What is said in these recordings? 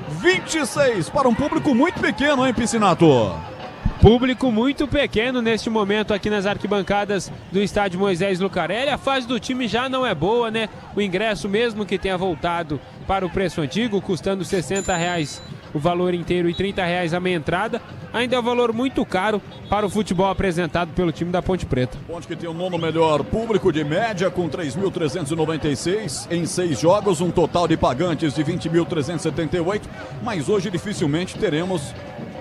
26 para um público muito pequeno, hein, Piscinato? Público muito pequeno neste momento aqui nas arquibancadas do estádio Moisés Lucarelli. A fase do time já não é boa, né? O ingresso, mesmo que tenha voltado para o preço antigo, custando R$60 o valor inteiro e R$30 a meia entrada, ainda é um valor muito caro para o futebol apresentado pelo time da Ponte Preta. Ponte que tem o nono melhor público de média, com 3.396 em 6 jogos, um total de pagantes de 20.378, mas hoje dificilmente teremos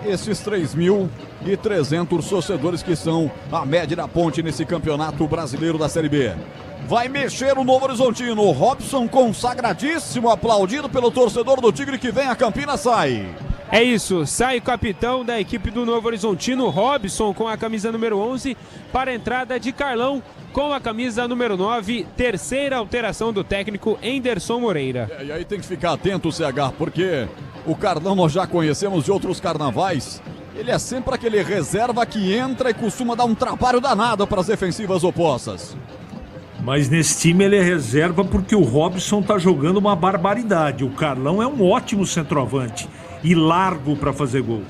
esses 3.300 torcedores que são a média da Ponte nesse campeonato brasileiro da Série B. Vai mexer o Novo Horizontino, o Robson consagradíssimo, aplaudido pelo torcedor do Tigre que vem a Campinas, sai. É isso, sai o capitão da equipe do Novo Horizontino, Robson, com a camisa número 11, para a entrada de Carlão com a camisa número 9, terceira alteração do técnico Enderson Moreira. E aí tem que ficar atento, CH, porque o Carlão nós já conhecemos de outros carnavais. Ele é sempre aquele reserva que entra e costuma dar um trabalho danado para as defensivas opostas. Mas nesse time ele é reserva porque o Robson tá jogando uma barbaridade. O Carlão é um ótimo centroavante e largo para fazer gol.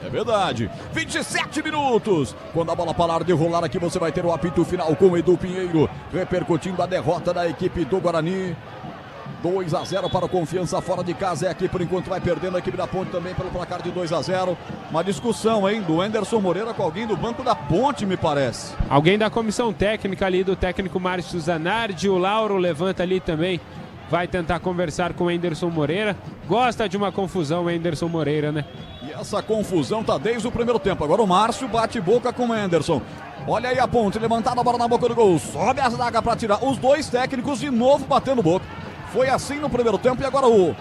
É verdade. 27 minutos. Quando a bola parar de rolar aqui, você vai ter o apito final com o Edu Pinheiro, repercutindo a derrota da equipe do Guarani. 2-0 para o Confiança fora de casa. É aqui por enquanto vai perdendo a equipe da Ponte também pelo placar de 2-0. Uma discussão, hein, do Enderson Moreira com alguém do banco da Ponte, me parece. Alguém da comissão técnica ali, do técnico Márcio Zanardi. O Lauro levanta ali também. Vai tentar conversar com o Enderson Moreira. Gosta de uma confusão o Enderson Moreira, né? E essa confusão tá desde o primeiro tempo. Agora o Márcio bate boca com o Enderson. Olha aí a Ponte, levantada a bola na boca do gol. Sobe a zaga para tirar. Os dois técnicos de novo batendo boca. Foi assim no primeiro tempo e agora o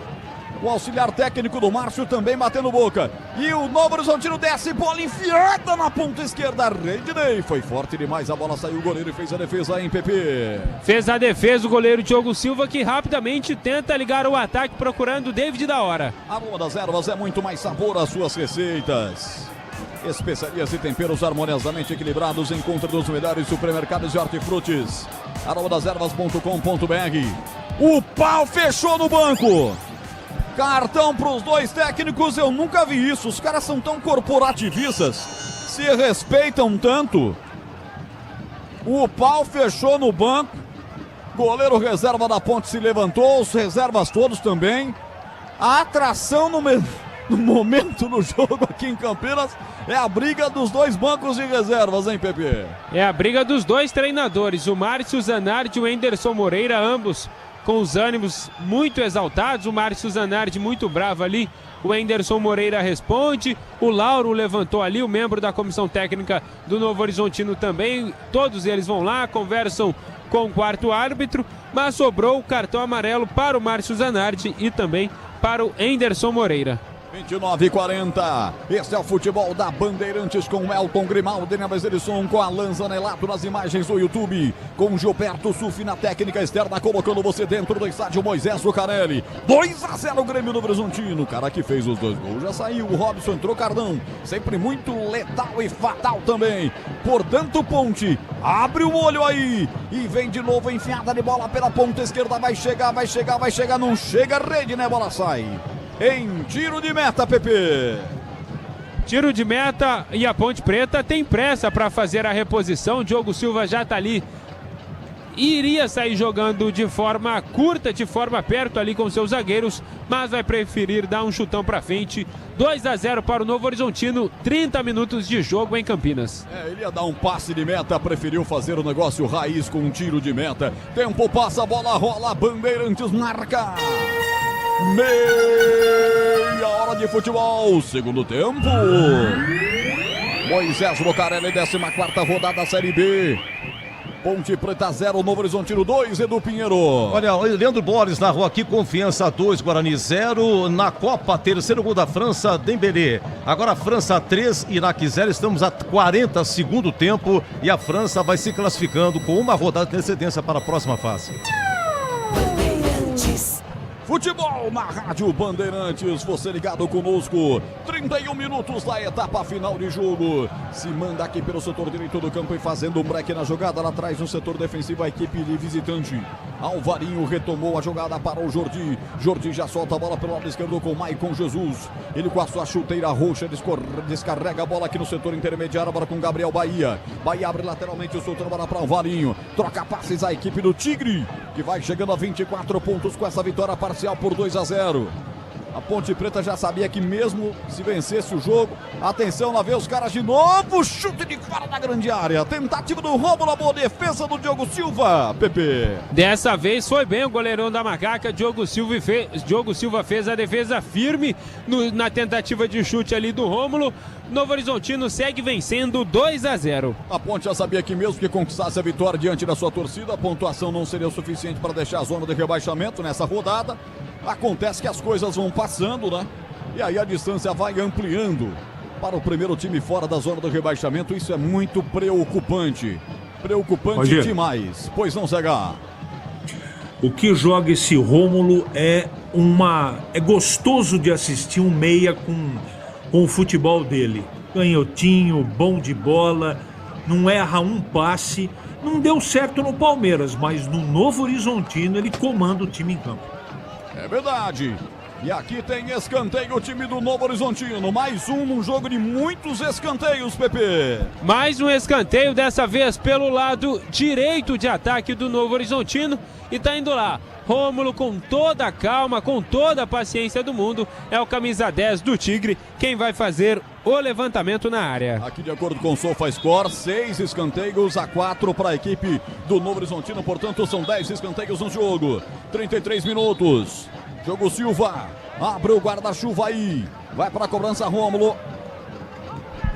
auxiliar técnico do Márcio também batendo boca. E o Novo Horizontino desce, bola enfiada na ponta esquerda. Redney foi forte demais, a bola saiu, o goleiro fez a defesa em PP. Fez a defesa o goleiro Diogo Silva, que rapidamente tenta ligar o ataque procurando o David da hora. A Aroma das Ervas é muito mais sabor às suas receitas. Especiarias e temperos harmoniosamente equilibrados. Encontre nos melhores supermercados de hortifrutis. aromadeservas.com.br. O pau fechou no banco. Cartão para os dois técnicos, eu nunca vi isso. Os caras são tão corporativistas, se respeitam tanto. O pau fechou no banco. Goleiro reserva da Ponte se levantou, os reservas todos também. A atração no momento no jogo aqui em Campinas é a briga dos dois bancos de reservas, hein, Pepe? É a briga dos dois treinadores, o Márcio Zanardi e o Enderson Moreira, ambos com os ânimos muito exaltados. O Márcio Zanardi muito bravo ali, o Enderson Moreira responde, o Lauro levantou ali, o membro da comissão técnica do Novo Horizontino também. Todos eles vão lá, conversam com o quarto árbitro, mas sobrou o cartão amarelo para o Márcio Zanardi e também para o Enderson Moreira. 29:40. Este é o futebol da Bandeirantes com Elton Grimaldi na mesa de som, com Alan Zanelato nas imagens do YouTube, com Gilberto Sufi na técnica externa, colocando você dentro do estádio Moisés Lucarelli. 2-0 o Grêmio do Horizontino. O cara que fez os dois gols já saiu. O Robson entrou, Carlão. Sempre muito letal e fatal também. Portanto, Ponte abre o olho aí e vem de novo enfiada de bola pela ponta esquerda. Vai chegar. Não chega, rede, né? Bola sai. Em tiro de meta, Pepe. Tiro de meta e a Ponte Preta tem pressa para fazer a reposição. Diogo Silva já está ali. Iria sair jogando de forma curta, de forma perto ali com seus zagueiros, mas vai preferir dar um chutão para frente. 2-0 para o Novo Horizontino, 30 minutos de jogo em Campinas. Ele ia dar um passe de meta, preferiu fazer o negócio raiz com um tiro de meta. Tempo passa, bola rola, Bandeirantes marca. Meia hora de futebol, segundo tempo. Moisés Lucarelli, 14ª rodada Série B. Ponte Preta 0, Novo Horizontino 2, Edu Pinheiro. Olha, Leandro Borges narrou aqui, Confiança 2, Guarani 0. Na Copa, terceiro gol da França, Dembélé. Agora França 3, Iraque 0. Estamos a 40 segundo tempo e a França vai se classificando com uma rodada de antecedência para a próxima fase. Futebol na Rádio Bandeirantes, você ligado conosco, 31 minutos da etapa final de jogo. Se manda aqui pelo setor direito do campo e fazendo um break na jogada lá atrás no setor defensivo a equipe de visitante. Alvarinho retomou a jogada para o Jordi. Jordi já solta a bola pelo lado esquerdo com Maicon Jesus. Ele com a sua chuteira roxa descarrega a bola aqui no setor intermediário. Agora com Gabriel Bahia. Bahia abre lateralmente, soltando a bola para Alvarinho. Troca passes a equipe do Tigre, que vai chegando a 24 pontos com essa vitória parcial por 2-0. A Ponte Preta já sabia que mesmo se vencesse o jogo, atenção, lá vê os caras de novo, chute de fora da grande área, tentativa do Rômulo, boa defesa do Diogo Silva, Pepe. Dessa vez foi bem o goleirão da Macaca, Diogo Silva fez a defesa firme na tentativa de chute ali do Rômulo. Novo Horizontino segue vencendo 2-0. A Ponte já sabia que mesmo que conquistasse a vitória diante da sua torcida, a pontuação não seria o suficiente para deixar a zona de rebaixamento nessa rodada. Acontece que as coisas vão passando, né? E aí a distância vai ampliando para o primeiro time fora da zona do rebaixamento. Isso é muito preocupante. Preocupante demais. Pois não, Zega? O que joga esse Rômulo é gostoso de assistir um meia com o futebol dele. Canhotinho, bom de bola, não erra um passe. Não deu certo no Palmeiras, mas no Novo Horizontino ele comanda o time em campo. É verdade. E aqui tem escanteio, o time do Novo Horizontino. Mais um num jogo de muitos escanteios, Pepe. Mais um escanteio, dessa vez pelo lado direito de ataque do Novo Horizontino. E tá indo lá. Rômulo com toda a calma, com toda a paciência do mundo. É o camisa 10 do Tigre quem vai fazer o levantamento na área. Aqui de acordo com o SofaScore, 6 escanteios a 4 para a equipe do Novo Horizontino. Portanto, são 10 escanteios no jogo. 33 minutos. Diogo Silva abre o guarda-chuva aí. Vai para a cobrança, Rômulo.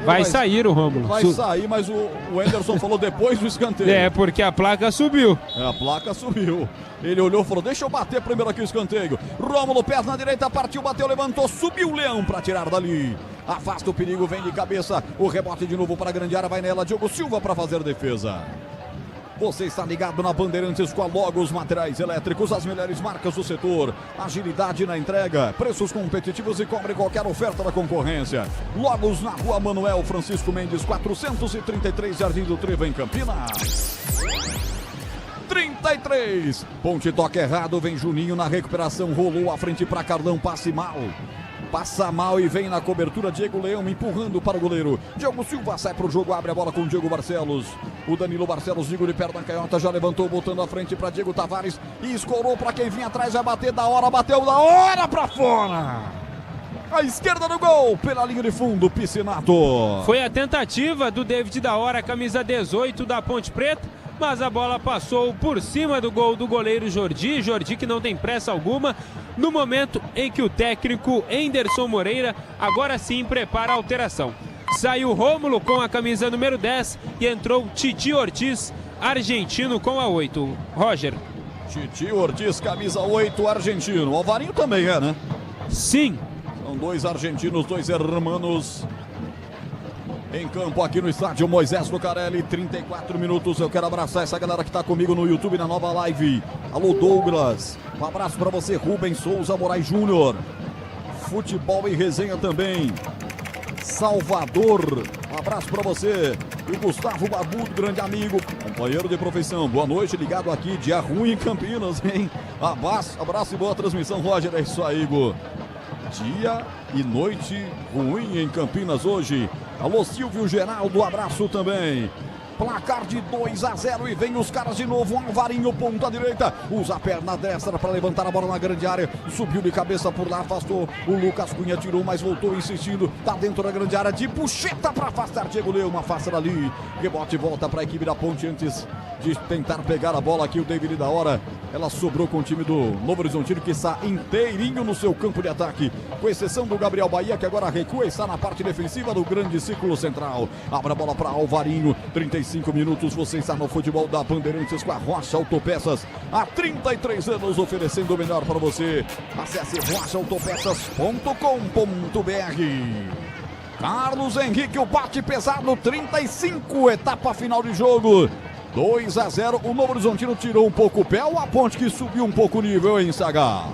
Vai sair o Rômulo. Vai sair, mas o Anderson falou depois do escanteio. É, porque a placa subiu. A placa subiu. Ele olhou e falou, deixa eu bater primeiro aqui o escanteio. Rômulo, perna direita, partiu, bateu, levantou, subiu o Leão para tirar dali. Afasta o perigo, vem de cabeça. O rebote de novo para a grande área, vai nela, Diogo Silva para fazer defesa. Você está ligado na Bandeirantes com a Logos Materiais Elétricos, as melhores marcas do setor, agilidade na entrega, preços competitivos e cobre qualquer oferta da concorrência. Logos na Rua Manuel Francisco Mendes, 433, Jardim do Trevo, em Campinas. 33. Ponte toca errado, vem Juninho na recuperação, rolou à frente para Carlão, passe mal. Passa mal e vem na cobertura, Diego Leão empurrando para o goleiro. Diogo Silva sai para o jogo, abre a bola com o Diego Barcelos. O Danilo Barcelos, digo de perna canhota, já levantou, botando à frente para Diego Tavares. E escorou para quem vinha atrás, vai bater da hora, bateu da hora para fora. À esquerda do gol, pela linha de fundo, Piscinato. Foi a tentativa do David da hora, camisa 18 da Ponte Preta. Mas a bola passou por cima do gol do goleiro Jordi. Jordi que não tem pressa alguma. No momento em que o técnico Enderson Moreira agora sim prepara a alteração. Saiu Rômulo com a camisa número 10 e entrou Titi Ortiz, argentino, com a 8. Roger. Titi Ortiz, camisa 8, argentino. O Alvarinho também é, né? Sim. São dois argentinos, dois hermanos em campo aqui no estádio Moisés Lucarelli. 34 minutos. Eu quero abraçar essa galera que está comigo no YouTube, na nova live. Alô, Douglas. Um abraço para você, Rubens Souza Moraes Júnior. Futebol e resenha também. Salvador. Um abraço para você. E Gustavo Barbudo, grande amigo, companheiro de profissão. Boa noite, ligado aqui. Dia ruim em Campinas, hein? Abraço e boa transmissão, Roger. É isso aí, Gu. Dia e noite ruim em Campinas hoje. Alô, Silvio Geraldo, abraço também. Placar de 2-0 e vem os caras de novo. Alvarinho, ponta direita, usa a perna destra para levantar a bola na grande área. Subiu de cabeça por lá, afastou. O Lucas Cunha tirou, mas voltou insistindo. Tá dentro da grande área de puxeta para afastar. Diego Leão, afasta dali. Rebote volta para a equipe da Ponte antes de tentar pegar a bola aqui. O David da hora. Ela sobrou com o time do Novo Horizontino, que está inteirinho no seu campo de ataque, com exceção do Gabriel Bahia, que agora recua e está na parte defensiva do grande círculo central. Abre a bola para Alvarinho. 35 minutos, você está no futebol da Bandeirantes com a Rocha Autopeças. Há 33 anos oferecendo o melhor para você. Acesse rochaautopeças.com.br. Carlos Henrique, o bate pesado, 35, etapa final de jogo. 2-0, o Novo Horizontino tirou um pouco o pé, ou a Ponte que subiu um pouco o nível, hein, Saga?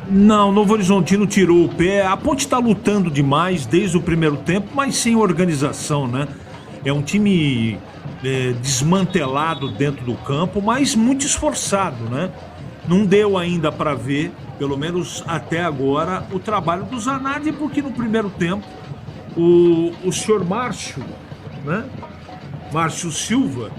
Não, o Novo Horizontino tirou o pé. A Ponte está lutando demais desde o primeiro tempo, mas sem organização, né? É um time desmantelado dentro do campo, mas muito esforçado, né? Não deu ainda para ver, pelo menos até agora, o trabalho do Zanardi, porque no primeiro tempo o senhor Márcio, né? Márcio Silva,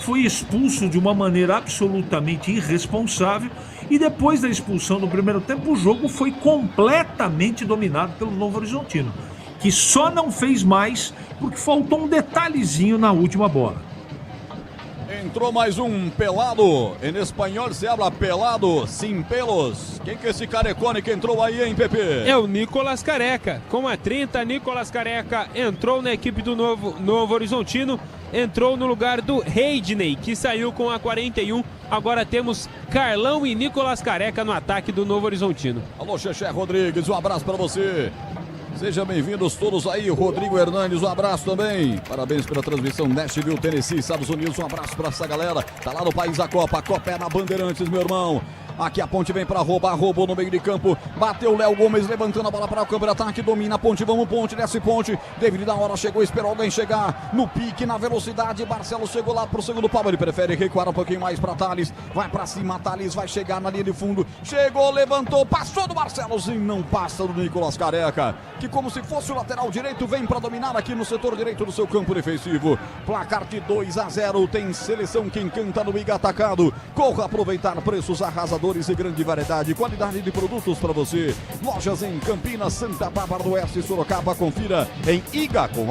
foi expulso de uma maneira absolutamente irresponsável e depois da expulsão no primeiro tempo o jogo foi completamente dominado pelo Novo Horizontino, que só não fez mais porque faltou um detalhezinho na última bola. Entrou mais um pelado. Em espanhol se habla pelado, sem pelos. Quem que é esse carecone que entrou aí, hein, Pepe? É o Nicolas Careca. Com a 30, Nicolas Careca entrou na equipe do Novo Horizontino. Entrou no lugar do Heidney, que saiu com a 41. Agora temos Carlão e Nicolas Careca no ataque do Novo Horizontino. Alô, Xexé Rodrigues, um abraço para você. Sejam bem-vindos todos aí, Rodrigo Hernandes, um abraço também. Parabéns pela transmissão Nashville, Tennessee, Estados Unidos, um abraço para essa galera. Tá lá no país a Copa é na Bandeirantes, meu irmão. Aqui a Ponte vem para roubar, roubou no meio de campo. Bateu o Léo Gomes, levantando a bola para o campo de ataque. Domina a Ponte, vamos Ponte, desce Ponte. David da hora chegou, esperou alguém chegar no pique, na velocidade. Marcelo chegou lá pro segundo pau. Ele prefere recuar um pouquinho mais para Thales. Vai para cima, Thales vai chegar na linha de fundo. Chegou, levantou, passou do Marcelo. Sim, não passa do Nicolas Careca, que como se fosse o lateral direito, vem para dominar aqui no setor direito do seu campo defensivo. Placar de 2-0. Tem seleção que encanta no Iga Atacado. Corra aproveitar preços arrasadores e grande variedade, qualidade de produtos para você. Lojas em Campinas, Santa Bárbara do Oeste e Sorocaba. Confira em iga.com.br.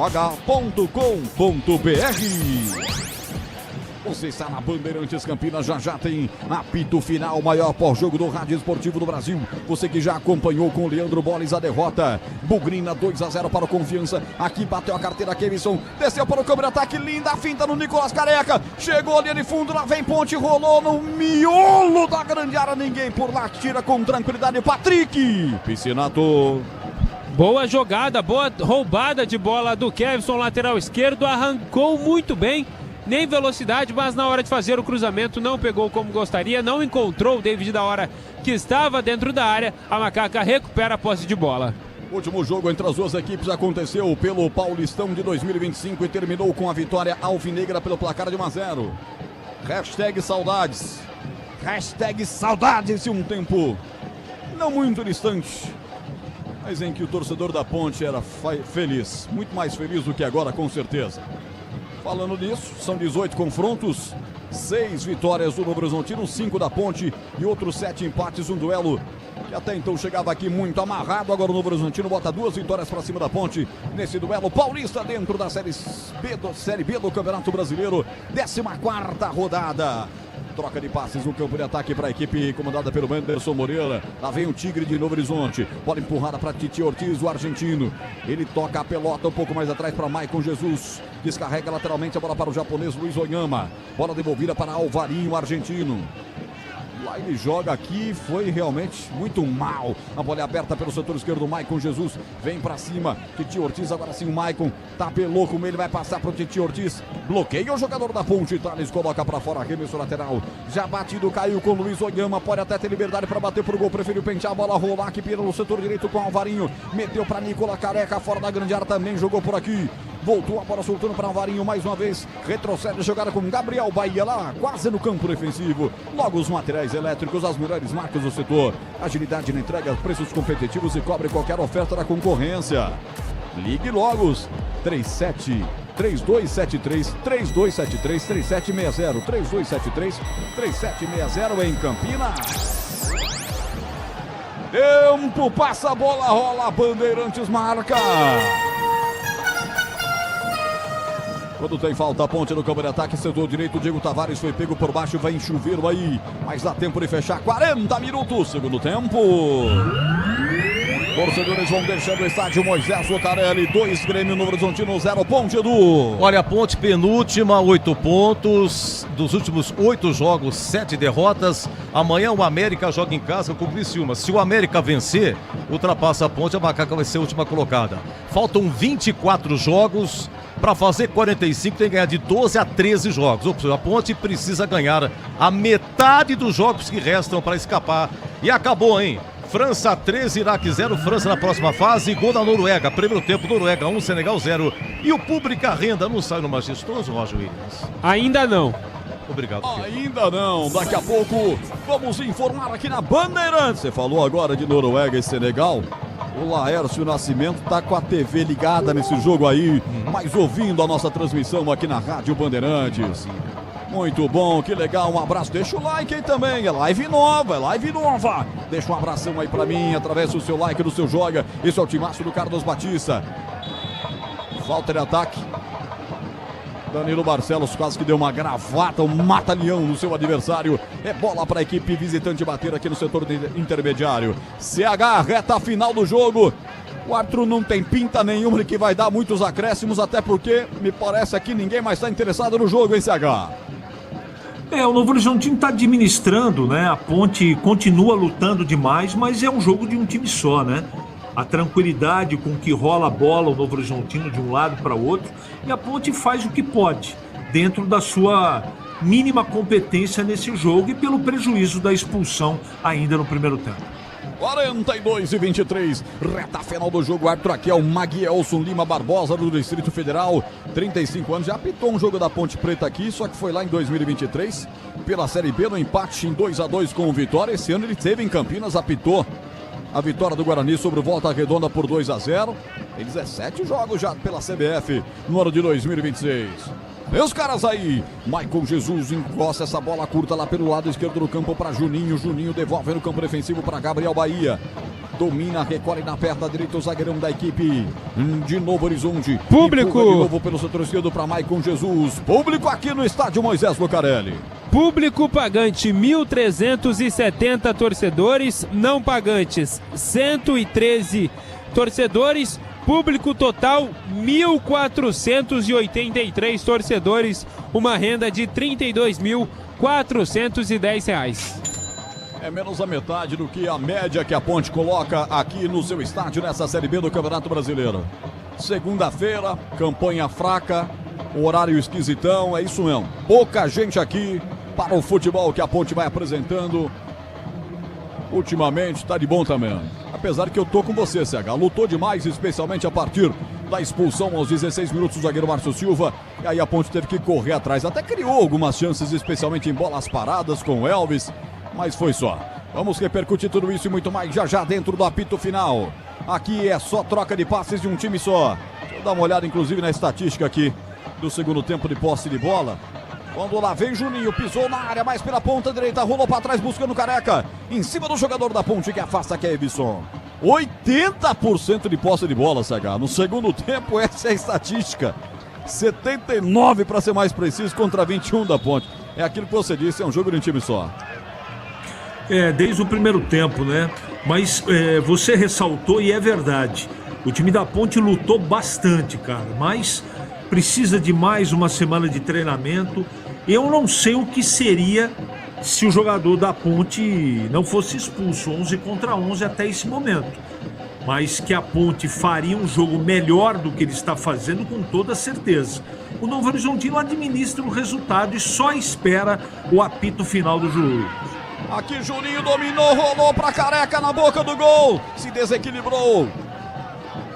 Você está na Bandeirantes Campinas, já tem apito final, o maior pós-jogo do rádio esportivo do Brasil. Você que já acompanhou com o Leandro Boles a derrota. Bugrina 2-0 para o Confiança. Aqui bateu a carteira Kevison, desceu para o câmera ataque, linda a finta no Nicolas Careca. Chegou ali de fundo, lá vem Ponte, rolou no miolo da grande área. Ninguém por lá, tira com tranquilidade Patrick Piscinato. Boa jogada, boa roubada de bola do Kevson, lateral esquerdo, arrancou muito bem. Nem velocidade, mas na hora de fazer o cruzamento não pegou como gostaria, não encontrou o David da hora que estava dentro da área. A Macaca recupera a posse de bola. O último jogo entre as duas equipes aconteceu pelo Paulistão de 2025 e terminou com a vitória alvinegra pelo placar de 1-0. Hashtag saudades. Hashtag saudades de um tempo não muito distante, mas em que o torcedor da Ponte era feliz, muito mais feliz do que agora, com certeza. Falando nisso, são 18 confrontos, 6 vitórias do Novo Horizontino, 5 da Ponte e outros 7 empates, um duelo que até então chegava aqui muito amarrado. Agora o Novo Horizontino bota 2 vitórias para cima da Ponte nesse duelo paulista dentro da Série B do Campeonato Brasileiro, 14ª rodada. Troca de passes no campo de ataque para a equipe comandada pelo Anderson Moreira. Lá vem o Tigre de Novo Horizonte. Bola empurrada para Titi Ortiz, o argentino. Ele toca a pelota um pouco mais atrás para Maicon Jesus. Descarrega lateralmente a bola para o japonês Luiz Oyama. Bola devolvida para Alvarinho, o argentino. Lá ele joga aqui, foi realmente muito mal. A bola é aberta pelo setor esquerdo, Maicon Jesus vem pra cima. Titi Ortiz, agora sim o Maicon tapelou com ele, vai passar pro Titi Ortiz. Bloqueia o jogador da Ponte, Thales coloca pra fora, arremesso lateral. Já batido, caiu com Luiz Oyama, pode até ter liberdade pra bater pro gol, preferiu pentear a bola, rolar que pira no setor direito com Alvarinho. Meteu pra Nicolas Careca, fora da grande área também, jogou por aqui. Voltou a bola soltando para Alvarinho mais uma vez. Retrocede a jogada com Gabriel Bahia lá, quase no campo defensivo. Logo os materiais elétricos, as melhores marcas do setor. Agilidade na entrega, preços competitivos e cobre qualquer oferta da concorrência. Ligue logo. 3273 3760 3760 em Campinas. Tempo, passa a bola, rola, Bandeirantes marca. Quando tem falta, a Ponte no campo de ataque, setor direito, Diego Tavares foi pego por baixo, vai em chuveiro aí, mas dá tempo de fechar, 40 minutos, segundo tempo. Torcedores vão deixando o estádio Moisés Lucarelli, 2 Grêmio Novo Horizontino, 0 Ponte, Edu. Olha, a Ponte penúltima, 8 pontos, dos últimos 8 jogos, 7 derrotas. Amanhã o América joga em casa com o Criciúma. Se o América vencer, ultrapassa a Ponte, a Macaca vai ser a última colocada. Faltam 24 jogos. Para fazer 45 tem que ganhar de 12 a 13 jogos. Ou seja, a Ponte precisa ganhar a metade dos jogos que restam para escapar. E acabou, hein? França 13, Iraque 0, França na próxima fase, gol da Noruega, primeiro tempo, Noruega 1, Senegal 0. E o Pública Renda não sai no majestoso, Roger Williams? Ainda não. Obrigado. Ainda não, daqui a pouco vamos informar aqui na Bandeirantes. Você falou agora de Noruega e Senegal. O Laércio Nascimento tá com a TV ligada nesse jogo aí, mas ouvindo a nossa transmissão aqui na Rádio Bandeirantes. Muito bom, que legal, um abraço, deixa o like aí também, é live nova. Deixa um abração aí pra mim, através do seu like, do seu joga. Esse é o timaço do Carlos Batista. Falta de ataque. Danilo Barcelos quase que deu uma gravata, um mata-leão no seu adversário. É bola para a equipe visitante bater aqui no setor intermediário. CH, reta final do jogo. O árbitro não tem pinta nenhuma de que vai dar muitos acréscimos, até porque me parece que ninguém mais está interessado no jogo, hein, CH? O Novo Horizontino está administrando, né? A Ponte continua lutando demais, mas é um jogo de um time só, né? A tranquilidade com que rola a bola, o Novo Horizontino de um lado para o outro, e a Ponte faz o que pode, dentro da sua mínima competência nesse jogo e pelo prejuízo da expulsão ainda no primeiro tempo. 42-23, reta final do jogo. O árbitro aqui é o Maguielson Lima Barbosa, do Distrito Federal, 35 anos. Já apitou um jogo da Ponte Preta aqui, só que foi lá em 2023, pela Série B, no empate em 2-2 com o Vitória. Esse ano ele teve em Campinas, apitou a vitória do Guarani sobre o Volta Redonda por 2-0. Tem 17 jogos já pela CBF no ano de 2026. Meus caras aí, Maicon Jesus encosta essa bola curta lá pelo lado esquerdo do campo para Juninho. Juninho devolve no campo defensivo para Gabriel Bahia. Domina, recolhe na perna direita o zagueirão da equipe de Novo Horizonte. Público! Empurra de novo pelo setor esquerdo para Maicon Jesus. Público aqui no estádio Moisés Lucarelli. Público pagante 1.370 torcedores, não pagantes 113 torcedores, público total 1.483 torcedores, uma renda de R$ 32.410. É menos a metade do que a média que a Ponte coloca aqui no seu estádio nessa Série B do Campeonato Brasileiro. Segunda-feira, campanha fraca, horário esquisitão, é isso mesmo. Pouca gente aqui para o futebol que a Ponte vai apresentando. Ultimamente tá de bom também. Apesar que eu tô com você, CH. Lutou demais, especialmente a partir da expulsão aos 16 minutos do zagueiro Márcio Silva. E aí a Ponte teve que correr atrás. Até criou algumas chances, especialmente em bolas paradas com o Elvis. Mas foi só. Vamos repercutir tudo isso e muito mais já dentro do apito final. Aqui é só troca de passes de um time só. Deixa eu dar uma olhada inclusive na estatística aqui do segundo tempo de posse de bola. Quando lá vem Juninho, pisou na área, mais pela ponta direita, rolou para trás buscando Careca. Em cima do jogador da Ponte que afasta Kevson. 80% de posse de bola, CH. No segundo tempo, essa é a estatística. 79 para ser mais preciso contra 21 da Ponte. É aquilo que você disse, é um jogo de um time só. Desde o primeiro tempo, né? Mas você ressaltou e é verdade. O time da Ponte lutou bastante, cara, mas precisa de mais uma semana de treinamento. Eu não sei o que seria se o jogador da Ponte não fosse expulso, 11 contra 11 até esse momento. Mas que a Ponte faria um jogo melhor do que ele está fazendo, com toda certeza. O Novo Horizontino administra o resultado e só espera o apito final do juiz. Aqui Juninho dominou, rolou para Careca na boca do gol, se desequilibrou.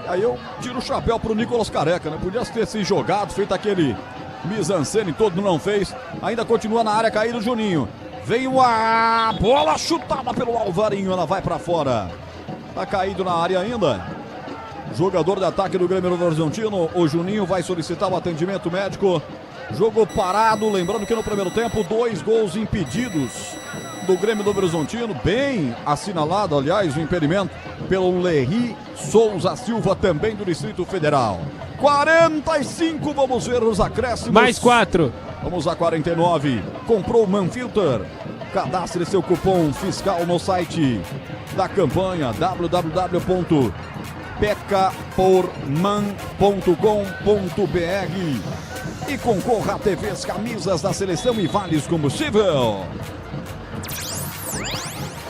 Aí eu tiro o chapéu pro Nicolas Careca, né? Podia ter se jogado, feito aquele mise-en-scène todo, não fez. Ainda continua na área, caído o Juninho. Vem a bola chutada pelo Alvarinho, ela vai para fora. Tá caído na área ainda. Jogador de ataque do Grêmio Novo Horizontino, o Juninho vai solicitar o atendimento médico. Jogo parado, lembrando que no primeiro tempo 2 gols impedidos do Grêmio Novo Horizontino, bem assinalado, aliás, o impedimento pelo Lerri Souza Silva, também do Distrito Federal. 45, vamos ver os acréscimos. Mais 4. Vamos a 49. Comprou o Manfilter. Cadastre seu cupom fiscal no site da campanha www.pecaporman.com.br e concorra a TVs, camisas da seleção e vales combustível.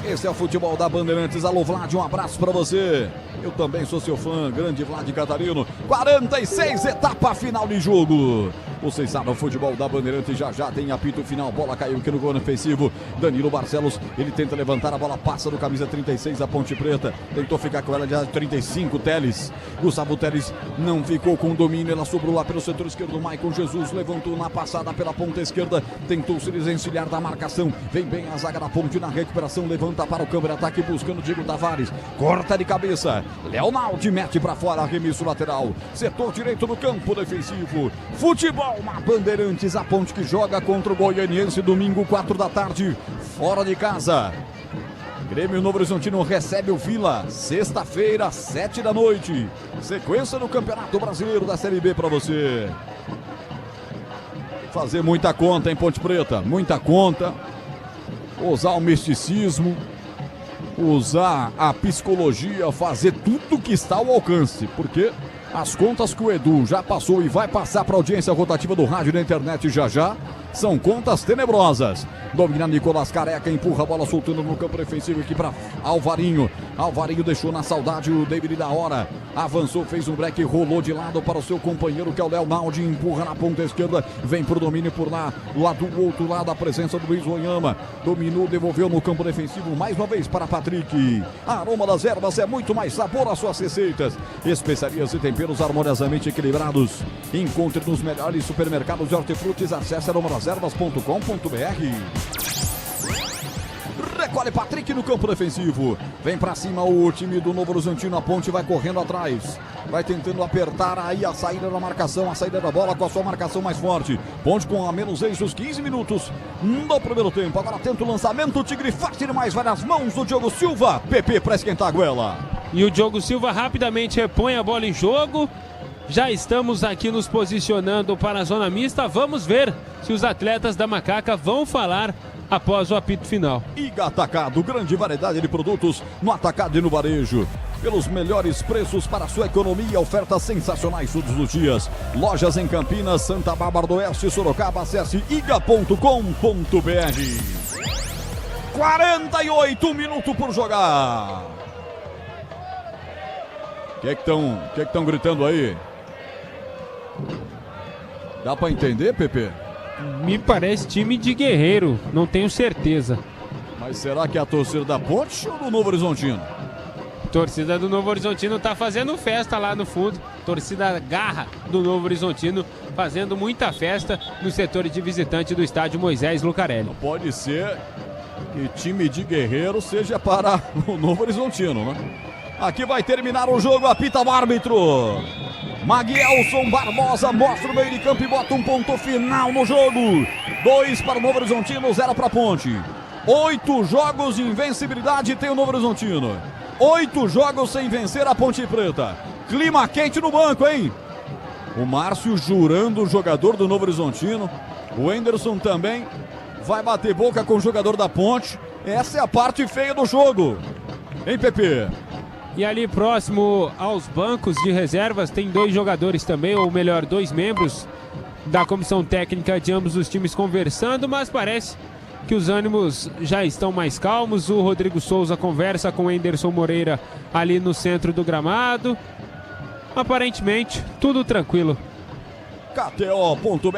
Esse é o futebol da Bandeirantes. Alô, Vlad, um abraço pra você. Eu também sou seu fã, grande Vlad Catarino. 46, etapa final de jogo. Vocês sabem, o futebol da Bandeirantes já tem apito final. Bola caiu aqui no gol ofensivo. Danilo Barcelos, ele tenta levantar a bola, passa do camisa 36 da Ponte Preta. Tentou ficar com ela de 35, Teles. Gustavo Teles não ficou com o domínio. Ela sobrou lá pelo setor esquerdo. Maicon Jesus levantou na passada pela ponta esquerda. Tentou se desencilhar da marcação. Vem bem a zaga da Ponte na recuperação. Levanta para o campo de ataque buscando Diego Tavares. Corta de cabeça. Leonardo mete para fora, arremesso lateral. Setor direito no campo defensivo. Futebol na Bandeirantes. A Ponte que joga contra o Goianiense domingo, 4 da tarde, fora de casa. Grêmio Novo Horizontino recebe o Vila, sexta-feira, 7 da noite. Sequência no Campeonato Brasileiro da Série B para você. Fazer muita conta em Ponte Preta, muita conta. Usar o misticismo, usar a psicologia, fazer tudo que está ao alcance, porque as contas que o Edu já passou e vai passar para a audiência rotativa do rádio e da internet já são contas tenebrosas. Domina Nicolás Careca, empurra a bola soltando no campo defensivo aqui para Alvarinho. Alvarinho deixou na saudade o David da hora. Avançou, fez um break, rolou de lado para o seu companheiro que é o Leonardo. Empurra na ponta esquerda, vem pro domínio por lá do outro lado a presença do Luiz Oyama. Dominou, devolveu no campo defensivo mais uma vez para Patrick. Aroma das ervas é muito mais sabor às suas receitas. Especiarias e temperos harmoniosamente equilibrados. Encontre nos melhores supermercados de hortifrutis. Acesse aromadeservas.com.br. Recolhe Patrick no campo defensivo. Vem pra cima o time do Novo Horizontino. A Ponte vai correndo atrás. Vai tentando apertar aí a saída da marcação. A saída da bola com a sua marcação mais forte. Ponte com a menos os 15 minutos no primeiro tempo. Agora tenta o lançamento. O Tigre forte demais. Vai nas mãos do Diogo Silva. PP pra esquentar a goela. E o Diogo Silva rapidamente repõe a bola em jogo. Já estamos aqui nos posicionando para a zona mista. Vamos ver se os atletas da Macaca vão falar após o apito final. Iga Atacado, grande variedade de produtos no atacado e no varejo. Pelos melhores preços para a sua economia, ofertas sensacionais todos os dias. Lojas em Campinas, Santa Bárbara do Oeste, Sorocaba. Acesse iga.com.br. 48 minutos por jogar. O que estão gritando aí? Dá pra entender, Pepe? Me parece time de guerreiro, não tenho certeza. Mas será que é a torcida da Ponte ou do Novo Horizontino? Torcida do Novo Horizontino tá fazendo festa lá no fundo. Torcida Garra do Novo Horizontino fazendo muita festa no setor de visitante do estádio Moisés Lucarelli. Não pode ser que time de guerreiro seja para o Novo Horizontino, né? Aqui vai terminar o jogo, apita o árbitro. Maguielson Barbosa mostra o meio de campo e bota um ponto final no jogo. 2 para o Novo Horizontino, 0 para a Ponte. 8 jogos de invencibilidade tem o Novo Horizontino. 8 jogos sem vencer a Ponte Preta. Clima quente no banco, hein? O Márcio jurando o jogador do Novo Horizontino. O Enderson também vai bater boca com o jogador da Ponte. Essa é a parte feia do jogo. Hein, Pepe? E ali próximo aos bancos de reservas tem 2 jogadores também, ou melhor, 2 membros da comissão técnica de ambos os times conversando, mas parece que os ânimos já estão mais calmos. O Rodrigo Souza conversa com o Enderson Moreira ali no centro do gramado. Aparentemente, tudo tranquilo. KTO.bet.br.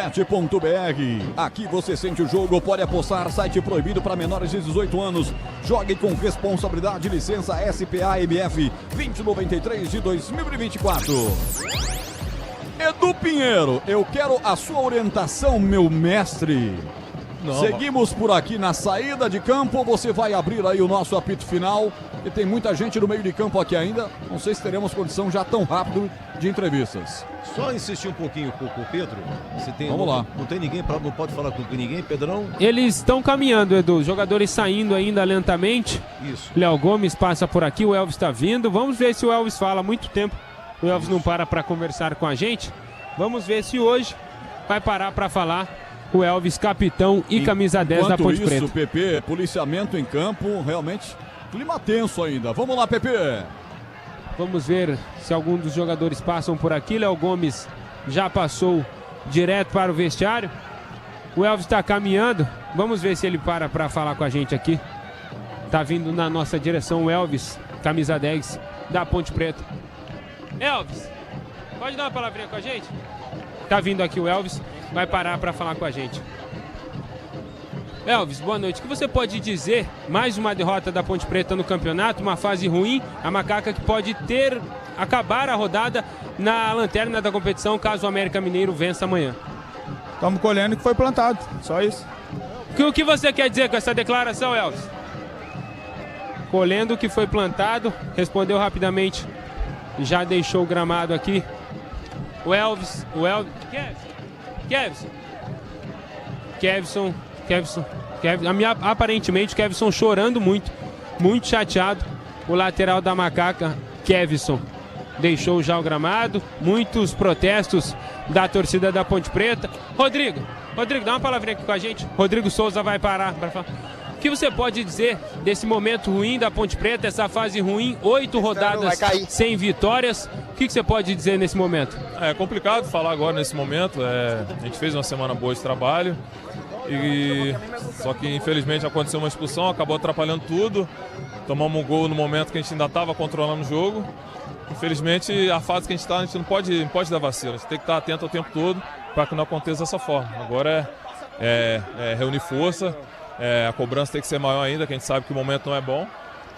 Aqui você sente o jogo, pode apostar. Site proibido para menores de 18 anos. Jogue com responsabilidade. Licença SPA-MF 2093 de 2024. Edu Pinheiro, eu quero a sua orientação, meu mestre. Seguimos por aqui na saída de campo. Você vai abrir aí o nosso apito final. E tem muita gente no meio de campo aqui ainda. Não sei se teremos condição já tão rápido de entrevistas. Só insistir um pouquinho com o Pedro. Se tem, Vamos lá. Não tem ninguém, não pode falar com ninguém, Pedrão? Eles estão caminhando, Edu. Jogadores saindo ainda lentamente. Isso. Léo Gomes passa por aqui, o Elvis está vindo. Vamos ver se o Elvis fala há muito tempo. O Elvis não para conversar com a gente. Vamos ver se hoje vai parar para falar o Elvis, capitão e camisa 10 da Ponte Preta. Enquanto isso, Pepe, policiamento em campo, realmente clima tenso ainda. Vamos lá, Pepe. Vamos ver se algum dos jogadores passam por aqui. Léo Gomes já passou direto para o vestiário. O Elvis está caminhando. Vamos ver se ele para falar com a gente aqui. Tá vindo na nossa direção o Elvis, camisa 10 da Ponte Preta. Elvis, pode dar uma palavrinha com a gente? Tá vindo aqui o Elvis, vai parar para falar com a gente. Elvis, boa noite. O que você pode dizer? Mais uma derrota da Ponte Preta no campeonato, uma fase ruim, a Macaca que pode acabar a rodada na lanterna da competição caso o América Mineiro vença amanhã. Estamos colhendo o que foi plantado, só isso. O que você quer dizer com essa declaração, Elvis? Colhendo o que foi plantado, respondeu rapidamente, já deixou o gramado aqui. O Elvis, Kevson, aparentemente o Kevson chorando muito chateado. O lateral da Macaca, Kevson, deixou já o gramado. Muitos protestos da torcida da Ponte Preta. Rodrigo, dá uma palavrinha aqui com a gente. Rodrigo Souza vai parar para falar. O que você pode dizer desse momento ruim da Ponte Preta, essa fase ruim, 8 rodadas sem vitórias? O que você pode dizer nesse momento? É complicado falar agora nesse momento. A gente fez uma semana boa de trabalho. Só que infelizmente aconteceu uma expulsão, acabou atrapalhando tudo. Tomamos um gol no momento que a gente ainda estava controlando o jogo. Infelizmente, a fase que a gente está, a gente não pode dar vacilo. A gente tem que estar atento o tempo todo para que não aconteça dessa forma. Agora é reunir força, a cobrança tem que ser maior ainda, que a gente sabe que o momento não é bom.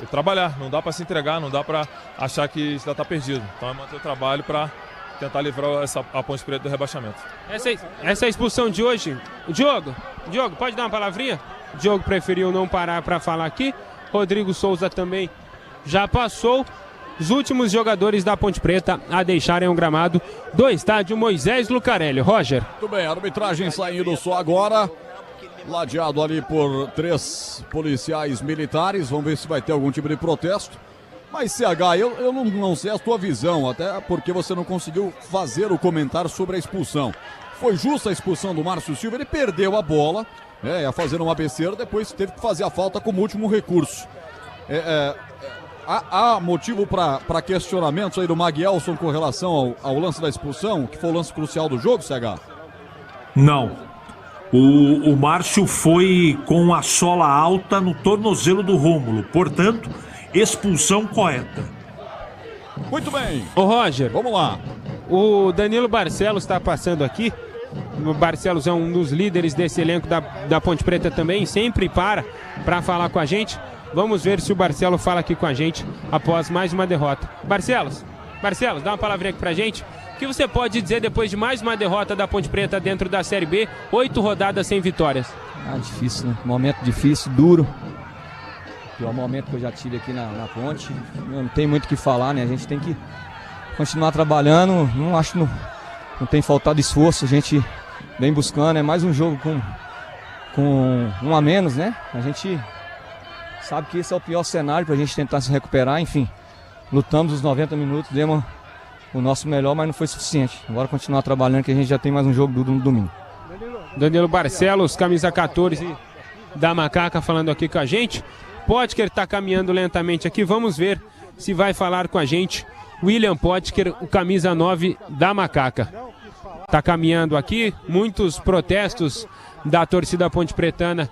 E trabalhar, não dá para se entregar, não dá para achar que já está perdido. Então é manter o trabalho para tentar livrar a Ponte Preta do rebaixamento. Essa expulsão de hoje, Diogo, pode dar uma palavrinha? O Diogo preferiu não parar para falar aqui. Rodrigo Souza também já passou. Os últimos jogadores da Ponte Preta a deixarem o gramado do estádio Moisés Lucarelli. Roger. Muito bem, a arbitragem saindo só agora. Ladeado ali por 3 policiais militares. Vamos ver se vai ter algum tipo de protesto. Mas, CH, eu não sei a tua visão, até porque você não conseguiu fazer o comentário sobre a expulsão. Foi justa a expulsão do Márcio Silva, ele perdeu a bola, ia fazer uma besteira, depois teve que fazer a falta como último recurso. Há motivo para questionamentos aí do Maguielson com relação ao lance da expulsão, que foi o lance crucial do jogo, CH? Não. O Márcio foi com a sola alta no tornozelo do Rômulo, portanto, expulsão correta. Muito bem. Ô Roger, vamos lá. O Danilo Barcelos está passando aqui. O Barcelos é um dos líderes desse elenco da Ponte Preta também, sempre para falar com a gente. Vamos ver se o Barcelos fala aqui com a gente após mais uma derrota. Barcelos, dá uma palavrinha aqui pra gente. O que você pode dizer depois de mais uma derrota da Ponte Preta dentro da Série B? 8 rodadas sem vitórias. Difícil, né? Momento difícil, duro. Pior momento que eu já tive aqui na Ponte. Não tem muito o que falar, né? A gente tem que continuar trabalhando. Não tem faltado esforço. A gente vem buscando. É mais um jogo com um a menos, né? A gente sabe que esse é o pior cenário para a gente tentar se recuperar. Enfim, lutamos os 90 minutos, demos o nosso melhor, mas não foi suficiente. Agora continuar trabalhando, que a gente já tem mais um jogo duro no domingo. Danilo Barcelos, camisa 14 da Macaca, falando aqui com a gente. Potker está caminhando lentamente aqui, vamos ver se vai falar com a gente. William Potker, o camisa 9 da Macaca. Está caminhando aqui, muitos protestos da torcida ponte pretana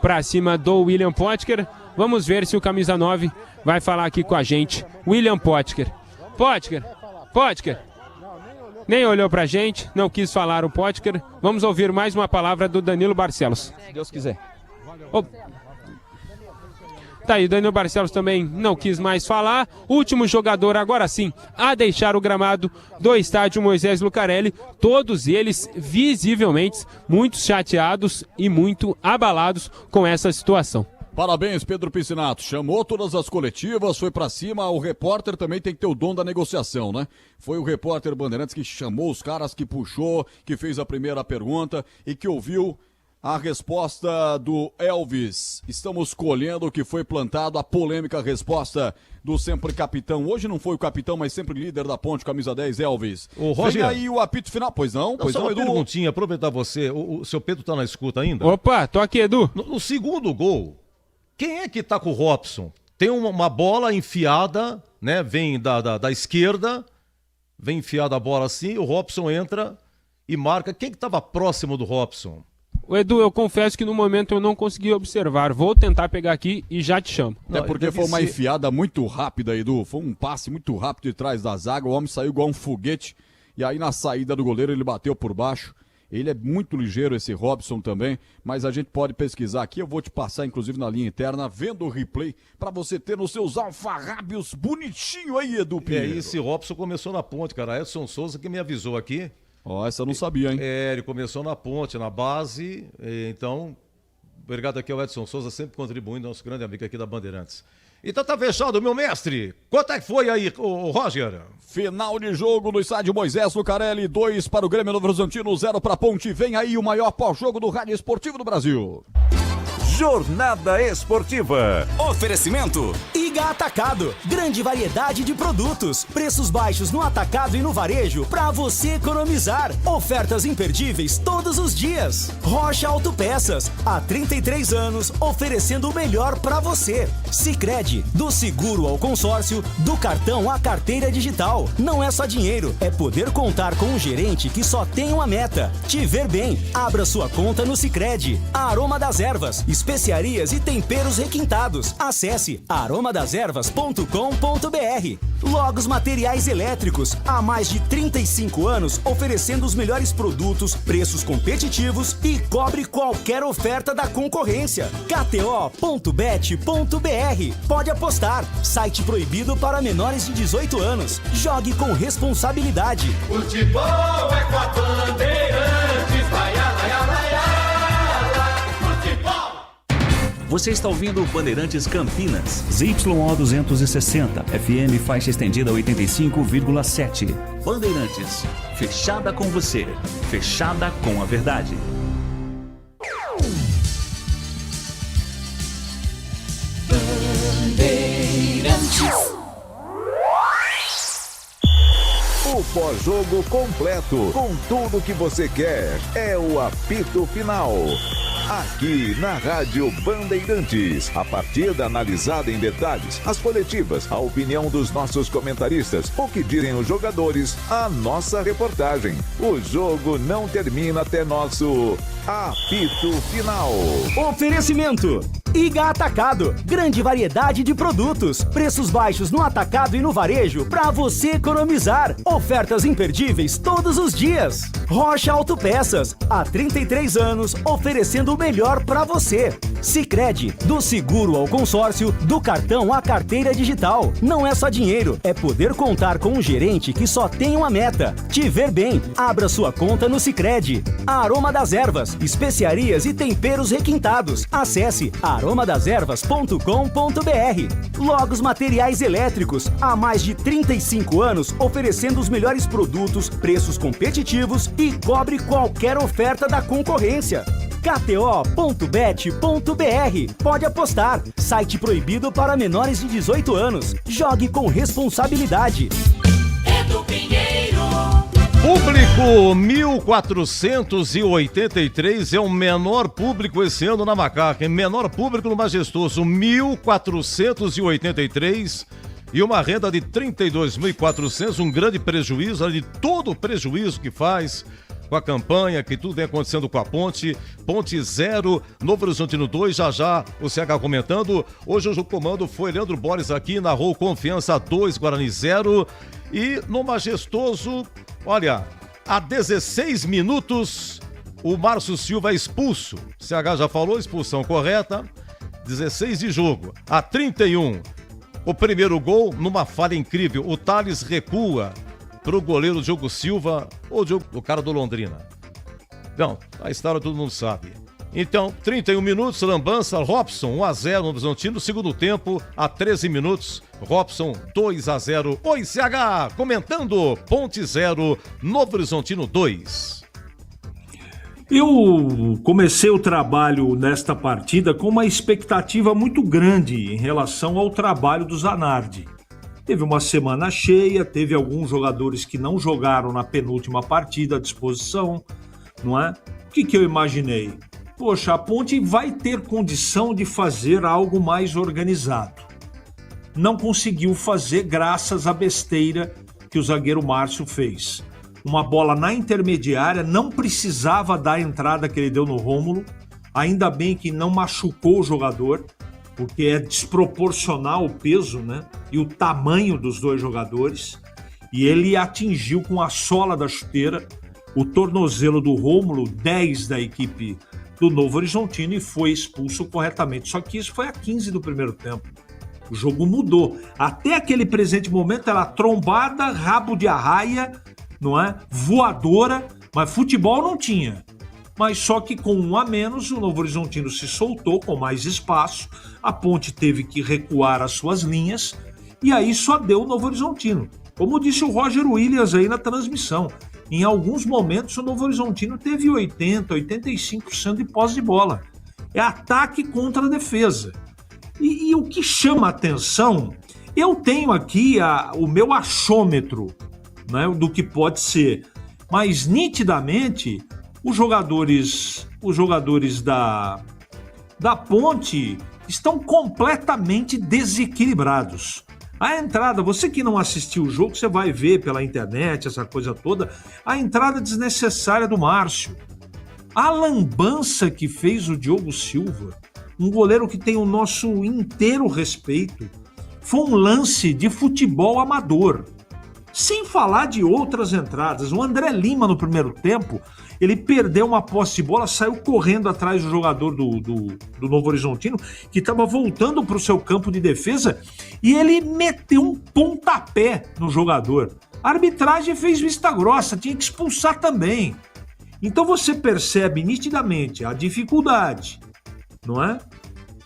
para cima do William Potker. Vamos ver se o camisa 9 vai falar aqui com a gente. William Potker. Potker. Nem olhou pra gente, não quis falar o Potker. Vamos ouvir mais uma palavra do Danilo Barcelos. Se Deus quiser. Tá aí, Danilo Barcelos também não quis mais falar. Último jogador, agora sim, a deixar o gramado do estádio Moisés Lucarelli. Todos eles visivelmente muito chateados e muito abalados com essa situação. Parabéns, Pedro Piscinato. Chamou todas as coletivas, foi pra cima. O repórter também tem que ter o dom da negociação, né? Foi o repórter Bandeirantes que chamou os caras, que puxou, que fez a primeira pergunta e que ouviu a resposta do Elvis. Estamos colhendo o que foi plantado, a polêmica resposta do sempre capitão. Hoje não foi o capitão, mas sempre líder da ponte, camisa 10, Elvis. Ô, Roger, vem aí o apito final. Pois não, só uma perguntinha, aproveitar você. O seu Pedro tá na escuta ainda? Opa, tô aqui, Edu. No segundo gol, quem é que tá com o Robson? Tem uma bola enfiada, né? Vem da esquerda, vem enfiada a bola assim, o Robson entra e marca. Quem que tava próximo do Robson? Edu, eu confesso que no momento eu não consegui observar. Vou tentar pegar aqui e já te chamo. Até porque foi uma enfiada muito rápida, Edu. Foi um passe muito rápido de trás da zaga. O homem saiu igual um foguete. E aí na saída do goleiro ele bateu por baixo. Ele é muito ligeiro, esse Robson também, mas a gente pode pesquisar aqui. Eu vou te passar, inclusive, na linha interna, vendo o replay, para você ter nos seus alfarrábios bonitinho aí, Edu Pinheiro. Esse Robson começou na ponte, cara. Edson Souza que me avisou aqui. Ó, essa eu não sabia, hein? Ele começou na ponte, na base. Então, obrigado aqui ao Edson Souza, sempre contribuindo, nosso grande amigo aqui da Bandeirantes. Então tá fechado, meu mestre. Quanto é que foi aí, o Roger? Final de jogo no estádio Moisés Lucarelli, 2 para o Grêmio Novo Horizontino, 0 para a Ponte. Vem aí o maior pós-jogo do rádio esportivo do Brasil. Jornada Esportiva. Oferecimento Iga Atacado, grande variedade de produtos, preços baixos no atacado e no varejo para você economizar. Ofertas imperdíveis todos os dias. Rocha Autopeças, há 33 anos oferecendo o melhor para você. Sicredi, do seguro ao consórcio, do cartão à carteira digital. Não é só dinheiro, é poder contar com um gerente que só tem uma meta: te ver bem. Abra sua conta no Sicredi. Aroma das Ervas, especiarias e temperos requintados. Acesse aromadeservas.com.br. Logos Materiais Elétricos, há mais de 35 anos oferecendo os melhores produtos, preços competitivos e cobre qualquer oferta da concorrência. KTO.bet.br. Pode apostar. Site proibido para menores de 18 anos. Jogue com responsabilidade. Futebol é com a Bandeirantes. Vai, vai, vai. Você está ouvindo Bandeirantes Campinas. ZYO 260, FM faixa estendida 85,7. Bandeirantes, fechada com você, fechada com a verdade. Bandeirantes. O pós-jogo completo, com tudo que você quer, é o apito final. Aqui na Rádio Bandeirantes, a partida analisada em detalhes, as coletivas, a opinião dos nossos comentaristas, o que dizem os jogadores, a nossa reportagem. O jogo não termina até nosso apito final. Oferecimento Iga Atacado, grande variedade de produtos, preços baixos no atacado e no varejo para você economizar. Ofertas imperdíveis todos os dias. Rocha Autopeças, há 33 anos oferecendo o melhor para você. Sicredi, do seguro ao consórcio, do cartão à carteira digital. Não é só dinheiro, é poder contar com um gerente que só tem uma meta: te ver bem. Abra sua conta no Sicredi. Aroma das Ervas, especiarias e temperos requintados. Acesse aromadeservas.com.br. Logos Materiais Elétricos, há mais de 35 anos oferecendo os melhores produtos, preços competitivos e cobre qualquer oferta da concorrência. KTO.bet.br. Pode apostar. Site proibido para menores de 18 anos. Jogue com responsabilidade. Edu Pinheiro. Público 1.483 é o menor público esse ano na Macaca, menor público no Majestoso, 1.483 e uma renda de 32.400, um grande prejuízo, além de todo o prejuízo que faz com a campanha, que tudo vem acontecendo com a Ponte 0, Novo Horizontino 2, já o CH comentando. Hoje o comando foi Leandro Borges aqui, narrou Confiança 2, Guarani 0. E no Majestoso, olha, há 16 minutos o Márcio Silva é expulso. O CH já falou, expulsão correta, 16 de jogo. A 31, o primeiro gol numa falha incrível, o Thales recua para o goleiro Diogo Silva, ou o cara do Londrina. Não, a história todo mundo sabe. Então, 31 minutos, lambança, Robson 1-0 no Horizontino, segundo tempo, a 13 minutos, Robson 2-0. Oi, CH, comentando, Ponte 0, Novo Horizontino 2. Eu comecei o trabalho nesta partida com uma expectativa muito grande em relação ao trabalho do Zanardi. Teve uma semana cheia, teve alguns jogadores que não jogaram na penúltima partida à disposição, não é? O que eu imaginei? Poxa, a Ponte vai ter condição de fazer algo mais organizado. Não conseguiu fazer graças à besteira que o zagueiro Márcio fez. uma bola na intermediária, não precisava dar a entrada que ele deu no Rômulo, ainda bem que não machucou o jogador, porque é desproporcional o peso, né, e o tamanho dos dois jogadores, e ele atingiu com a sola da chuteira o tornozelo do Rômulo, 10 da equipe do Novo Horizontino, e foi expulso corretamente. Só que isso foi a 15 do primeiro tempo. O jogo mudou. Até aquele presente momento era trombada, rabo de arraia, não é? Voadora, mas futebol não tinha. Mas só que com 1 a menos, o Novo Horizontino se soltou com mais espaço, a Ponte teve que recuar as suas linhas, e aí só deu o Novo Horizontino. Como disse o Roger Williams aí na transmissão, em alguns momentos o Novo Horizontino teve 80%, 85% de posse de bola. É ataque contra a defesa. E o que chama a atenção, eu tenho aqui o meu achômetro, né, do que pode ser, mas nitidamente os jogadores da Ponte estão completamente desequilibrados. A entrada, você que não assistiu o jogo, você vai ver pela internet, essa coisa toda, a entrada desnecessária do Márcio. A lambança que fez o Diogo Silva, um goleiro que tem o nosso inteiro respeito, foi um lance de futebol amador. Sem falar de outras entradas. O André Lima, no primeiro tempo, ele perdeu uma posse de bola, saiu correndo atrás do jogador do Novo Horizontino, que estava voltando para o seu campo de defesa, e ele meteu um pontapé no jogador. A arbitragem fez vista grossa, tinha que expulsar também. Então você percebe nitidamente a dificuldade, não é?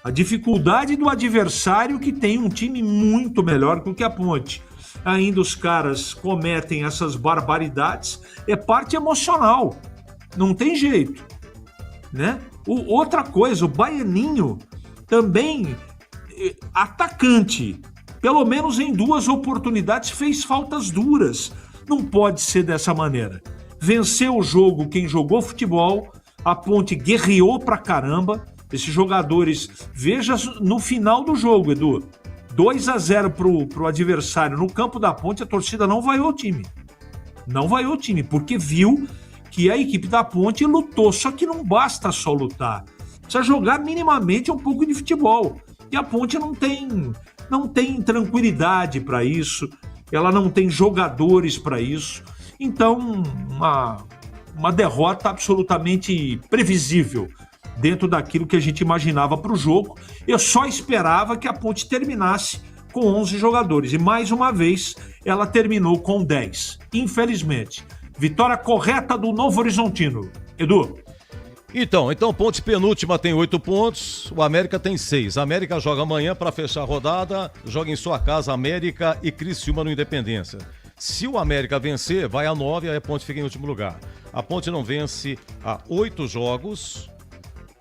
A dificuldade do adversário, que tem um time muito melhor que o que a Ponte. Ainda os caras cometem essas barbaridades, é parte emocional, não tem jeito, né? Outra coisa, o Baianinho também, atacante, pelo menos em 2 oportunidades fez faltas duras, não pode ser dessa maneira. Venceu o jogo quem jogou futebol, a Ponte guerreou pra caramba, esses jogadores, veja no final do jogo, Edu, 2-0 pro adversário no campo da Ponte, a torcida não vaiou o time. Não vaiou o time, porque viu que a equipe da Ponte lutou. Só que não basta só lutar. Precisa jogar minimamente um pouco de futebol. E a Ponte não tem tranquilidade para isso. Ela não tem jogadores para isso. Então, uma derrota absolutamente previsível dentro daquilo que a gente imaginava para o jogo. Eu só esperava que a Ponte terminasse com 11 jogadores. E mais uma vez, ela terminou com 10. Infelizmente. Vitória correta do Novo Horizontino. Edu. Então, Ponte penúltima tem 8 pontos, o América tem 6. A América joga amanhã para fechar a rodada, joga em sua casa América e Criciúma no Independência. Se o América vencer, vai a 9, aí a Ponte fica em último lugar. A Ponte não vence há 8 jogos.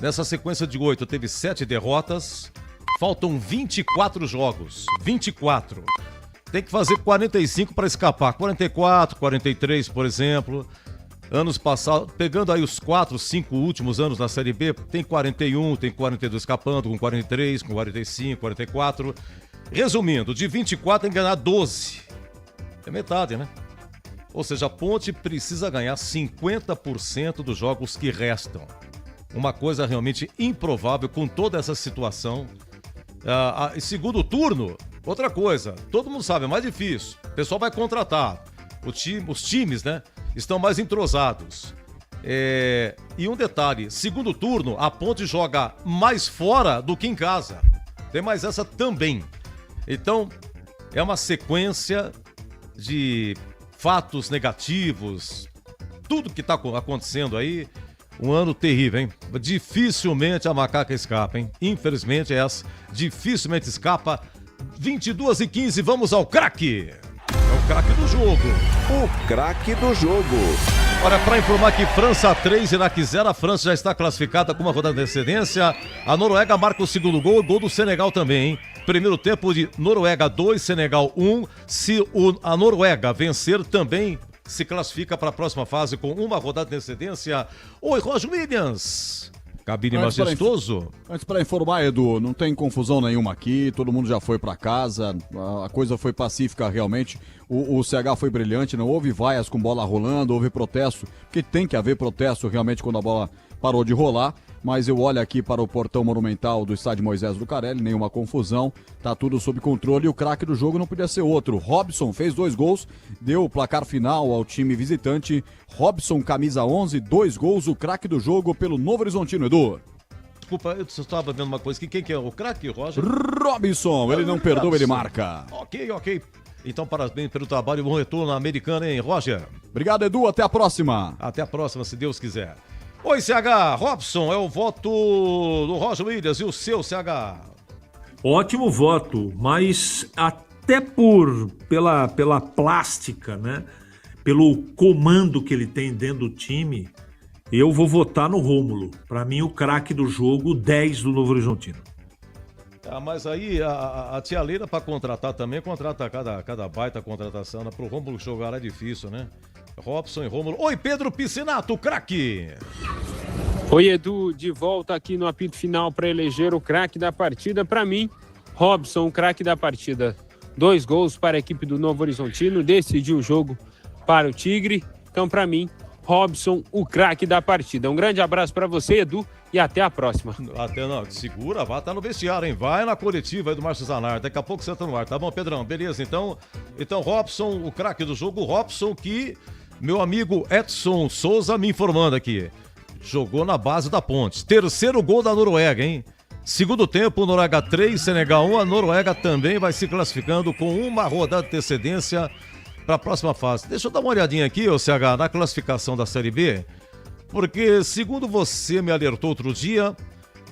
Nessa sequência de 8 teve 7 derrotas. Faltam 24 jogos. 24. Tem que fazer 45 para escapar. 44, 43, por exemplo. Anos passados, pegando aí os 4, 5 últimos anos na Série B, tem 41, tem 42 escapando, com 43, com 45, 44. Resumindo, de 24 tem que ganhar 12. É metade, né? Ou seja, a Ponte precisa ganhar 50% dos jogos que restam. Uma coisa realmente improvável com toda essa situação. Segundo turno, outra coisa, todo mundo sabe, é mais difícil. O pessoal vai contratar. Os times, né, estão mais entrosados. E um detalhe, segundo turno, a Ponte joga mais fora do que em casa. Tem mais essa também. Então, é uma sequência de fatos negativos. Tudo que está acontecendo aí, um ano terrível, hein? Dificilmente a macaca escapa, hein? Infelizmente essa dificilmente escapa. 22h15, vamos ao craque. É o craque do jogo. O craque do jogo. Olha, para informar que França 3, Iraque 0, a França já está classificada com uma rodada de antecedência. A Noruega marca o segundo gol do Senegal também, hein? Primeiro tempo de Noruega 2, Senegal 1. Se a Noruega vencer também, se classifica para a próxima fase com uma rodada de antecedência. Oi, Roger Williams. Cabine majestoso? Antes para informar, Edu, não tem confusão nenhuma aqui, todo mundo já foi para casa, a coisa foi pacífica realmente, o CH foi brilhante, não houve vaias com bola rolando, houve protesto, porque tem que haver protesto realmente quando a bola parou de rolar, mas eu olho aqui para o portão monumental do estádio Moisés Lucarelli, nenhuma confusão, tá tudo sob controle e o craque do jogo não podia ser outro. Robson fez 2 gols, deu o placar final ao time visitante. Robson, camisa 11, 2 gols, o craque do jogo pelo Novo Horizontino, Edu. Desculpa, eu estava vendo uma coisa aqui, quem que é o craque, Roger? Robson, ele não perdoa, ele marca. Ok. Então, parabéns pelo trabalho e bom retorno na Americana, hein, Roger? Obrigado, Edu, até a próxima. Até a próxima, se Deus quiser. Oi, CH, Robson, é o voto do Roger Williams e o seu, CH? Ótimo voto, mas até pela plástica, né? Pelo comando que ele tem dentro do time, eu vou votar no Rômulo. Para mim, o craque do jogo, 10 do Novo Horizontino. Mas aí a tia Leila para contratar também, contrata cada baita contratação, né? Pro Rômulo jogar é difícil, né? Robson e Rômulo. Oi, Pedro Piscinato, craque! Oi, Edu, de volta aqui no apito final para eleger o craque da partida. Para mim, Robson, o craque da partida. 2 gols para a equipe do Novo Horizontino, decidiu o jogo para o Tigre. Então, para mim, Robson, o craque da partida. Um grande abraço para você, Edu, e até a próxima. Até não, segura, vai estar no vestiário, hein? Vai na coletiva aí do Márcio Zanardi. Daqui a pouco você tá no ar, tá bom, Pedrão? Beleza, então Robson, o craque do jogo, Robson, que meu amigo Edson Souza me informando aqui. Jogou na base da Ponte. 3º gol da Noruega, hein? Segundo tempo, Noruega 3, Senegal 1. A Noruega também vai se classificando com uma rodada de antecedência para a próxima fase. Deixa eu dar uma olhadinha aqui, CH, na classificação da Série B, porque segundo você me alertou outro dia,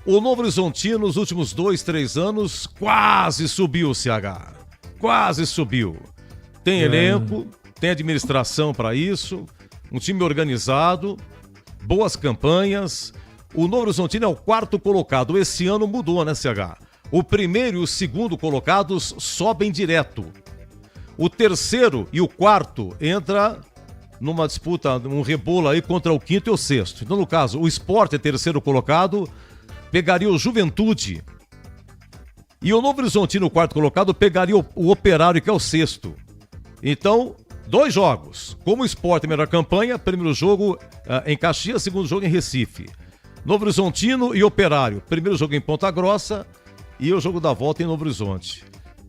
o Novo Horizontino nos últimos 2-3 anos quase subiu, CH. Quase subiu. Tem elenco, tem administração para isso, um time organizado, boas campanhas. O Novo Horizontino é o 4º colocado. Esse ano mudou, né, CH? O 1º e o 2º colocados sobem direto. O 3º e o 4º entra numa disputa, um rebolo aí contra o 5º e o 6º. Então, no caso, o Sport é 3º colocado, pegaria o Juventude. E o Novo Horizontino, o 4º colocado, pegaria o Operário, que é o 6º. Então, 2 jogos. Como o Sport, melhor campanha, primeiro jogo em Caxias, segundo jogo em Recife. Novo Horizontino e Operário. Primeiro jogo em Ponta Grossa e o jogo da volta em Novo Horizonte.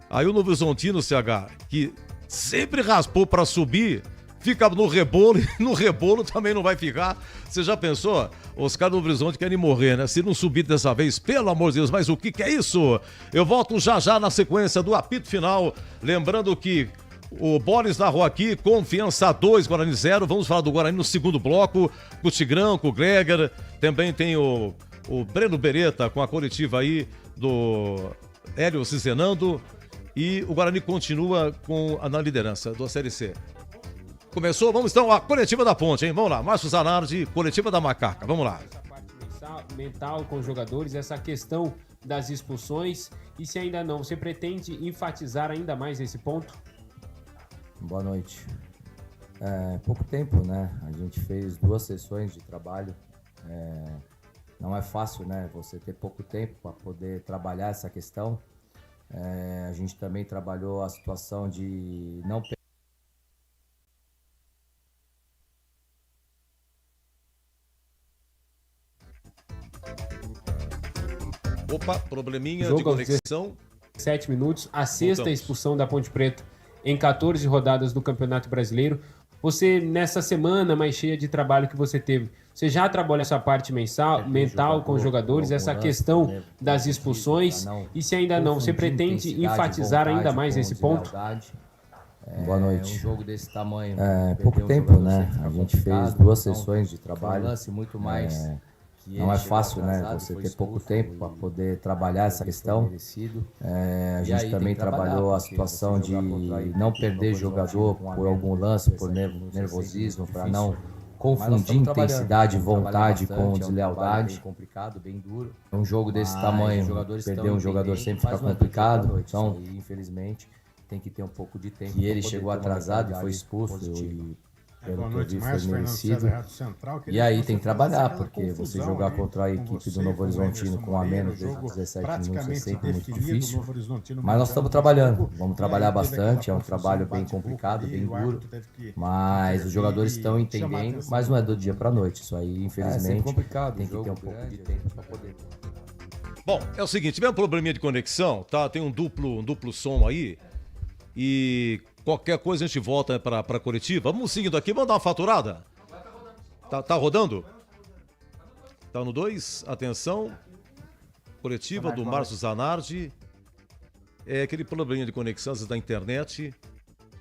Aí o Novo Horizontino, CH, que sempre raspou para subir, fica no rebolo e no rebolo também não vai ficar. Você já pensou? Os caras do Novo Horizonte querem morrer, né? Se não subir dessa vez, pelo amor de Deus, mas o que é isso? Eu volto já na sequência do apito final. Lembrando que o Boris narrou aqui, Confiança 2, Guarani 0. Vamos falar do Guarani no segundo bloco, com o Tigrão, com o Greger. Também tem o Breno Beretta com a coletiva aí do Hélio Cizenando. E o Guarani continua na liderança da Série C. Começou, vamos então, a coletiva da Ponte, hein? Vamos lá, Márcio Zanardi, coletiva da Macaca, vamos lá. Essa parte mental com os jogadores, essa questão das expulsões, e se ainda não, você pretende enfatizar ainda mais esse ponto? Boa noite. Pouco tempo, né? A gente fez 2 sessões de trabalho. Não é fácil, né? Você ter pouco tempo para poder trabalhar essa questão. A gente também trabalhou a situação de não... Opa, probleminha de conexão. 7 minutos, a 6ª expulsão da Ponte Preta em 14 rodadas do Campeonato Brasileiro. Você, nessa semana mais cheia de trabalho que você teve, você já trabalhou essa parte mental com os jogadores, essa questão das expulsões, e se ainda não, você pretende enfatizar ainda mais esse ponto? Boa noite. Um jogo desse tamanho. Pouco tempo, né? A gente fez 2 sessões de trabalho. Muito mais. Não é fácil, né? Você ter pouco tempo para poder trabalhar essa questão. A gente também trabalhou a situação de não perder jogador por algum lance, por nervosismo, para não confundir intensidade e vontade com deslealdade. Complicado, bem duro. Um jogo desse tamanho, perder um jogador sempre fica complicado. Então, infelizmente, tem que ter um pouco de tempo. E ele chegou atrasado e foi expulso. pelo que eu vi, foi merecido. E aí tem que trabalhar, porque você jogar contra a equipe do Novo Horizontino com a menos de 17 minutos é sempre muito difícil. Mas nós estamos trabalhando, vamos trabalhar bastante, é um trabalho bem complicado, bem duro, mas os jogadores estão entendendo, mas não é do dia para a noite, isso aí infelizmente tem que ter um pouco de tempo para poder... Bom, é o seguinte, tivemos um probleminha de conexão, tá? Tem um duplo som aí e qualquer coisa a gente volta para Curitiba. Vamos seguindo aqui, vamos dar uma faturada? Tá rodando? Tá no 2, atenção. Curitiba do Márcio Zanardi. É aquele probleminha de conexão da internet.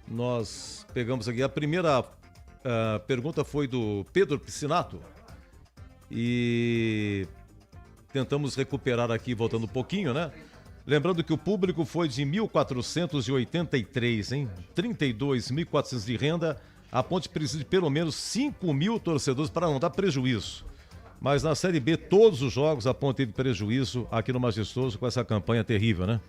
Nós pegamos aqui, a primeira pergunta foi do Pedro Piscinato. E... tentamos recuperar aqui, voltando um pouquinho, né? Lembrando que o público foi de 1.483, hein? 32.400 de renda. A Ponte precisa de pelo menos 5.000 torcedores para não dar prejuízo. Mas na Série B, todos os jogos, a Ponte teve prejuízo aqui no Majestoso com essa campanha terrível, né?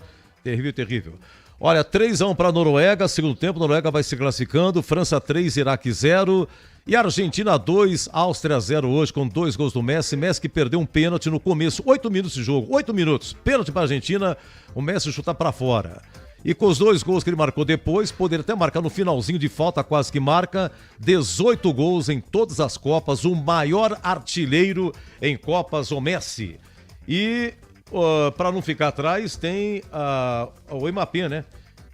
Terrível. Olha, 3-1 para a Noruega, segundo tempo, Noruega vai se classificando, França 3, Iraque 0 e Argentina 2, Áustria 0 hoje com 2 gols do Messi. Messi que perdeu um pênalti no começo, 8 minutos de jogo, 8 minutos, pênalti para a Argentina, o Messi chuta para fora. E com os 2 gols que ele marcou depois, poderia até marcar no finalzinho de falta, quase que marca, 18 gols em todas as Copas, o maior artilheiro em Copas, o Messi. E... para não ficar atrás, tem o Mbappé, né?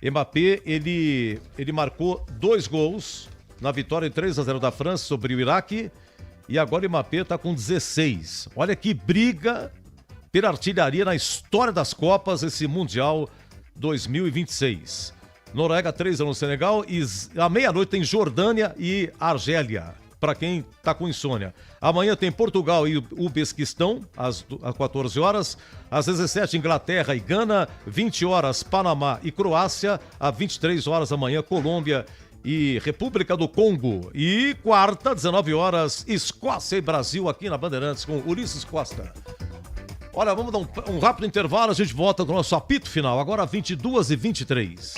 Mbappé, ele marcou 2 gols na vitória de 3-0 da França sobre o Iraque. E agora o Mbappé está com 16. Olha que briga pela artilharia na história das Copas, esse Mundial 2026. Noruega 3 no Senegal e à meia-noite tem Jordânia e Argélia, para quem tá com insônia. Amanhã tem Portugal e Uzbequistão, às 14 horas. Às 17, Inglaterra e Gana. 20 horas, Panamá e Croácia. Às 23 horas da manhã, Colômbia e República do Congo. E quarta, 19 horas, Escócia e Brasil aqui na Bandeirantes com Ulisses Costa. Olha, vamos dar um rápido intervalo, a gente volta com o nosso apito final, agora 22h23.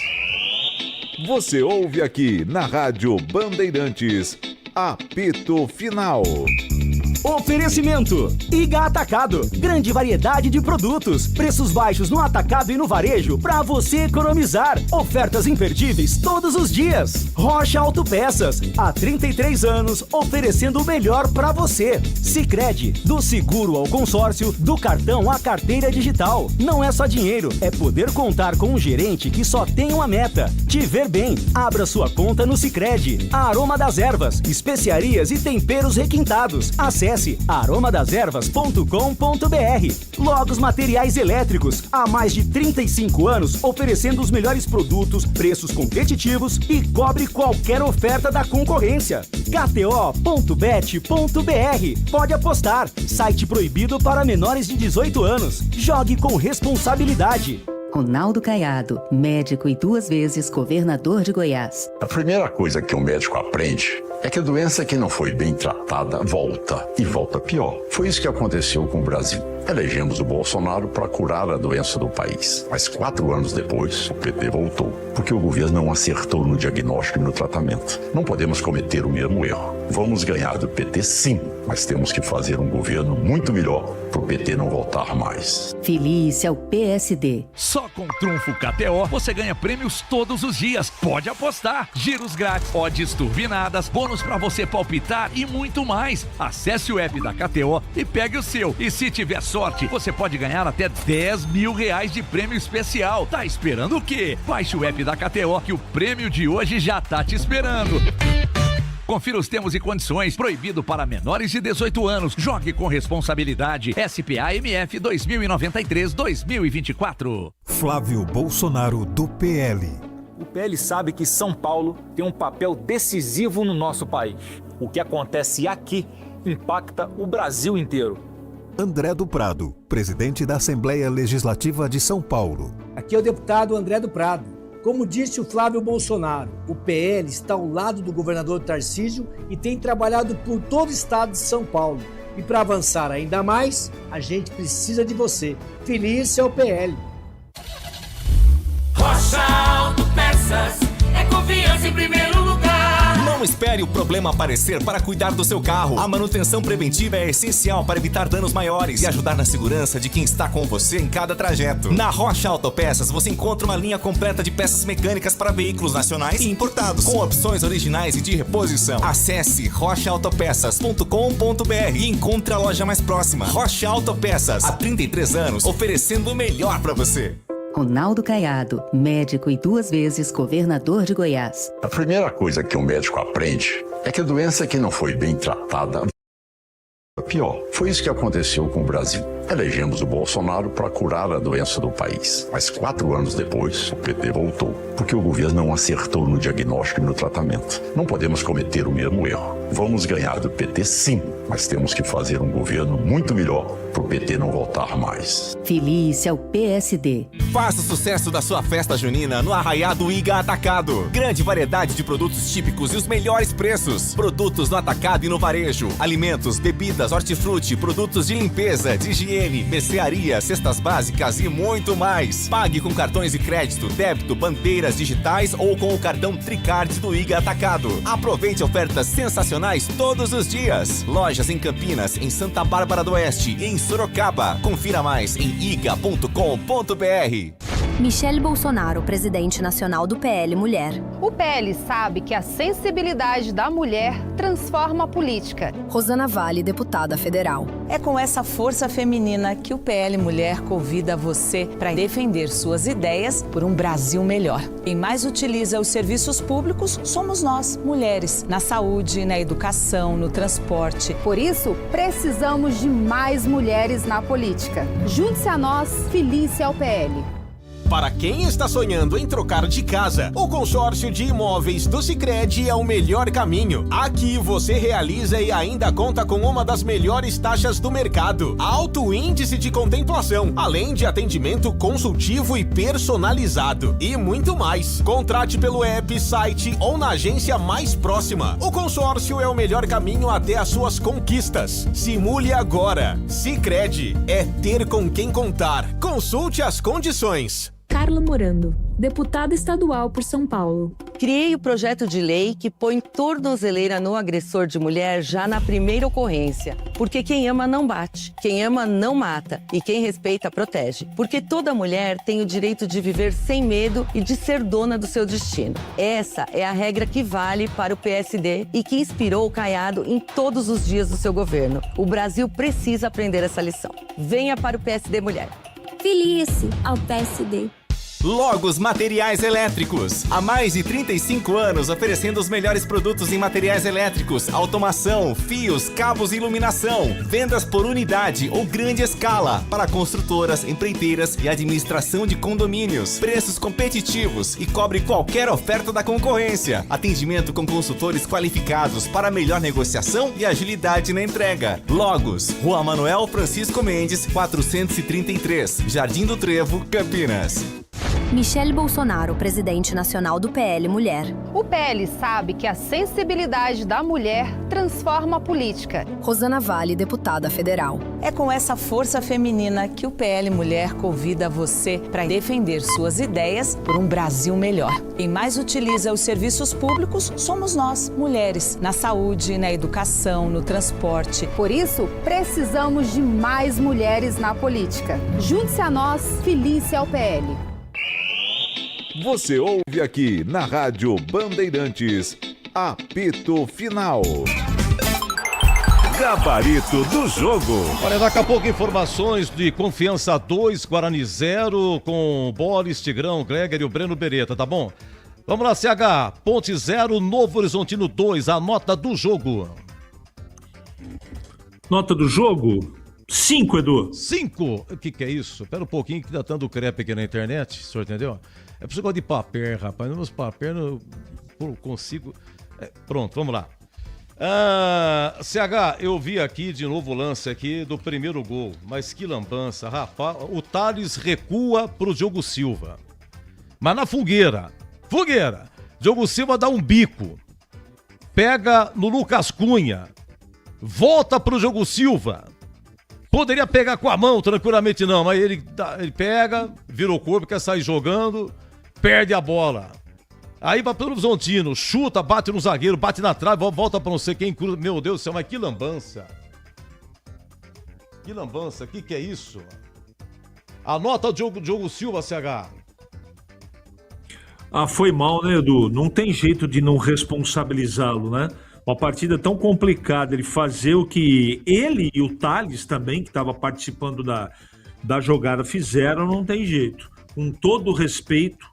Você ouve aqui na Rádio Bandeirantes, apito final. Oferecimento Iga Atacado, grande variedade de produtos, preços baixos no atacado e no varejo para você economizar, ofertas imperdíveis todos os dias. Rocha Autopeças, há 33 anos oferecendo o melhor para você. Sicredi, do seguro ao consórcio, do cartão à carteira digital. Não é só dinheiro, é poder contar com um gerente que só tem uma meta: te ver bem. Abra sua conta no Sicredi. Aroma das Ervas, especiarias e temperos requintados. Acesse aromadeservas.com.br. Logos Materiais Elétricos, há mais de 35 anos oferecendo os melhores produtos, preços competitivos e cobre qualquer oferta da concorrência. KTO.bet.br. Pode apostar. Site proibido para menores de 18 anos. Jogue com responsabilidade. Ronaldo Caiado, médico e 2 vezes governador de Goiás. A primeira coisa que um médico aprende é que a doença que não foi bem tratada volta, e volta pior. Foi isso que aconteceu com o Brasil. Elegemos o Bolsonaro para curar a doença do país. Mas 4 anos depois, o PT voltou, porque o governo não acertou no diagnóstico e no tratamento. Não podemos cometer o mesmo erro. Vamos ganhar do PT sim, mas temos que fazer um governo muito melhor para o PT não voltar mais. Feliz ao PSD. Só com Trunfo KTO você ganha prêmios todos os dias. Pode apostar. Giros grátis, odds turbinadas, bônus para você palpitar e muito mais. Acesse o app da KTO e pegue o seu. E se tiver sorte, você pode ganhar até R$10 mil de prêmio especial. Tá esperando o quê? Baixe o app da KTO que o prêmio de hoje já tá te esperando. Confira os termos e condições. Proibido para menores de 18 anos. Jogue com responsabilidade. SPA-MF 2093-2024. Flávio Bolsonaro, do PL. O PL sabe que São Paulo tem um papel decisivo no nosso país. O que acontece aqui impacta o Brasil inteiro. André do Prado, presidente da Assembleia Legislativa de São Paulo. Aqui é o deputado André do Prado. Como disse o Flávio Bolsonaro, o PL está ao lado do governador Tarcísio e tem trabalhado por todo o estado de São Paulo. E para avançar ainda mais, a gente precisa de você. Feliz é o PL. Rocha Autopeças, é confiança em primeiro lugar. Não espere espere o problema aparecer para cuidar do seu carro. A manutenção preventiva é essencial para evitar danos maiores e ajudar na segurança de quem está com você em cada trajeto. Na Rocha Autopeças você encontra uma linha completa de peças mecânicas para veículos nacionais e importados, com opções originais e de reposição. Acesse rochaautopeças.com.br e encontre a loja mais próxima. Rocha Autopeças, há 33 anos, oferecendo o melhor para você. Ronaldo Caiado, médico e 2 vezes governador de Goiás. A primeira coisa que um médico aprende é que a doença que não foi bem tratada pior. Foi isso que aconteceu com o Brasil. Elegemos o Bolsonaro para curar a doença do país. Mas 4 anos depois, o PT voltou, porque o governo não acertou no diagnóstico e no tratamento. Não podemos cometer o mesmo erro. Vamos ganhar do PT sim, mas temos que fazer um governo muito melhor para o PT não voltar mais. Filie-se ao PSD. Faça o sucesso da sua festa junina no Arraiado Iga Atacado. Grande variedade de produtos típicos e os melhores preços. Produtos no atacado e no varejo. Alimentos, bebidas, hortifruti, produtos de limpeza, de higiene, mercearia, cestas básicas e muito mais. Pague com cartões de crédito, débito, bandeiras digitais ou com o cartão Tricard do Iga Atacado. Aproveite ofertas sensacionais todos os dias. Lojas em Campinas, em Santa Bárbara do Oeste e em Sorocaba. Confira mais em iga.com.br. Michele Bolsonaro, presidente nacional do PL Mulher. O PL sabe que a sensibilidade da mulher transforma a política. Rosana Vale, deputada federal. É com essa força feminina que o PL Mulher convida você para defender suas ideias por um Brasil melhor. Quem mais utiliza os serviços públicos somos nós, mulheres, na saúde, na educação, no transporte. Por isso, precisamos de mais mulheres na política. Junte-se a nós, filie-se ao PL. Para quem está sonhando em trocar de casa, o consórcio de imóveis do Sicredi é o melhor caminho. Aqui você realiza e ainda conta com uma das melhores taxas do mercado, alto índice de contemplação, além de atendimento consultivo e personalizado e muito mais. Contrate pelo app, site ou na agência mais próxima. O consórcio é o melhor caminho até as suas conquistas. Simule agora. Sicredi é ter com quem contar. Consulte as condições. Carla Morando, deputada estadual por São Paulo. Criei o projeto de lei que põe tornozeleira no agressor de mulher já na primeira ocorrência. Porque quem ama não bate, quem ama não mata e quem respeita protege. Porque toda mulher tem o direito de viver sem medo e de ser dona do seu destino. Essa é a regra que vale para o PSD e que inspirou o Caiado em todos os dias do seu governo. O Brasil precisa aprender essa lição. Venha para o PSD Mulher. Filie-se ao PSD. Logos Materiais Elétricos. Há mais de 35 anos oferecendo os melhores produtos em materiais elétricos, automação, fios, cabos e iluminação. Vendas por unidade ou grande escala para construtoras, empreiteiras e administração de condomínios. Preços competitivos e cobre qualquer oferta da concorrência. Atendimento com consultores qualificados para melhor negociação e agilidade na entrega. Logos, Rua Manuel Francisco Mendes, 433, Jardim do Trevo, Campinas. Michele Bolsonaro, presidente nacional do PL Mulher. O PL sabe que a sensibilidade da mulher transforma a política. Rosana Vale, deputada federal. É com essa força feminina que o PL Mulher convida você para defender suas ideias por um Brasil melhor. Quem mais utiliza os serviços públicos somos nós, mulheres, na saúde, na educação, no transporte. Por isso, precisamos de mais mulheres na política. Junte-se a nós, filie-se ao PL. Você ouve aqui na Rádio Bandeirantes, apito final. Gabarito do jogo. Olha, daqui a pouco informações de Confiança 2, Guarani 0, com Boris, Tigrão, Gleger e o Breno Beretta, tá bom? Vamos lá, CH, Ponte 0, Novo Horizontino 2, a nota do jogo. Nota do jogo? 5, Edu. 5? O que é isso? Espera um pouquinho que tá dando crepe aqui na internet, o senhor entendeu? É por isso que eu gosto de papel, rapaz. Meus papéis eu consigo... pronto, vamos lá. CH, eu vi aqui de novo o lance aqui do primeiro gol. Mas que lambança, rapaz. O Thales recua pro Diogo Silva. Mas na fogueira. Diogo Silva dá um bico. Pega no Lucas Cunha. Volta pro Diogo Silva. Poderia pegar com a mão tranquilamente não, mas ele pega, vira o corpo, quer sair jogando, perde a bola. Aí vai pelo Horizontino, chuta, bate no zagueiro, bate na trave, volta pra não sei quem cruza. Meu Deus do céu, mas que lambança. Que lambança, que é isso? Anota o Diogo Silva, CH. Foi mal, né, Edu? Não tem jeito de não responsabilizá-lo, né? Uma partida tão complicada, ele fazer o que ele e o Thales também, que estava participando da jogada, fizeram, não tem jeito. Com todo o respeito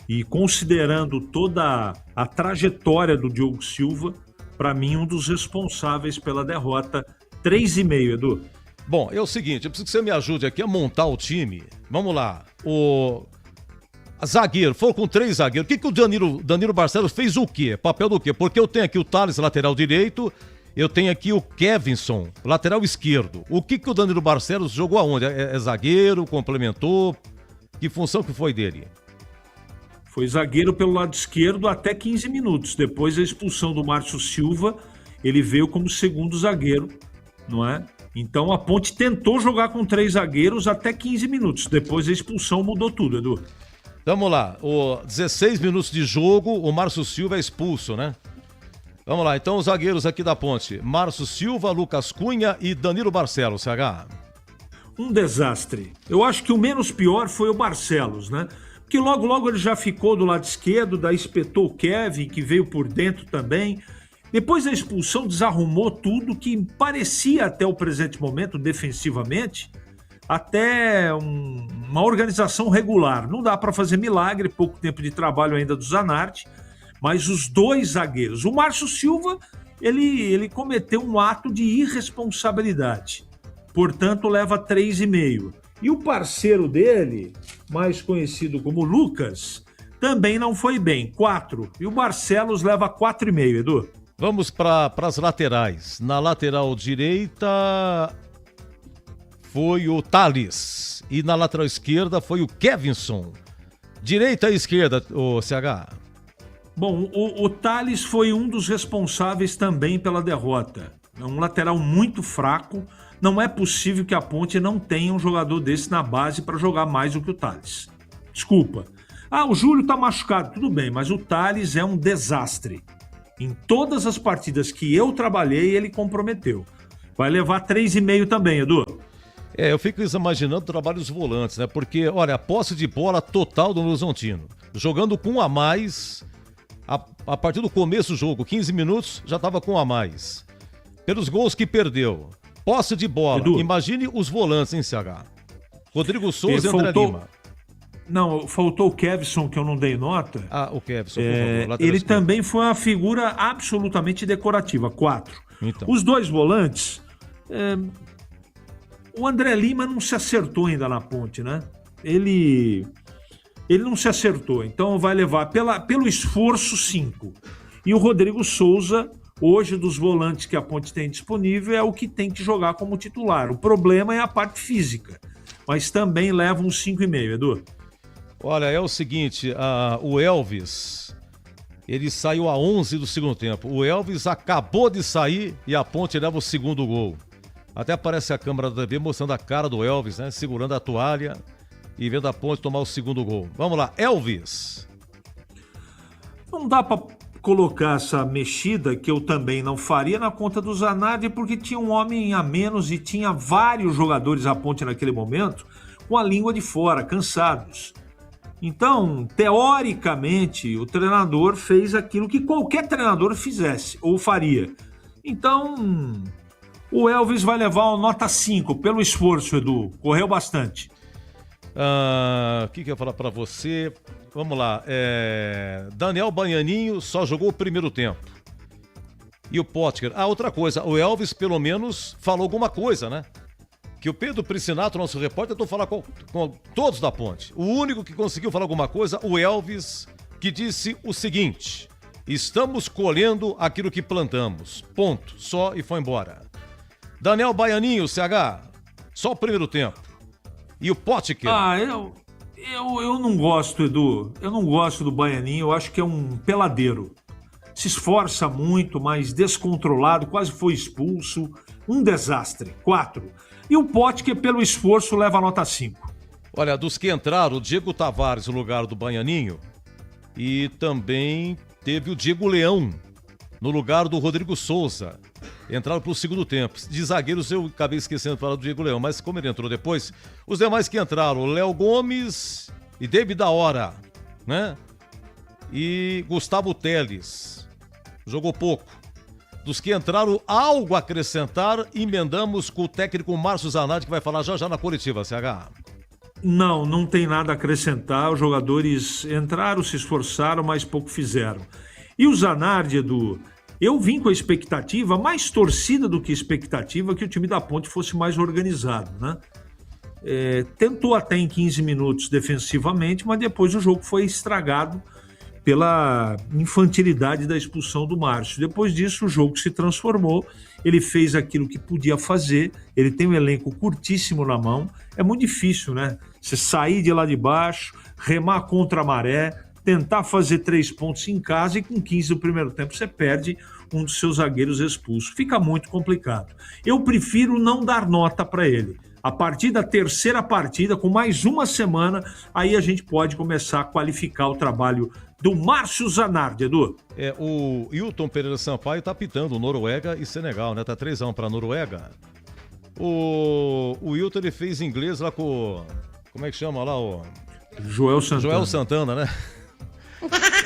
e considerando toda a trajetória do Diogo Silva, para mim, um dos responsáveis pela derrota. 3,5, Edu. Bom, é o seguinte, eu preciso que você me ajude aqui a montar o time. Vamos lá. Zagueiro, foram com 3 zagueiros. O que o Danilo Barcelos fez o quê? Papel do quê? Porque eu tenho aqui o Thales, lateral direito, eu tenho aqui o Kevinson, lateral esquerdo. O que o Danilo Barcelos jogou aonde? É zagueiro, complementou? Que função que foi dele? Foi zagueiro pelo lado esquerdo até 15 minutos. Depois da expulsão do Márcio Silva, ele veio como segundo zagueiro, não é? Então a Ponte tentou jogar com 3 zagueiros até 15 minutos. Depois da expulsão mudou tudo, Edu. Vamos lá, 16 minutos de jogo, o Márcio Silva é expulso, né? Vamos lá, então os zagueiros aqui da Ponte. Márcio Silva, Lucas Cunha e Danilo Barcelos, CH. Um desastre. Eu acho que o menos pior foi o Barcelos, né? Porque logo ele já ficou do lado esquerdo, daí espetou o Kevin, que veio por dentro também. Depois da expulsão, desarrumou tudo, que parecia até o presente momento, defensivamente, até uma organização regular. Não dá para fazer milagre, pouco tempo de trabalho ainda do Zanardi, mas os 2 zagueiros. O Márcio Silva, ele cometeu um ato de irresponsabilidade, portanto leva 3,5. E o parceiro dele, mais conhecido como Lucas, também não foi bem, 4. E o Barcelos leva 4,5, Edu. Vamos para as laterais. Na lateral direita foi o Thales e na lateral esquerda foi o Kevinson. Direita e esquerda, o CH. Bom, o Thales foi um dos responsáveis também pela derrota. É um lateral muito fraco. Não é possível que a Ponte não tenha um jogador desse na base para jogar mais do que o Thales. Desculpa. O Júlio tá machucado, tudo bem, mas o Thales é um desastre. Em todas as partidas que eu trabalhei, ele comprometeu. Vai levar 3,5 também, Edu. Eu fico imaginando o trabalho dos volantes, né? Porque, olha, a posse de bola total do Horizontino. Jogando com um a mais, a partir do começo do jogo, 15 minutos, já estava com um a mais. Pelos gols que perdeu. Posse de bola. Edu, imagine os volantes, hein, CH? Rodrigo Souza e André Lima. Não, faltou o Kevinson, que eu não dei nota. O Kevinson. Ele também foi uma figura absolutamente decorativa, 4. Então. Os 2 volantes... O André Lima não se acertou ainda na Ponte, né? Ele não se acertou, então vai levar pelo esforço 5. E o Rodrigo Souza, hoje dos volantes que a Ponte tem disponível, é o que tem que jogar como titular. O problema é a parte física, mas também leva um 5,5, Edu. Olha, é o seguinte, o Elvis, ele saiu a 11 do segundo tempo. O Elvis acabou de sair e a Ponte leva o segundo gol. Até aparece a câmera da TV mostrando a cara do Elvis, né? Segurando a toalha e vendo a Ponte tomar o segundo gol. Vamos lá, Elvis. Não dá para colocar essa mexida, que eu também não faria, na conta do Zanardi, porque tinha um homem a menos e tinha vários jogadores à Ponte naquele momento com a língua de fora, cansados. Então, teoricamente, o treinador fez aquilo que qualquer treinador fizesse ou faria. Então... O Elvis vai levar uma nota 5 pelo esforço, Edu. Correu bastante. O que eu ia falar pra você? Vamos lá. Daniel Baianinho só jogou o primeiro tempo. E o Potker. Outra coisa. O Elvis, pelo menos, falou alguma coisa, né? Que o Pedro Priscinato, nosso repórter, tentou falar com todos da Ponte. O único que conseguiu falar alguma coisa, o Elvis, que disse o seguinte: estamos colhendo aquilo que plantamos. Ponto. Só, e foi embora. Daniel Baianinho, CH, só o primeiro tempo. E o Potker? Eu não gosto, Edu. Eu não gosto do Baianinho. Eu acho que é um peladeiro. Se esforça muito, mas descontrolado, quase foi expulso. Um desastre. 4. E o Potker, pelo esforço, leva a nota 5. Olha, dos que entraram, o Diego Tavares no lugar do Baianinho, E também teve o Diego Leão no lugar do Rodrigo Souza. Entraram para o segundo tempo. De zagueiros eu acabei esquecendo de falar do Diego Leão, mas como ele entrou depois, os demais que entraram, Léo Gomes e David da Hora, né? E Gustavo Teles. Jogou pouco. Dos que entraram, algo a acrescentar, emendamos com o técnico Márcio Zanardi, que vai falar já na coletiva, CH. Não tem nada a acrescentar. Os jogadores entraram, se esforçaram, mas pouco fizeram. E o Zanardi, Edu, eu vim com a expectativa, mais torcida do que expectativa, que o time da Ponte fosse mais organizado, né? Tentou até em 15 minutos defensivamente, mas depois o jogo foi estragado pela infantilidade da expulsão do Márcio. Depois disso, o jogo se transformou, ele fez aquilo que podia fazer, ele tem um elenco curtíssimo na mão, é muito difícil, né? Você sair de lá de baixo, remar contra a maré, tentar fazer 3 pontos em casa e com 15 do primeiro tempo você perde um dos seus zagueiros expulso. Fica muito complicado. Eu prefiro não dar nota para ele. A partir da terceira partida, com mais uma semana, aí a gente pode começar a qualificar o trabalho do Márcio Zanardi, Edu. O Hilton Pereira Sampaio tá apitando Noruega e Senegal, né? Tá 3-1 pra Noruega. O Hilton, ele fez inglês lá com... Como é que chama lá? Joel Santana, né?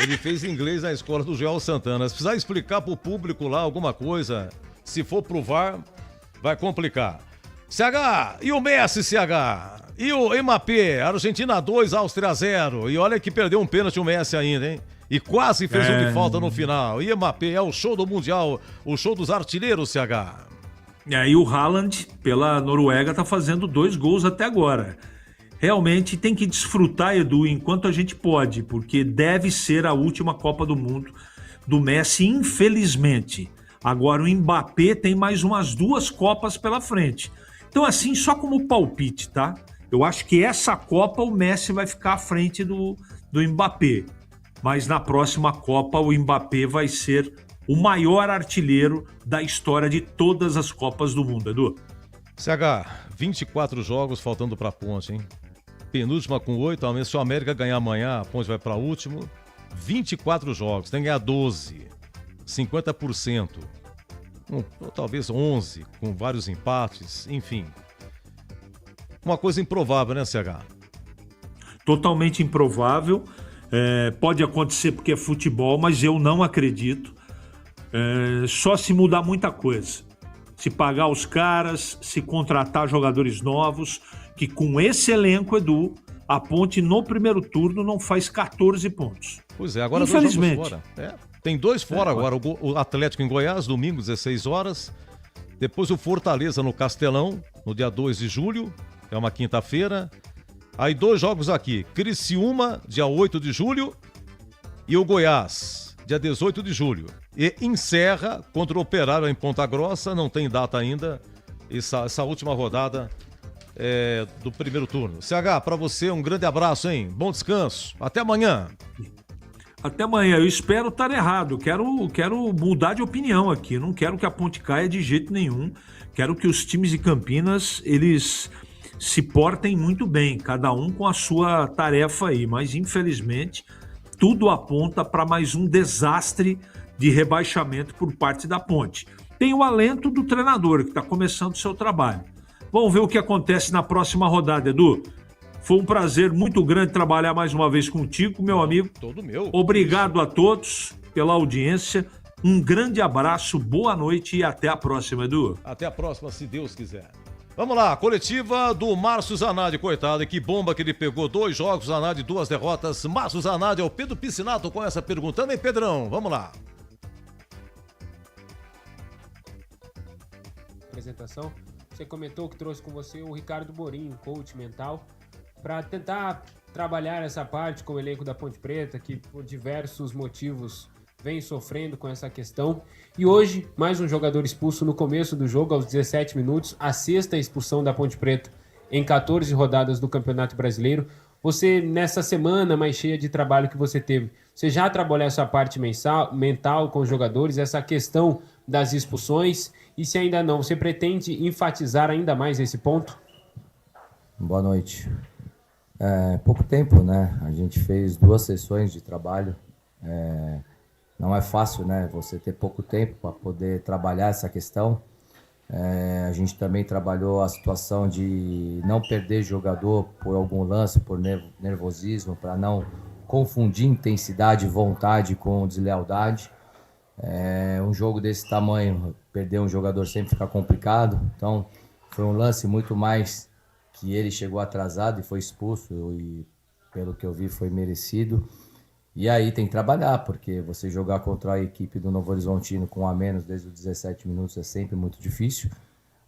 Ele fez inglês na escola do Joel Santana. Se precisar explicar pro público lá alguma coisa, se for pro VAR, vai complicar. CH, e o Messi, CH? E o Mbappé, Argentina 2, Áustria 0. E olha que perdeu um pênalti o Messi ainda, hein? E quase fez um de falta no final. E Mbappé é o show do Mundial, o show dos artilheiros, CH. E o Haaland, pela Noruega, tá fazendo 2 gols até agora. Realmente tem que desfrutar, Edu, enquanto a gente pode, porque deve ser a última Copa do Mundo do Messi, infelizmente. Agora o Mbappé tem mais umas 2 Copas pela frente. Então, assim, só como palpite, tá? Eu acho que essa Copa o Messi vai ficar à frente do Mbappé. Mas na próxima Copa o Mbappé vai ser o maior artilheiro da história de todas as Copas do mundo, Edu. CH, 24 jogos faltando pra Ponte, hein? Penúltima com 8, se o América ganhar amanhã, a Ponte vai pra último. 24 jogos, tem que ganhar 12. 50%. Ou talvez 11, com vários empates, enfim. Uma coisa improvável, né, CH? Totalmente improvável. Pode acontecer porque é futebol, mas eu não acredito. Só se mudar muita coisa. Se pagar os caras, se contratar jogadores novos, que com esse elenco, Edu, a Ponte no primeiro turno não faz 14 pontos. Pois é, agora infelizmente. 2 jogos fora. Tem 2 fora agora, o Atlético em Goiás, domingo, 16 horas. Depois o Fortaleza no Castelão, no dia 2 de julho, é uma quinta-feira. Aí 2 jogos aqui, Criciúma, dia 8 de julho, e o Goiás, dia 18 de julho. E encerra contra o Operário em Ponta Grossa, não tem data ainda, essa última rodada do primeiro turno. CH, para você um grande abraço, hein? Bom descanso, até amanhã. Até amanhã, eu espero estar errado, quero mudar de opinião aqui, não quero que a Ponte caia de jeito nenhum, quero que os times de Campinas, eles se portem muito bem, cada um com a sua tarefa aí, mas infelizmente tudo aponta para mais um desastre de rebaixamento por parte da Ponte. Tem o alento do treinador que está começando o seu trabalho. Vamos ver o que acontece na próxima rodada, Edu. Foi um prazer muito grande trabalhar mais uma vez contigo, meu amigo. Todo meu. Obrigado a todos pela audiência. Um grande abraço, boa noite e até a próxima, Edu. Até a próxima, se Deus quiser. Vamos lá, coletiva do Márcio Zanardi, coitado, que bomba que ele pegou, 2 jogos, Zanardi, 2 derrotas. Márcio Zanardi, é o Pedro Piscinato com essa perguntando, hein, Pedrão? Vamos lá. Apresentação, você comentou que trouxe com você o Ricardo Borinho, coach mental, para tentar trabalhar essa parte com o elenco da Ponte Preta, que por diversos motivos vem sofrendo com essa questão. E hoje, mais um jogador expulso no começo do jogo, aos 17 minutos, a 6ª expulsão da Ponte Preta em 14 rodadas do Campeonato Brasileiro. Você, nessa semana mais cheia de trabalho que você teve, você já trabalhou essa parte mental com os jogadores, essa questão das expulsões? E se ainda não, você pretende enfatizar ainda mais esse ponto? Boa noite. Pouco tempo, né? A gente fez 2 sessões de trabalho. Não é fácil, né? Você ter pouco tempo para poder trabalhar essa questão. A gente também trabalhou a situação de não perder jogador por algum lance, por nervosismo, para não confundir intensidade e vontade com deslealdade. Um jogo desse tamanho, perder um jogador sempre fica complicado. Então, foi um lance muito mais que ele chegou atrasado e foi expulso, e pelo que eu vi foi merecido. E aí tem que trabalhar, porque você jogar contra a equipe do Novo Horizontino com a menos desde os 17 minutos é sempre muito difícil.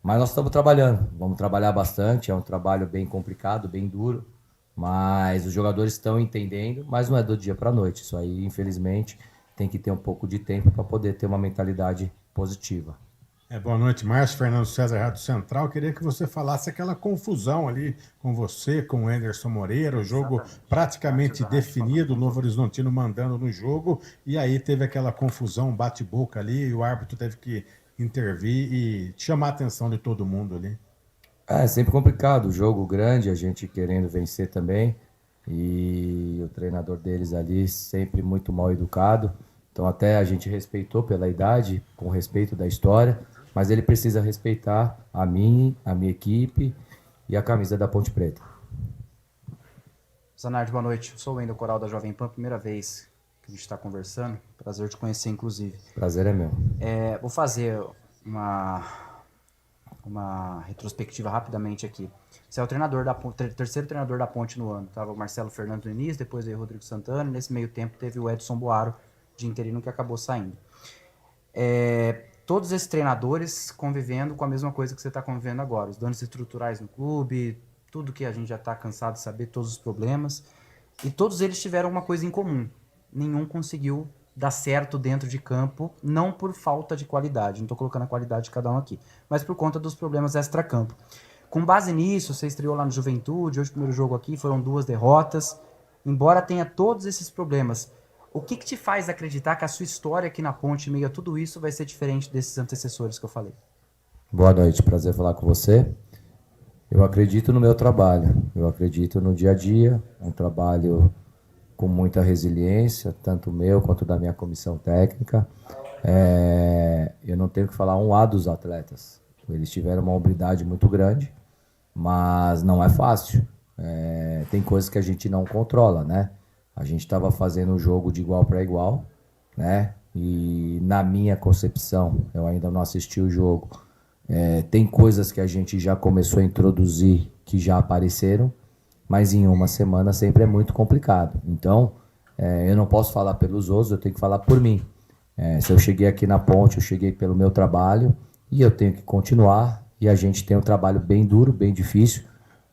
Mas nós estamos trabalhando, vamos trabalhar bastante, é um trabalho bem complicado, bem duro, mas os jogadores estão entendendo, mas não é do dia para a noite. Isso aí, infelizmente, tem que ter um pouco de tempo para poder ter uma mentalidade positiva. Boa noite, Márcio Fernando César, Rádio Central. Queria que você falasse aquela confusão ali com você, com o Anderson Moreira, o jogo praticamente definido, o Novo Horizontino mandando no jogo, e aí teve aquela confusão, um bate-boca ali, e o árbitro teve que intervir e chamar a atenção de todo mundo ali. É sempre complicado, o jogo grande, a gente querendo vencer também, e o treinador deles ali sempre muito mal educado, então até a gente respeitou pela idade, com respeito da história, mas ele precisa respeitar a minha equipe e a camisa da Ponte Preta. Zanardi, boa noite. Eu sou o Wendel Coral da Jovem Pan, primeira vez que a gente está conversando. Prazer te conhecer, inclusive. Prazer é meu. Vou fazer uma retrospectiva rapidamente aqui. Você é o terceiro treinador da Ponte no ano. Estava o Marcelo Fernando no início, depois veio o Rodrigo Santana, e nesse meio tempo teve o Edson Boaro de interino que acabou saindo. Todos esses treinadores convivendo com a mesma coisa que você está convivendo agora. Os danos estruturais no clube, tudo que a gente já está cansado de saber, todos os problemas. E todos eles tiveram uma coisa em comum. Nenhum conseguiu dar certo dentro de campo, não por falta de qualidade. Não estou colocando a qualidade de cada um aqui, mas por conta dos problemas extra-campo. Com base nisso, você estreou lá no Juventude, hoje o primeiro jogo aqui foram 2 derrotas. Embora tenha todos esses problemas, o que te faz acreditar que a sua história aqui na Ponte, em meio a tudo isso, vai ser diferente desses antecessores que eu falei? Boa noite, prazer falar com você. Eu acredito no meu trabalho, eu acredito no dia a dia, um trabalho com muita resiliência, tanto meu quanto da minha comissão técnica. Eu não tenho que falar um A dos atletas. Eles tiveram uma hombridade muito grande, mas não é fácil. Tem coisas que a gente não controla, né? A gente estava fazendo um jogo de igual para igual, né? E na minha concepção, eu ainda não assisti o jogo, tem coisas que a gente já começou a introduzir que já apareceram, mas em uma semana sempre é muito complicado. Então, eu não posso falar pelos outros, eu tenho que falar por mim. Se eu cheguei aqui na Ponte, eu cheguei pelo meu trabalho e eu tenho que continuar. E a gente tem um trabalho bem duro, bem difícil,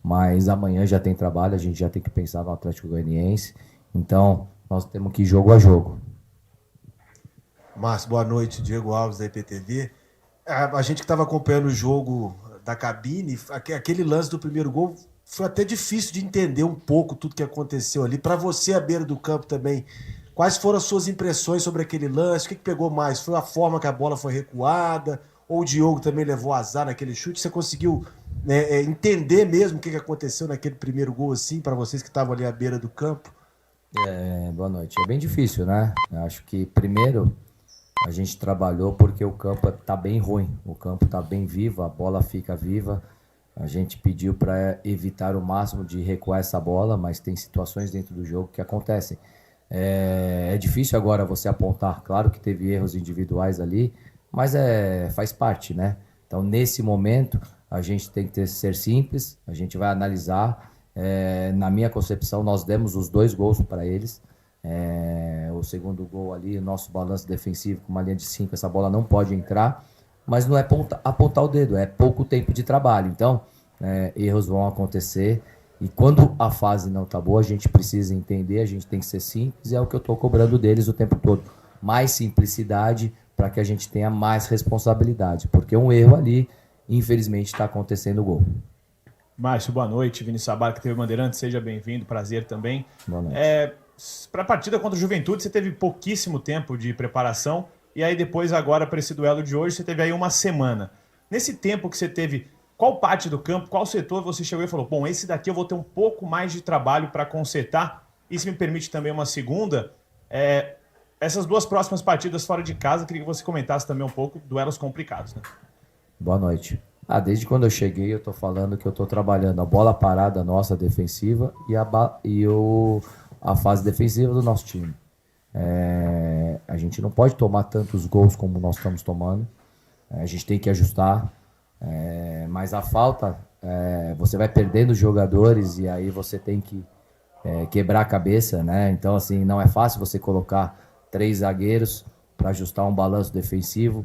mas amanhã já tem trabalho, a gente já tem que pensar no Atlético Goianiense. Então, nós temos que ir jogo a jogo. Márcio, boa noite. Diego Alves, da IPTV. A gente que estava acompanhando o jogo da cabine, aquele lance do primeiro gol, foi até difícil de entender um pouco tudo que aconteceu ali. Para você, à beira do campo também, quais foram as suas impressões sobre aquele lance? O que pegou mais? Foi a forma que a bola foi recuada? Ou o Diogo também levou azar naquele chute? Você conseguiu entender mesmo o que aconteceu naquele primeiro gol, assim, para vocês que estavam ali à beira do campo? Boa noite. É bem difícil, né? Eu acho que primeiro a gente trabalhou porque o campo está bem ruim, o campo está bem vivo, a bola fica viva. A gente pediu para evitar o máximo de recuar essa bola, mas tem situações dentro do jogo que acontecem. É difícil agora você apontar, claro que teve erros individuais ali, mas faz parte, né? Então nesse momento a gente tem que ser simples, a gente vai analisar. Na minha concepção, nós demos os 2 gols para eles. O segundo gol ali, o nosso balanço defensivo com uma linha de 5, essa bola não pode entrar, mas não é apontar o dedo, é pouco tempo de trabalho. Então, erros vão acontecer e quando a fase não está boa, a gente precisa entender, a gente tem que ser simples e é o que eu estou cobrando deles o tempo todo. Mais simplicidade para que a gente tenha mais responsabilidade, porque um erro ali, infelizmente, está acontecendo o gol. Márcio, boa noite. Vinícius Sabara, que teve Bandeirantes, seja bem-vindo, prazer também. Boa noite. Para a partida contra o Juventude, você teve pouquíssimo tempo de preparação, e aí depois, agora, para esse duelo de hoje, você teve aí uma semana. Nesse tempo que você teve Qual parte do campo, qual setor você chegou e falou, bom, esse daqui eu vou ter um pouco mais de trabalho para consertar? Isso me permite também uma segunda. Essas 2 próximas partidas fora de casa, queria que você comentasse também um pouco, duelos complicados, né? Boa noite. Desde quando eu cheguei, eu tô falando que eu tô trabalhando a bola parada nossa defensiva e a fase defensiva do nosso time. A gente não pode tomar tantos gols como nós estamos tomando. A gente tem que ajustar. Mas a falta, você vai perdendo jogadores e aí você tem que quebrar a cabeça, né? Então, assim, não é fácil você colocar 3 zagueiros para ajustar um balanço defensivo.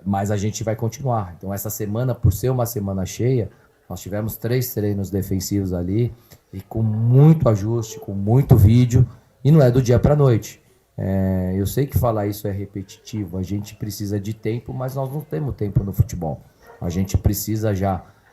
Mas a gente vai continuar. Então essa semana, por ser uma semana cheia, nós tivemos 3 treinos defensivos ali e com muito ajuste, com muito vídeo, e não é do dia para a noite. Eu sei que falar isso é repetitivo, a gente precisa de tempo, mas nós não temos tempo no futebol. A gente precisa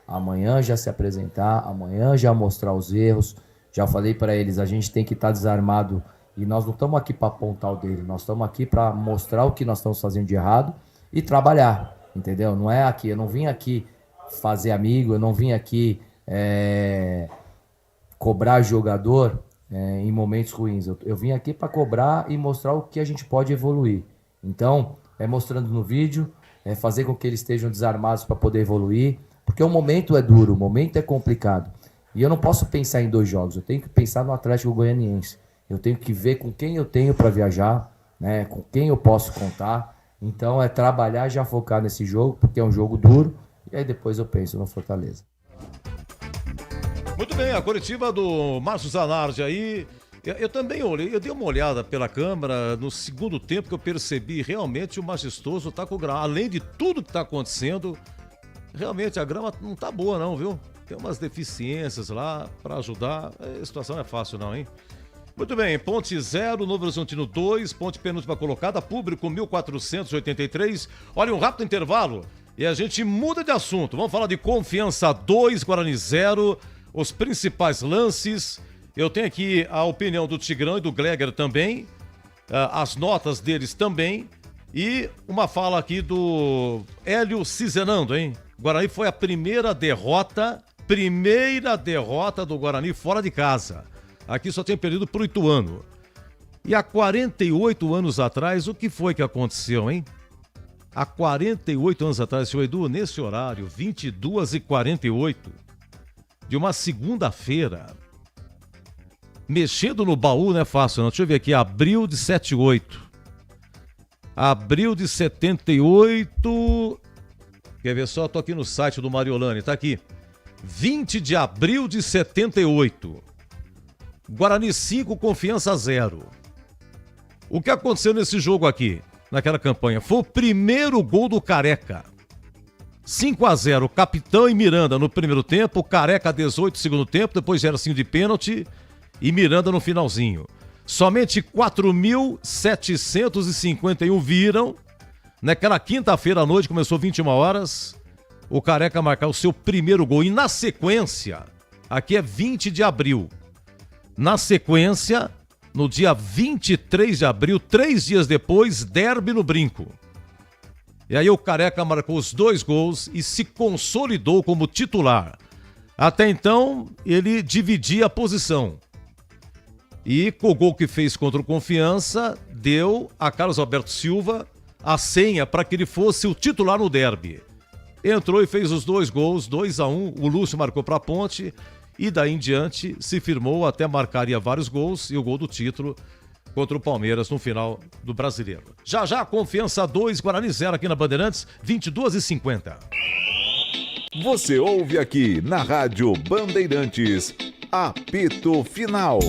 amanhã já se apresentar, amanhã já mostrar os erros. Já falei para eles, a gente tem que estar desarmado. E nós não estamos aqui para apontar o dele, nós estamos aqui para mostrar o que nós estamos fazendo de errado e trabalhar, entendeu? Não é aqui, eu não vim aqui fazer amigo, eu não vim aqui cobrar jogador em momentos ruins. Eu vim aqui para cobrar e mostrar o que a gente pode evoluir. Então, mostrando no vídeo, fazer com que eles estejam desarmados para poder evoluir, porque o momento é duro, o momento é complicado. E eu não posso pensar em 2 jogos, eu tenho que pensar no Atlético Goianiense. Eu tenho que ver com quem eu tenho para viajar, né? Com quem eu posso contar. Então é trabalhar e já focar nesse jogo, porque é um jogo duro, e aí depois eu penso no Fortaleza. Muito bem, a coletiva do Márcio Zanardi aí. Eu também olhei, eu dei uma olhada pela câmera no segundo tempo que eu percebi realmente o Majestoso tá com grama. Além de tudo que tá acontecendo, realmente a grama não tá boa não, viu? Tem umas deficiências lá para ajudar. A situação não é fácil não, hein? Muito bem, Ponte 0, Novo Horizontino 2, Ponte penúltima colocada, público 1.483. Olha, um rápido intervalo e a gente muda de assunto. Vamos falar de Confiança 2, Guarani 0, os principais lances. Eu tenho aqui a opinião do Tigrão e do Gleger também, as notas deles também, e uma fala aqui do Hélio Cizenando, hein? Guarani foi a primeira derrota do Guarani fora de casa. Aqui só tem perdido pro Ituano. E há 48 anos atrás, o que foi que aconteceu, hein? Há 48 anos atrás, seu Edu, nesse horário, 22h48, de uma segunda-feira. Mexendo no baú não é fácil, não. Deixa eu ver aqui, abril de 78. Abril de 78. Quer ver só? Tô aqui no site do Mariolani, tá aqui. 20 de abril de 78. Guarani 5, Confiança 0. O que aconteceu nesse jogo aqui, naquela campanha? Foi o primeiro gol do Careca. 5-0, Capitão e Miranda no primeiro tempo, Careca 18 no segundo tempo, depois Gersinho de pênalti e Miranda no finalzinho. Somente 4.751 viram. Naquela quinta-feira à noite, começou 21 horas, o Careca marcar o seu primeiro gol. E na sequência, aqui é 20 de abril. Na sequência, no dia 23 de abril, 3 dias depois, derby no Brinco. E aí o Careca marcou os 2 gols e se consolidou como titular. Até então, ele dividia a posição. E com o gol que fez contra o Confiança, deu a Carlos Alberto Silva a senha para que ele fosse o titular no derby. Entrou e fez os 2 gols, 2-1, o Lúcio marcou para a Ponte. E daí em diante se firmou, até marcaria vários gols e o gol do título contra o Palmeiras no final do Brasileiro. Já já, Confiança 2, Guarani 0 aqui na Bandeirantes, 22h50. Você ouve aqui na Rádio Bandeirantes, apito final.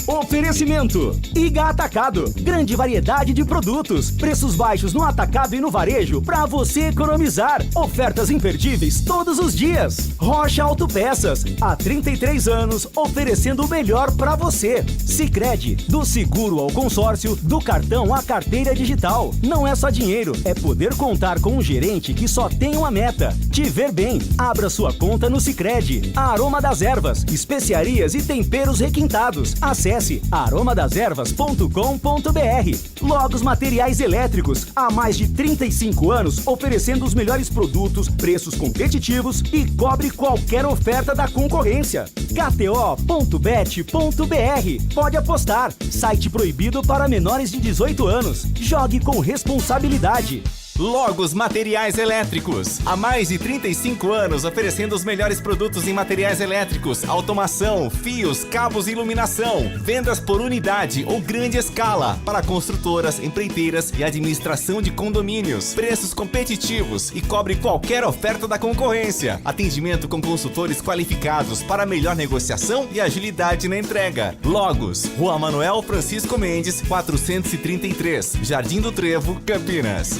Oferecimento: Iga Atacado, grande variedade de produtos, preços baixos no atacado e no varejo para você economizar. Ofertas imperdíveis todos os dias. Rocha Autopeças, há 33 anos oferecendo o melhor para você. Sicredi, do seguro ao consórcio, do cartão à carteira digital. Não é só dinheiro, é poder contar com um gerente que só tem uma meta: te ver bem. Abra sua conta no Sicredi. A Aroma das Ervas, especiarias e temperos requintados. Acesse Acesse aromadeservas.com.br. Logos Materiais Elétricos, há mais de 35 anos oferecendo os melhores produtos, preços competitivos e cobre qualquer oferta da concorrência. KTO.bet.br. Pode apostar. Site proibido para menores de 18 anos. Jogue com responsabilidade. Logos Materiais Elétricos. Há mais de 35 anos oferecendo os melhores produtos em materiais elétricos, automação, fios, cabos e iluminação. Vendas por unidade ou grande escala para construtoras, empreiteiras e administração de condomínios. Preços competitivos e cobre qualquer oferta da concorrência. Atendimento com consultores qualificados para melhor negociação e agilidade na entrega. Logos, Rua Manuel Francisco Mendes, 433, Jardim do Trevo, Campinas.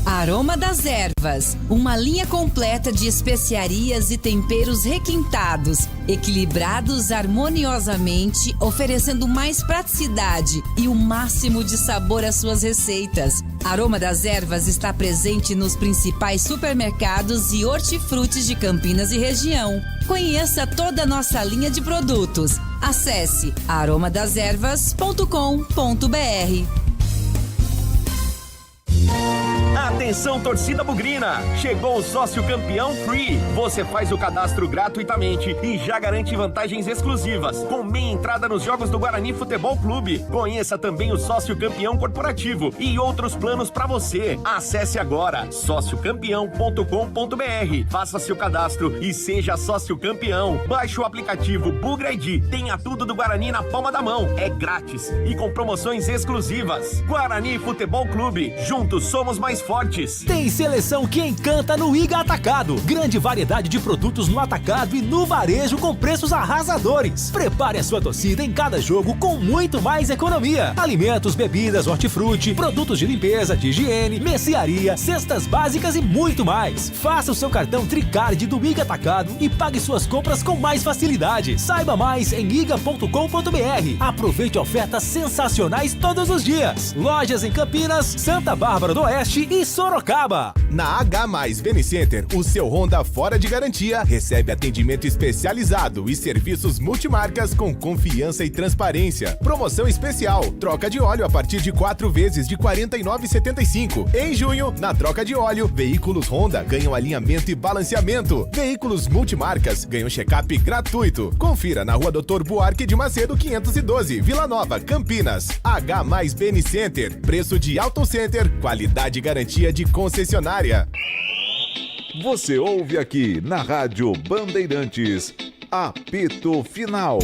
Aroma das Ervas, uma linha completa de especiarias e temperos requintados, equilibrados harmoniosamente, oferecendo mais praticidade e o máximo de sabor às suas receitas. Aroma das Ervas está presente nos principais supermercados e hortifrutis de Campinas e região. Conheça toda a nossa linha de produtos. Acesse aromadeservas.com.br. Atenção, torcida bugrina! Chegou o Sócio Campeão Free. Você faz o cadastro gratuitamente e já garante vantagens exclusivas, com meia entrada nos jogos do Guarani Futebol Clube. Conheça também o Sócio Campeão Corporativo e outros planos para você. Acesse agora sociocampeão.com.br. Faça seu cadastro e seja sócio campeão. Baixe o aplicativo Bugra ID. Tenha tudo do Guarani na palma da mão. É grátis e com promoções exclusivas. Guarani Futebol Clube. Juntos somos mais fortes. Tem seleção que encanta no Iga Atacado. Grande variedade de produtos no atacado e no varejo com preços arrasadores. Prepare a sua torcida em cada jogo com muito mais economia. Alimentos, bebidas, hortifruti, produtos de limpeza, de higiene, mercearia, cestas básicas e muito mais. Faça o seu cartão Tricard do Iga Atacado e pague suas compras com mais facilidade. Saiba mais em iga.com.br. Aproveite ofertas sensacionais todos os dias. Lojas em Campinas, Santa Bárbara do Oeste e Sorocaba. Na H+ Benicenter, o seu Honda fora de garantia recebe atendimento especializado e serviços multimarcas com confiança e transparência. Promoção especial, troca de óleo a partir de 4 vezes de R$ 49,75. Em junho, na troca de óleo, veículos Honda ganham alinhamento e balanceamento. Veículos multimarcas ganham check-up gratuito. Confira na Rua Doutor Buarque de Macedo 512, Vila Nova, Campinas. H+ Benicenter, preço de Auto Center, qualidade e garantia de concessionária. Você ouve aqui na Rádio Bandeirantes, apito final.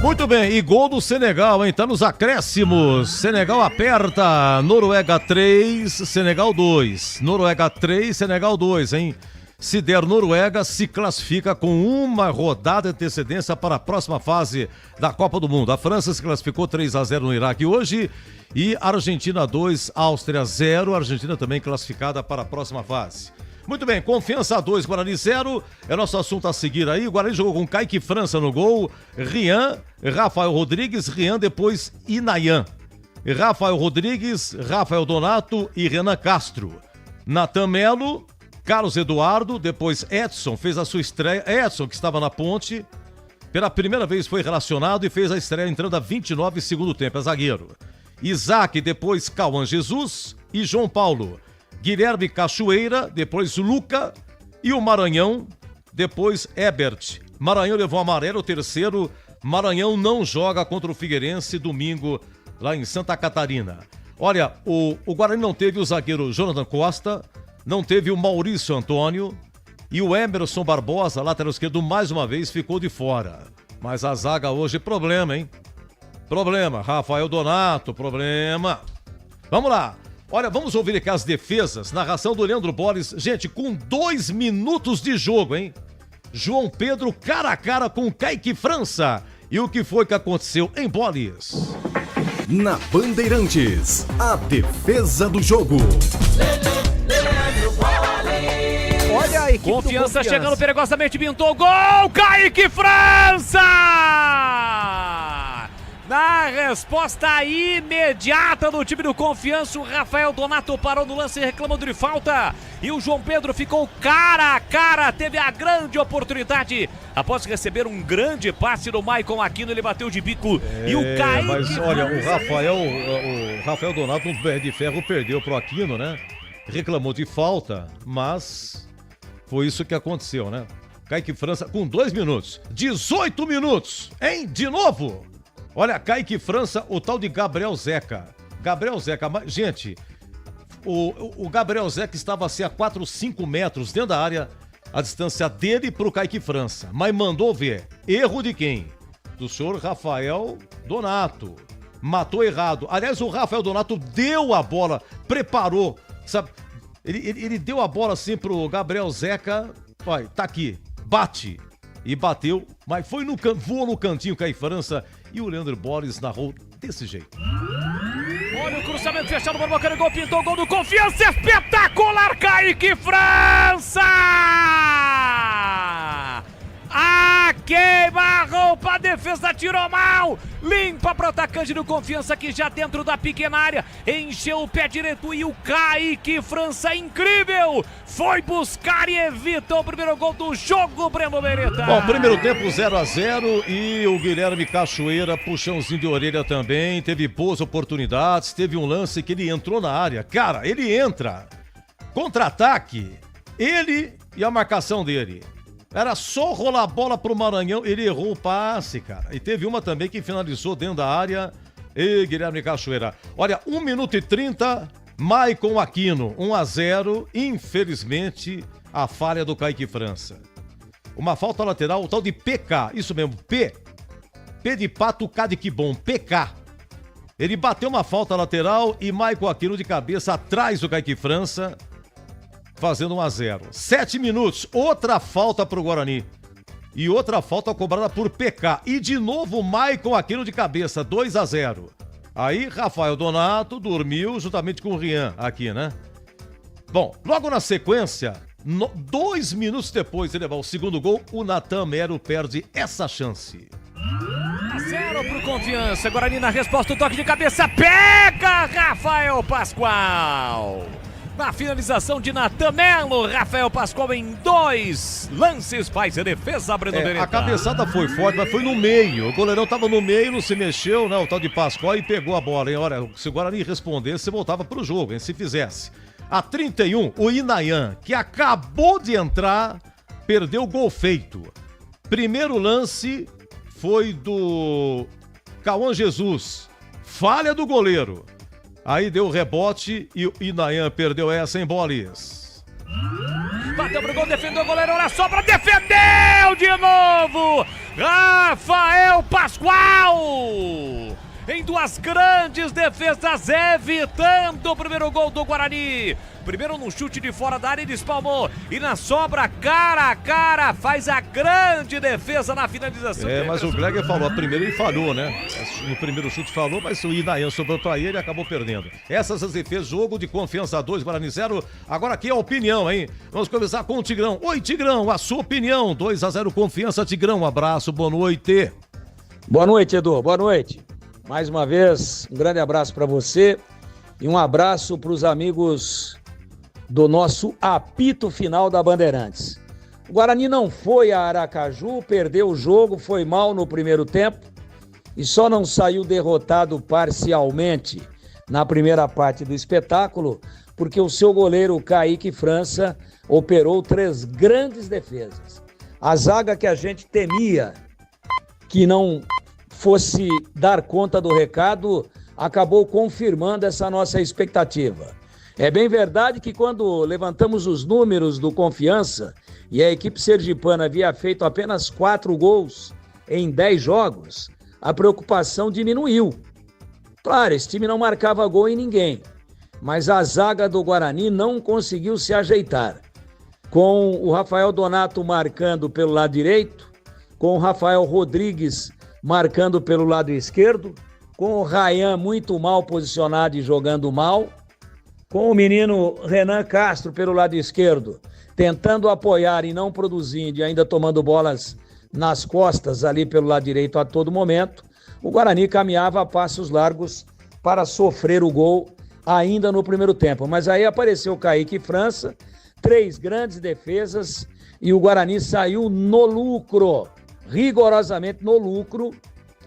Muito bem, e gol do Senegal, hein? Tá nos acréscimos. Senegal aperta, Noruega 3, Senegal 2. Noruega 3, Senegal 2, hein? Se der Noruega, se classifica com uma rodada de antecedência para a próxima fase da Copa do Mundo. A França se classificou 3-0 no Iraque hoje e Argentina 2, Áustria 0. Argentina também classificada para a próxima fase. Muito bem, Confiança 2, Guarani 0. É nosso assunto a seguir aí. O Guarani jogou com Kaique França no gol, Rian, Rafael Rodrigues, Rian, depois Inayan. Rafael Rodrigues, Rafael Donato e Renan Castro. Natan Melo, Carlos Eduardo, depois Edson fez a sua estreia. Edson, que estava na ponte, pela primeira vez foi relacionado e fez a estreia entrando a 29 segundo tempo, é zagueiro. Isaac, depois Cauã Jesus e João Paulo. Guilherme Cachoeira, depois Luca e o Maranhão, depois Ebert. Maranhão levou amarelo, o terceiro. Maranhão não joga contra o Figueirense domingo lá em Santa Catarina. Olha, o Guarani não teve o zagueiro Jonathan Costa, não teve o Maurício Antônio e o Emerson Barbosa, lateral esquerdo, mais uma vez ficou de fora. Mas a zaga hoje, problema, hein? Problema. Rafael Donato, problema. Vamos lá. Olha, vamos ouvir aqui as defesas. Narração do Leandro Borges. Gente, com 2 minutos de jogo, hein? João Pedro cara a cara com Kaique França. E o que foi que aconteceu em Borges? Na Bandeirantes, a defesa do jogo. Olha a equipe Confiança chegando perigosamente, pintou gol, Kaique França! Na resposta imediata do time do Confiança, o Rafael Donato parou no lance reclamando de falta e o João Pedro ficou cara a cara, teve a grande oportunidade. Após receber um grande passe do Maicon Aquino, ele bateu de bico. E o Kaique... Mas olha, o Rafael Donato, um pé de ferro, perdeu pro Aquino, né? Reclamou de falta, mas foi isso que aconteceu, né? Kaique França com 2 minutos. 18 minutos, hein? De novo! Olha, Kaique França, o tal de Gabriel Zeca. Gabriel Zeca, gente, o Gabriel Zeca estava assim a 4, 5 metros dentro da área, a distância dele pro Kaique França. Mas mandou ver. Erro de quem? Do senhor Rafael Donato. Matou errado. Aliás, o Rafael Donato deu a bola, preparou, sabe? Ele deu a bola assim pro Gabriel Zeca. Olha, tá aqui. Bate. E bateu, mas voou no cantinho Kaique França e o Leandro Borges narrou desse jeito. Olha o cruzamento fechado, o Bocana, gol, pintou o gol do Confiança, espetacular, Kaique França! Queima a roupa, a defesa tirou mal, limpa para o atacante do Confiança que já dentro da pequena área, encheu o pé direito e o Kaique França, incrível, foi buscar e evita o primeiro gol do jogo, Breno Beretta. Bom, primeiro tempo 0-0 e o Guilherme Cachoeira, puxãozinho de orelha também, teve boas oportunidades, teve um lance que ele entrou na área, cara, ele entra, contra-ataque, ele e a marcação dele. Era só rolar a bola pro Maranhão, ele errou o passe, cara. E teve uma também que finalizou dentro da área. E Guilherme Cachoeira. Olha, 1 minuto e 30, Maicon Aquino, 1-0. Infelizmente, a falha do Kaique França. Uma falta lateral, o tal de PK, isso mesmo, P de pato, K de que bom, PK. Ele bateu uma falta lateral e Maicon Aquino de cabeça atrás do Kaique França, fazendo 1-0. 7 minutos, outra falta pro Guarani. E outra falta cobrada por PK. E de novo, Maicon Aquino de cabeça, 2-0. Aí, Rafael Donato dormiu juntamente com o Rian aqui, né? Bom, logo na sequência, 2 minutos depois de levar o segundo gol, o Natan Mero perde essa chance. 0 pro Confiança, Guarani na resposta, o toque de cabeça, pega Rafael Pascoal. Na finalização de Natan Melo, Rafael Pascoal em 2 lances faz a defesa, Breno Beretta. A cabeçada foi forte, mas foi no meio. O goleirão tava no meio, não se mexeu, né? O tal de Pascoal e pegou a bola, hein? Olha, se o Guarani respondesse, você voltava pro jogo, hein? Se fizesse. A 31, o Inayan, que acabou de entrar, perdeu o gol feito. Primeiro lance foi do Cauã Jesus. Falha do goleiro. Aí deu o rebote e o Inayan perdeu essa em Bolis. Bateu pro gol, defendeu o goleiro, olha só pra defendeu de novo! Rafael Pascoal! Em 2 grandes defesas, evitando o primeiro gol do Guarani. Primeiro no chute de fora da área, ele espalmou. E na sobra, cara a cara, faz a grande defesa na finalização. Mas o Gleger falou, a primeira ele falhou, né? No primeiro chute falou, mas o Inayan sobrou pra ele e acabou perdendo. Essas as defesas, jogo de Confiança 2, Guarani 0. Agora aqui é a opinião, hein? Vamos começar com o Tigrão. Oi, Tigrão, a sua opinião. 2-0 Confiança, Tigrão. Um abraço, boa noite. Boa noite, Edu. Boa noite. Mais uma vez, um grande abraço para você e um abraço para os amigos do nosso apito final da Bandeirantes. O Guarani não foi a Aracaju, perdeu o jogo, foi mal no primeiro tempo e só não saiu derrotado parcialmente na primeira parte do espetáculo porque o seu goleiro Kaique França operou 3 grandes defesas. A zaga que a gente temia que não fosse dar conta do recado, acabou confirmando essa nossa expectativa. É bem verdade que quando levantamos os números do Confiança e a equipe sergipana havia feito apenas 4 gols em 10 jogos, a preocupação diminuiu. Claro, esse time não marcava gol em ninguém, mas a zaga do Guarani não conseguiu se ajeitar. Com o Rafael Donato marcando pelo lado direito, com o Rafael Rodrigues marcando pelo lado esquerdo, com o Rayan muito mal posicionado e jogando mal, com o menino Renan Castro pelo lado esquerdo, tentando apoiar e não produzindo e ainda tomando bolas nas costas ali pelo lado direito a todo momento, o Guarani caminhava a passos largos para sofrer o gol ainda no primeiro tempo. Mas aí apareceu o Kaique França, 3 grandes defesas e o Guarani saiu no lucro, rigorosamente no lucro,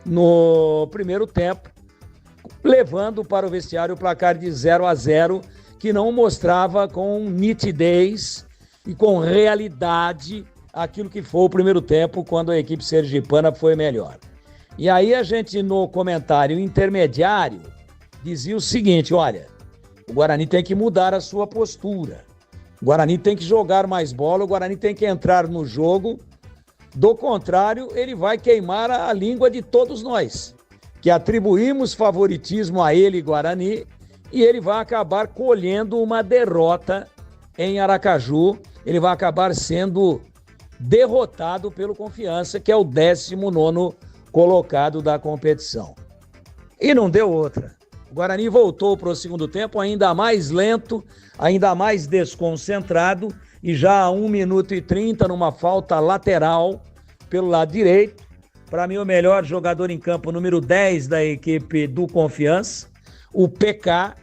no primeiro tempo, levando para o vestiário o placar de 0-0, que não mostrava com nitidez e com realidade aquilo que foi o primeiro tempo, quando a equipe sergipana foi melhor. E aí a gente, no comentário intermediário, dizia o seguinte: olha, o Guarani tem que mudar a sua postura, o Guarani tem que jogar mais bola, o Guarani tem que entrar no jogo, do contrário, ele vai queimar a língua de todos nós, que atribuímos favoritismo a ele, Guarani, e ele vai acabar colhendo uma derrota em Aracaju, ele vai acabar sendo derrotado pelo Confiança, que é o 19º colocado da competição. E não deu outra. O Guarani voltou para o segundo tempo ainda mais lento, ainda mais desconcentrado, e já a 1 minuto e 30 numa falta lateral pelo lado direito. Para mim, o melhor jogador em campo, número 10 da equipe do Confiança, o PK,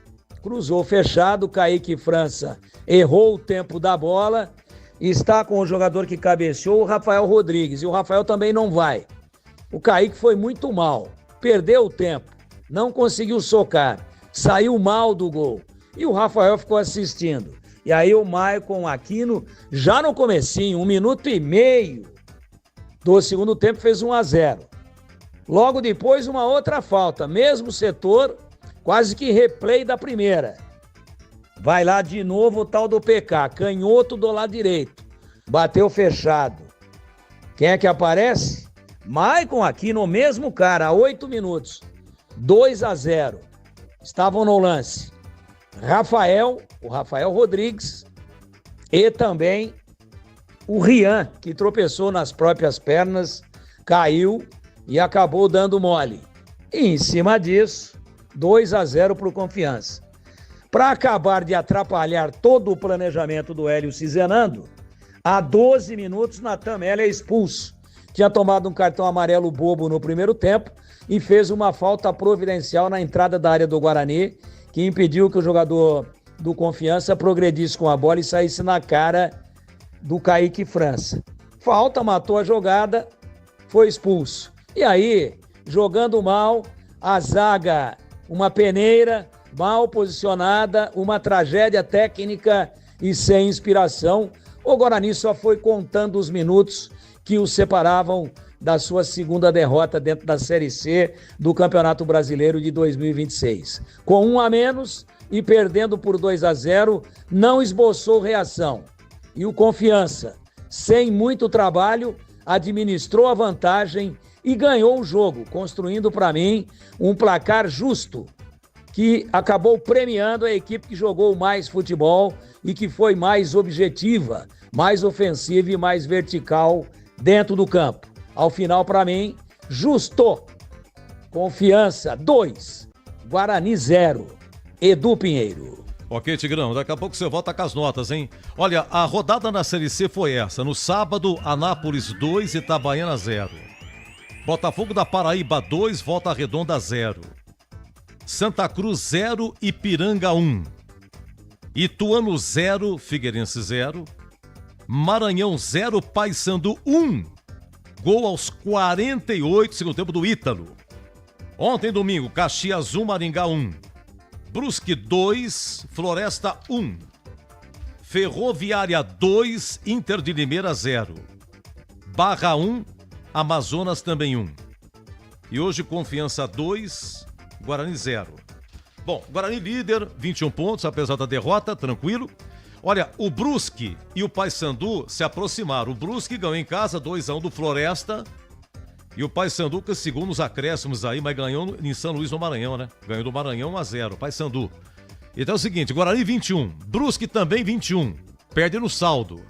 cruzou fechado, o Kaique França errou o tempo da bola, está com o jogador que cabeceou, o Rafael Rodrigues, e o Rafael também não vai. O Kaique foi muito mal, perdeu o tempo, não conseguiu socar, saiu mal do gol, e o Rafael ficou assistindo. E aí o Maicon Aquino, já no comecinho, 1 minuto e meio do segundo tempo, fez 1-0. Logo depois, uma outra falta, mesmo setor, quase que replay da primeira. Vai lá de novo o tal do PK, canhoto do lado direito. Bateu fechado. Quem é que aparece? Maicon aqui no mesmo cara, há 8 minutos. 2-0. Estavam no lance o Rafael Rodrigues e também o Rian, que tropeçou nas próprias pernas, caiu e acabou dando mole. E em cima disso, 2-0 para o Confiança. Para acabar de atrapalhar todo o planejamento do Hélio Cizenando, há 12 minutos, Natan Melo é expulso. Tinha tomado um cartão amarelo bobo no primeiro tempo e fez uma falta providencial na entrada da área do Guarani, que impediu que o jogador do Confiança progredisse com a bola e saísse na cara do Kaique França. Falta, matou a jogada, foi expulso. E aí, jogando mal, a zaga, uma peneira, mal posicionada, uma tragédia técnica e sem inspiração. O Guarani só foi contando os minutos que o separavam da sua segunda derrota dentro da Série C do Campeonato Brasileiro de 2026. Com 1 a menos e perdendo por 2-0, não esboçou reação. E o Confiança, sem muito trabalho, administrou a vantagem e ganhou o jogo, construindo para mim um placar justo, que acabou premiando a equipe que jogou mais futebol e que foi mais objetiva, mais ofensiva e mais vertical dentro do campo. Ao final, para mim, justo. Confiança 2, Guarani 0. Edu Pinheiro. Ok, Tigrão, daqui a pouco você volta com as notas, hein? Olha, a rodada na Série C foi essa. No sábado, Anápolis 2, Itabaiana 0. Botafogo da Paraíba 2, Volta Redonda 0. Santa Cruz 0, Ipiranga 1. Ituano 0, Figueirense 0. Maranhão 0, Paysandu 1. Gol aos 48, segundo tempo do Ítalo. Ontem, domingo, Caxias 1, Maringá 1. Brusque 2, Floresta 1. Ferroviária 2, Inter de Limeira 0. Barra 1, Amazonas também 1. E hoje Confiança 2, Guarani 0. Bom, Guarani líder, 21 pontos, apesar da derrota, tranquilo. Olha, o Brusque e o Paysandu se aproximaram. O Brusque ganhou em casa 2-1 do Floresta. E o Paysandu que segundo os acréscimos aí, mas ganhou em São Luís no Maranhão, né? Ganhou do Maranhão 1-0, Paysandu. Então é o seguinte, Guarani 21, Brusque também 21, perde no saldo.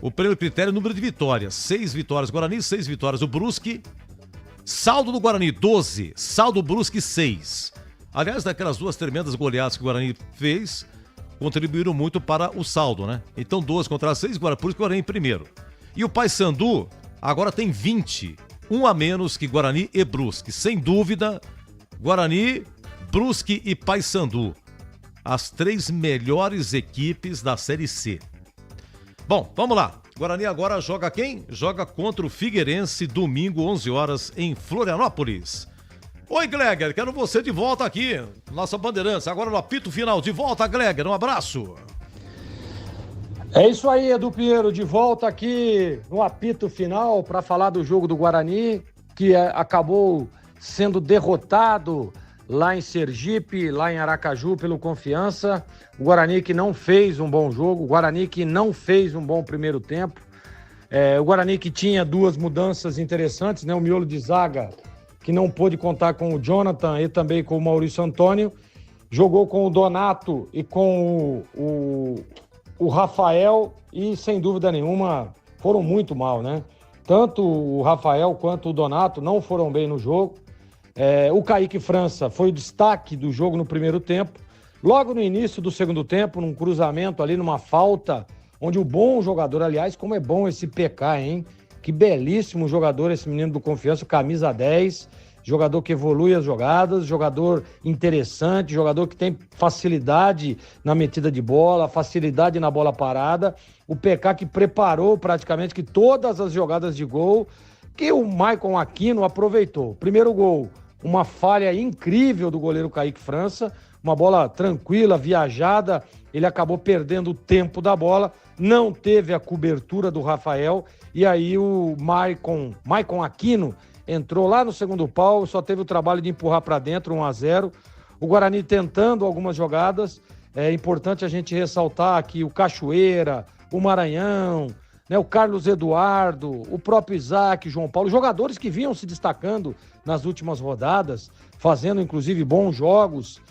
O prêmio critério número de vitórias, 6 vitórias Guarani, 6 vitórias o Brusque. Saldo do Guarani 12, saldo Brusque 6. Aliás, daquelas duas tremendas goleadas que o Guarani fez, contribuíram muito para o saldo, né? Então 12 contra 6, por isso que o Guarani em primeiro. E o Paysandu agora tem 20, um a menos que Guarani e Brusque. Sem dúvida, Guarani, Brusque e Paysandu. As 3 melhores equipes da Série C. Bom, vamos lá. Guarani agora joga quem? Joga contra o Figueirense, domingo, 11 horas, em Florianópolis. Oi, Gleger, quero você de volta aqui, nossa Bandeirantes. Agora no apito final, de volta, Gleger, um abraço. É isso aí, Edu Pinheiro, de volta aqui no apito final para falar do jogo do Guarani, que acabou sendo derrotado lá em Sergipe, lá em Aracaju, pelo Confiança. O Guarani que não fez um bom jogo, o Guarani que não fez um bom primeiro tempo. O Guarani que tinha duas mudanças interessantes, né? O miolo de zaga, que não pôde contar com o Jonathan e também com o Maurício Antônio. Jogou com o Donato e com o Rafael e, sem dúvida nenhuma, foram muito mal, né? Tanto o Rafael quanto o Donato não foram bem no jogo. O Kaique França foi o destaque do jogo no primeiro tempo. Logo no início do segundo tempo, num cruzamento ali, numa falta, onde o bom jogador, aliás, como é bom esse PK, hein? Que belíssimo jogador esse menino do Confiança, camisa 10, jogador que evolui as jogadas, jogador interessante, jogador que tem facilidade na metida de bola, facilidade na bola parada. O PK que preparou praticamente que todas as jogadas de gol que o Maicon Aquino aproveitou. Primeiro gol, uma falha incrível do goleiro Kaique França, uma bola tranquila, viajada, ele acabou perdendo o tempo da bola, não teve a cobertura do Rafael, e aí o Maicon Aquino entrou lá no segundo pau, só teve o trabalho de empurrar para dentro, 1-0. O Guarani tentando algumas jogadas, é importante a gente ressaltar aqui o Cachoeira, o Maranhão, né, o Carlos Eduardo, o próprio Isaac, João Paulo, jogadores que vinham se destacando nas últimas rodadas, fazendo inclusive bons jogos,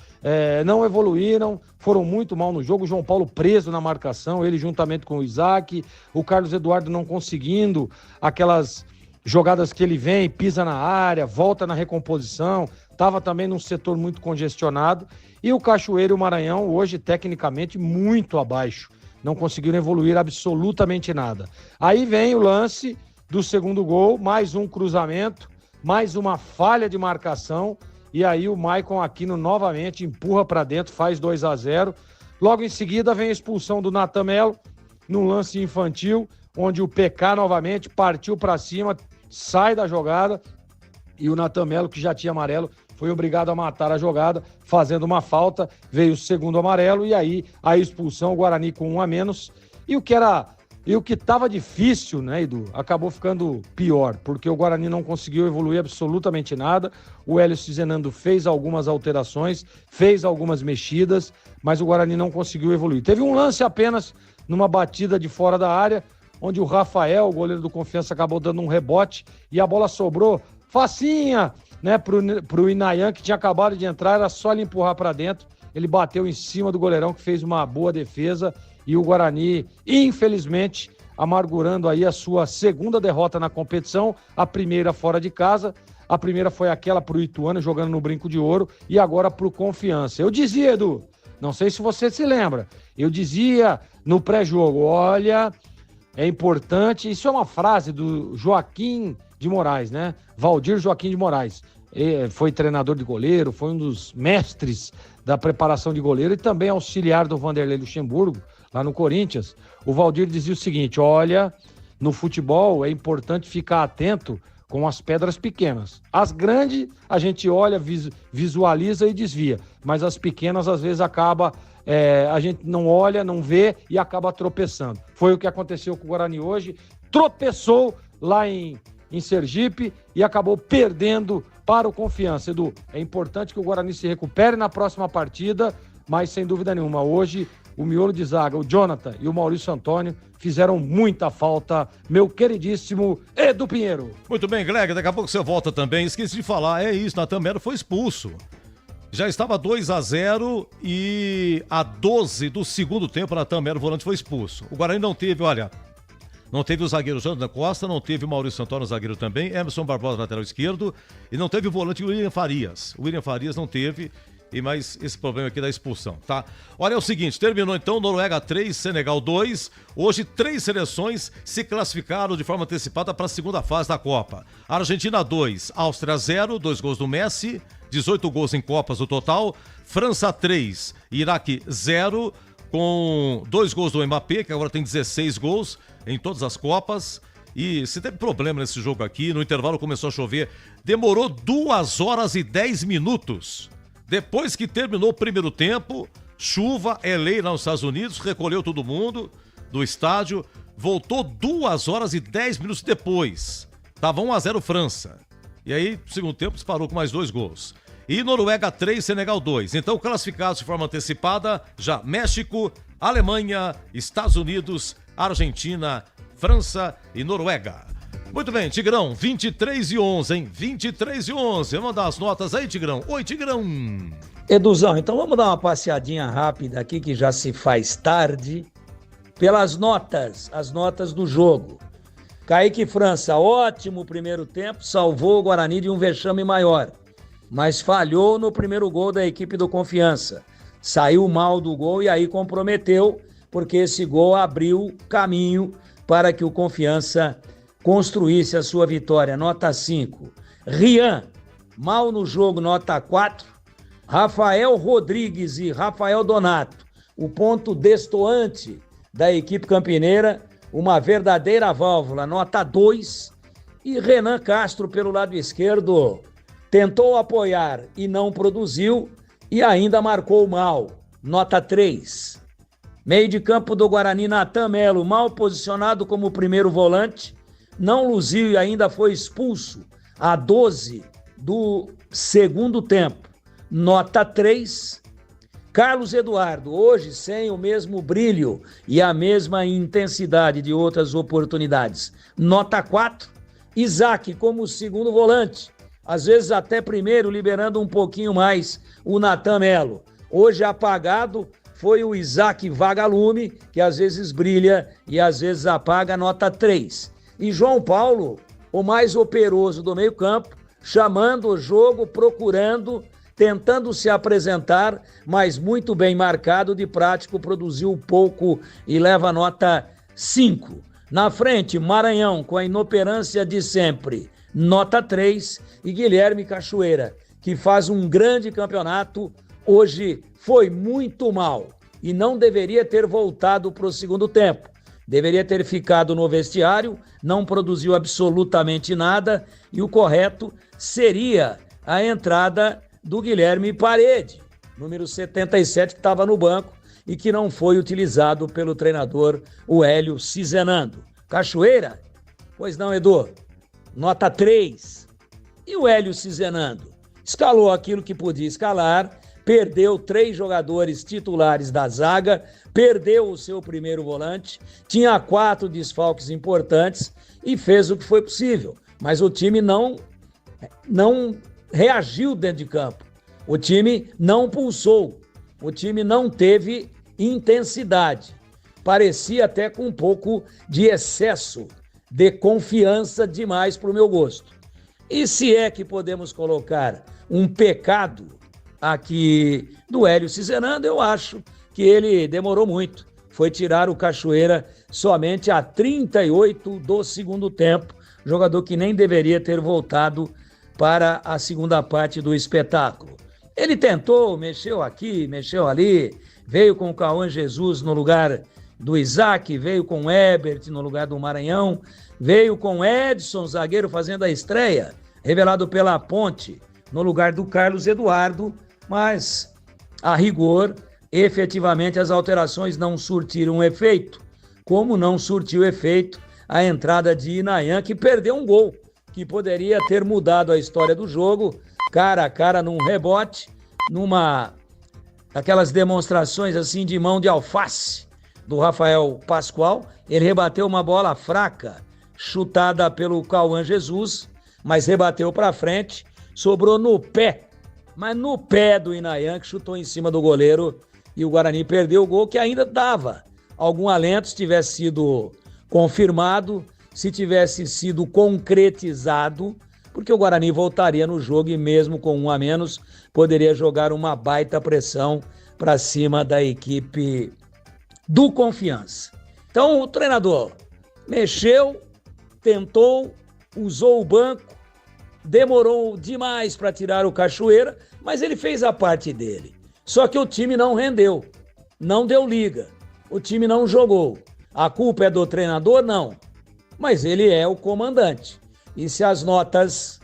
não evoluíram, foram muito mal no jogo. O João Paulo preso na marcação, ele juntamente com o Isaac, o Carlos Eduardo não conseguindo aquelas jogadas que ele vem, pisa na área, volta na recomposição, estava também num setor muito congestionado, e o Cachoeira e o Maranhão hoje tecnicamente muito abaixo, não conseguiram evoluir absolutamente nada. Aí vem o lance do segundo gol, mais um cruzamento, mais uma falha de marcação, e aí o Maicon Aquino novamente empurra para dentro, faz 2-0. Logo em seguida vem a expulsão do Natan Melo, num lance infantil, onde o PK novamente partiu para cima, sai da jogada, e o Natan Melo, que já tinha amarelo, foi obrigado a matar a jogada, fazendo uma falta, veio o segundo amarelo, e aí a expulsão, o Guarani com 1 a menos, e o que estava difícil, né, Edu, acabou ficando pior, porque o Guarani não conseguiu evoluir absolutamente nada. O Hélio Cizenando fez algumas alterações, fez algumas mexidas, mas o Guarani não conseguiu evoluir. Teve um lance apenas numa batida de fora da área, onde o Rafael, o goleiro do Confiança, acabou dando um rebote e a bola sobrou facinha, né, pro Inayan, que tinha acabado de entrar, era só ele empurrar para dentro. Ele bateu em cima do goleirão, que fez uma boa defesa, e o Guarani, infelizmente, amargurando aí a sua segunda derrota na competição, a primeira fora de casa. A primeira foi aquela pro Ituano, jogando no Brinco de Ouro, e agora pro Confiança. Eu dizia, Edu, não sei se você se lembra, eu dizia no pré-jogo, olha, é importante, isso é uma frase do Joaquim de Moraes, né? Valdir Joaquim de Moraes. Foi treinador de goleiro, foi um dos mestres da preparação de goleiro e também auxiliar do Vanderlei Luxemburgo, lá no Corinthians. O Valdir dizia o seguinte, olha, no futebol é importante ficar atento com as pedras pequenas. As grandes a gente olha, visualiza e desvia, mas as pequenas às vezes acaba, a gente não olha, não vê e acaba tropeçando. Foi o que aconteceu com o Guarani hoje, tropeçou lá em Sergipe e acabou perdendo para o Confiança. Edu, é importante que o Guarani se recupere na próxima partida, mas sem dúvida nenhuma, hoje o miolo de zaga, o Jonathan e o Maurício Antônio fizeram muita falta, meu queridíssimo Edu Pinheiro. Muito bem, Greg, daqui a pouco você volta também. Esqueci de falar, é isso, Natan Melo foi expulso. Já estava 2-0 e a 12 do segundo tempo, Natan Melo, volante, foi expulso. O Guarani não teve, olha, não teve o zagueiro Jonathan Costa, não teve o Maurício Antônio, zagueiro também, Emerson Barbosa, lateral esquerdo, e não teve o volante William Farias. O William Farias não teve, e mais esse problema aqui da expulsão, tá? Olha, é o seguinte, terminou então Noruega 3, Senegal 2. Hoje 3 seleções se classificaram de forma antecipada para a segunda fase da Copa. Argentina 2, Áustria 0, 2 gols do Messi, 18 gols em Copas no total. França 3, Iraque 0, com 2 gols do Mbappé, que agora tem 16 gols em todas as Copas. E se teve problema nesse jogo aqui, no intervalo começou a chover, demorou 2 horas e 10 minutos. Depois que terminou o primeiro tempo, chuva, é lei lá nos Estados Unidos, recolheu todo mundo do estádio, voltou 2 horas e 10 minutos depois. Tava 1-0 França. E aí, no segundo tempo, disparou com mais 2 gols. E Noruega 3, Senegal 2. Então, classificados de forma antecipada, já México, Alemanha, Estados Unidos, Argentina, França e Noruega. Muito bem, Tigrão, 23-11, hein? 23-11. Vamos dar as notas aí, Tigrão. Oi, Tigrão. Eduzão, então vamos dar uma passeadinha rápida aqui, que já se faz tarde, pelas notas, as notas do jogo. Kaique França, ótimo primeiro tempo, salvou o Guarani de um vexame maior, mas falhou no primeiro gol da equipe do Confiança. Saiu mal do gol e aí comprometeu, porque esse gol abriu caminho para que o Confiança construísse a sua vitória. Nota 5. Rian, mal no jogo, nota 4. Rafael Rodrigues e Rafael Donato, o ponto destoante da equipe campineira, uma verdadeira válvula, nota 2. E Renan Castro, pelo lado esquerdo, tentou apoiar e não produziu e ainda marcou mal, nota 3. Meio de campo do Guarani, Natan Melo, mal posicionado como primeiro volante, não luziu e ainda foi expulso a 12 do segundo tempo, nota 3. Carlos Eduardo, hoje sem o mesmo brilho e a mesma intensidade de outras oportunidades, nota 4. Isaac como segundo volante, às vezes até primeiro, liberando um pouquinho mais o Natan Melo. Hoje apagado foi o Isaac Vagalume, que às vezes brilha e às vezes apaga, nota 3. E João Paulo, o mais operoso do meio-campo, chamando o jogo, procurando, tentando se apresentar, mas muito bem marcado, de prático, produziu pouco e leva nota 5. Na frente, Maranhão, com a inoperância de sempre, nota 3. E Guilherme Cachoeira, que faz um grande campeonato, hoje foi muito mal e não deveria ter voltado para o segundo tempo. Deveria ter ficado no vestiário, não produziu absolutamente nada e o correto seria a entrada do Guilherme Parede, número 77, que estava no banco e que não foi utilizado pelo treinador, o Hélio Cizenando. Cachoeira? Pois não, Edu. Nota 3. E o Hélio Cizenando? Escalou aquilo que podia escalar, perdeu 3 jogadores titulares da zaga, perdeu o seu primeiro volante, tinha 4 desfalques importantes e fez o que foi possível. Mas o time não reagiu dentro de campo. O time não pulsou. O time não teve intensidade. Parecia até com um pouco de excesso de confiança demais para o meu gosto. E se é que podemos colocar um pecado aqui do Hélio Cizenando, eu acho que ele demorou muito. Foi tirar o Cachoeira somente a 38 do segundo tempo, jogador que nem deveria ter voltado para a segunda parte do espetáculo. Ele tentou, mexeu aqui, mexeu ali, veio com o Cauã Jesus no lugar do Isaac, veio com o Ebert no lugar do Maranhão, veio com o Edson, zagueiro, fazendo a estreia, revelado pela Ponte, no lugar do Carlos Eduardo, mas, a rigor, efetivamente as alterações não surtiram efeito, como não surtiu efeito a entrada de Inayan, que perdeu um gol, que poderia ter mudado a história do jogo, cara a cara num rebote, aquelas demonstrações assim de mão de alface do Rafael Pascoal. Ele rebateu uma bola fraca, chutada pelo Cauã Jesus, mas rebateu para frente, sobrou no pé, mas no pé do Inayan, que chutou em cima do goleiro, e o Guarani perdeu o gol, que ainda dava algum alento se tivesse sido confirmado, se tivesse sido concretizado, porque o Guarani voltaria no jogo e mesmo com 1 a menos, poderia jogar uma baita pressão para cima da equipe do Confiança. Então o treinador mexeu, tentou, usou o banco, demorou demais para tirar o Cachoeira, mas ele fez a parte dele. Só que o time não rendeu. não deu liga, o time não jogou. A culpa é do treinador? Não. Mas ele é o comandante. E se as notas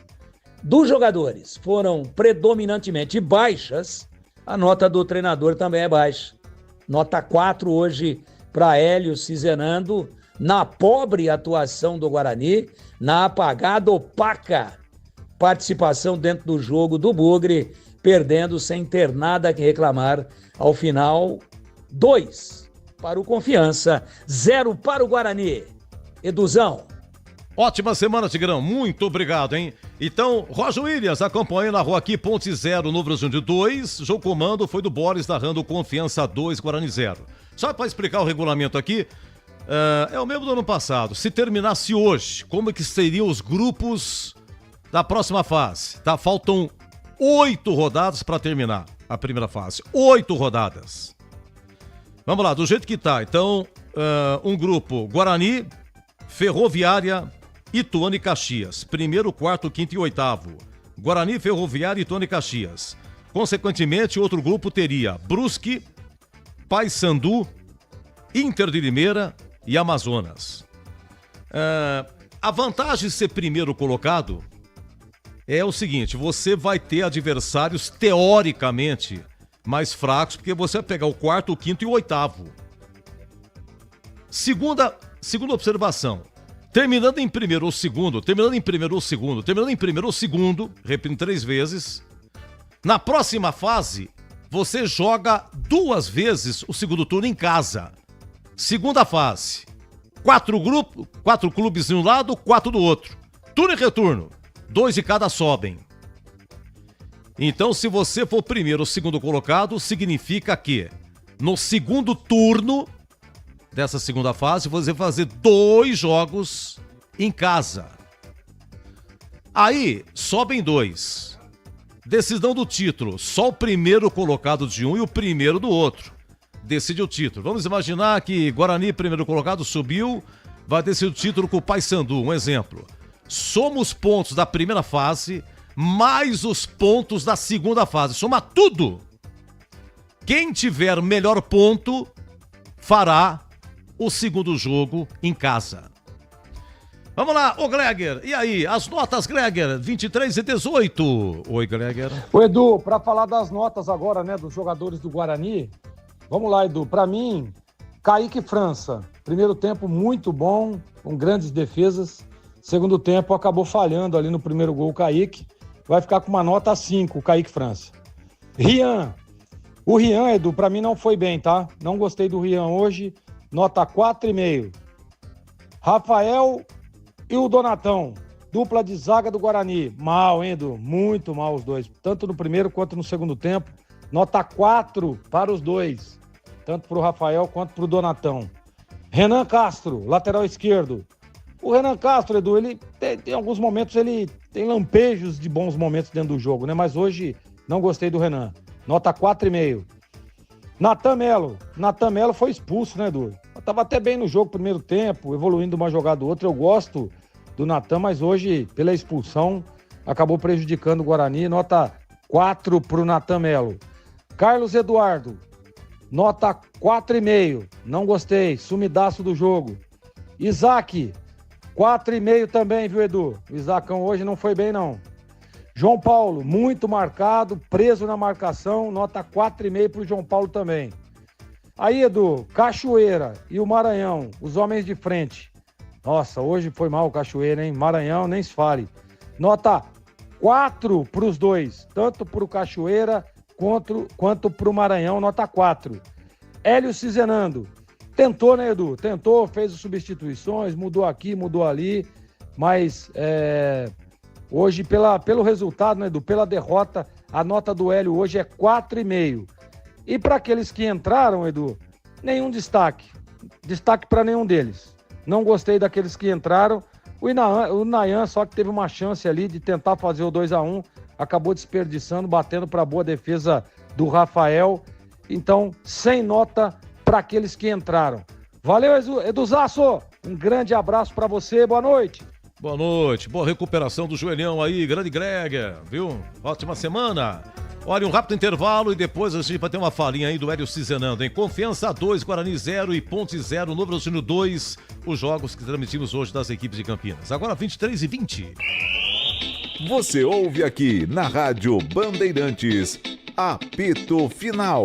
dos jogadores foram predominantemente baixas, a nota do treinador também é baixa. Nota 4 hoje para Hélio Cizenando, na pobre atuação do Guarani, na apagada, opaca participação dentro do jogo do Bugre, perdendo sem ter nada que reclamar. Ao final, 2 para o Confiança, 0 para o Guarani. Eduzão. Ótima semana, Tigrão. Muito obrigado, hein? Então, Roger Williams acompanha na rua aqui, Ponte 0, número 2. Jogo comando foi do Boris, narrando Confiança 2, Guarani 0. Só para explicar o regulamento aqui, é o mesmo do ano passado. Se terminasse hoje, como é que seriam os grupos da próxima fase? Tá? Faltam 8 rodadas para terminar a primeira fase. 8 rodadas. Vamos lá, do jeito que tá. Então, um grupo Guarani, Ferroviária, Ituano e Caxias. 1º, 4º, 5º e 8º. Guarani, Ferroviária, Ituano e Caxias. Consequentemente, outro grupo teria Brusque, Paysandu, Inter de Limeira e Amazonas. A vantagem de ser primeiro colocado é o seguinte: você vai ter adversários teoricamente mais fracos, porque você vai pegar o 4º, o 5º e o 8º. Segunda observação: terminando em primeiro ou segundo, repito 3 vezes, na próxima fase, você joga 2 vezes o segundo turno em casa. Segunda fase, 4 clubes de um lado, 4 do outro. Turno e retorno, 2 de cada sobem. Então, se você for primeiro ou segundo colocado, significa que no segundo turno dessa segunda fase, você vai fazer 2 jogos em casa. Aí, sobem 2. Decisão do título, só o primeiro colocado de um e o primeiro do outro decide o título. Vamos imaginar que Guarani, primeiro colocado, subiu, vai decidir o título com o Paysandu, um exemplo. Soma os pontos da primeira fase, mais os pontos da segunda fase. Soma tudo. Quem tiver melhor ponto, fará o segundo jogo em casa. Vamos lá, ô Gleger, e aí, as notas, Gleger, 23 e 18. Oi, Gleger. Ô Edu, para falar das notas agora, né, dos jogadores do Guarani, vamos lá, Edu, para mim, Kaique França, primeiro tempo muito bom, com grandes defesas, segundo tempo acabou falhando ali no primeiro gol o Kaique, vai ficar com uma nota 5, o Kaique França. Rian, o Rian, Edu, para mim não foi bem, tá? Não gostei do Rian hoje, nota 4,5. Rafael e o Donatão, dupla de zaga do Guarani. Mal, hein, Edu? Muito mal os dois. Tanto no primeiro quanto no segundo tempo. Nota 4 para os dois. Tanto para o Rafael quanto para o Donatão. Renan Castro, lateral esquerdo. O Renan Castro, Edu, ele tem alguns momentos, ele tem lampejos de bons momentos dentro do jogo, né? Mas hoje não gostei do Renan. Nota 4,5. Natan Melo foi expulso, né, Edu? Tava até bem no jogo, primeiro tempo, evoluindo uma jogada ou outra. Eu gosto do Natan, mas hoje, pela expulsão, acabou prejudicando o Guarani. Nota 4 pro Natan Melo. Carlos Eduardo, nota 4,5. Não gostei, sumidaço do jogo. Isaac, 4,5 também, viu, Edu? O Isaacão hoje não foi bem, não. João Paulo, muito marcado, preso na marcação, nota 4,5 pro João Paulo também. Aí, Edu, Cachoeira e o Maranhão, os homens de frente. Nossa, hoje foi mal o Cachoeira, hein? Maranhão, nem se fale. Nota 4 pros dois, tanto pro Cachoeira quanto pro Maranhão, nota 4. Hélio Cizenando, tentou, né, Edu? Tentou, fez as substituições, mudou aqui, mudou ali, mas hoje, pelo resultado, né, Edu, pela derrota, a nota do Hélio hoje é 4,5. E para aqueles que entraram, Edu, nenhum destaque. Destaque para nenhum deles. Não gostei daqueles que entraram. O Nayan só que teve uma chance ali de tentar fazer o 2-1, acabou desperdiçando, batendo para a boa defesa do Rafael. Então, sem nota para aqueles que entraram. Valeu, Eduzaço! Um grande abraço para você, boa noite! Boa noite, boa recuperação do joelhão aí, grande Greger, viu? Ótima semana! Olha, um rápido intervalo e depois a gente vai ter uma falinha aí do Hélio Cizenando, hein? Confiança 2, Guarani 0 e Ponte 0, Novo Horizontino 2, os jogos que transmitimos hoje das equipes de Campinas. Agora 23h20. Você ouve aqui na Rádio Bandeirantes, apito final.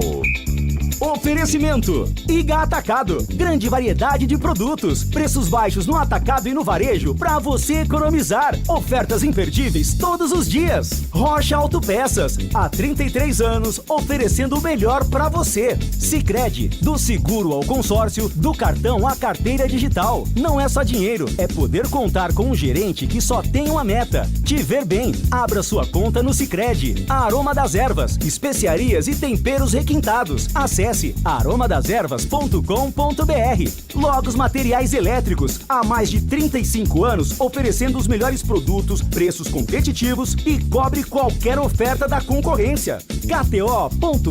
Oferecimento Iga Atacado, grande variedade de produtos, preços baixos no atacado e no varejo para você economizar. Ofertas imperdíveis todos os dias. Rocha Autopeças, há 33 anos oferecendo o melhor para você. Sicredi, do seguro ao consórcio, do cartão à carteira digital. Não é só dinheiro, é poder contar com um gerente que só tem uma meta: te ver bem. Abra sua conta no Sicredi. A Aroma das Ervas, especiarias e temperos requintados. Acesse aromadeservas.com.br. Logos Materiais Elétricos, há mais de 35 anos oferecendo os melhores produtos, preços competitivos e cobre qualquer oferta da concorrência. KTO.bet.br.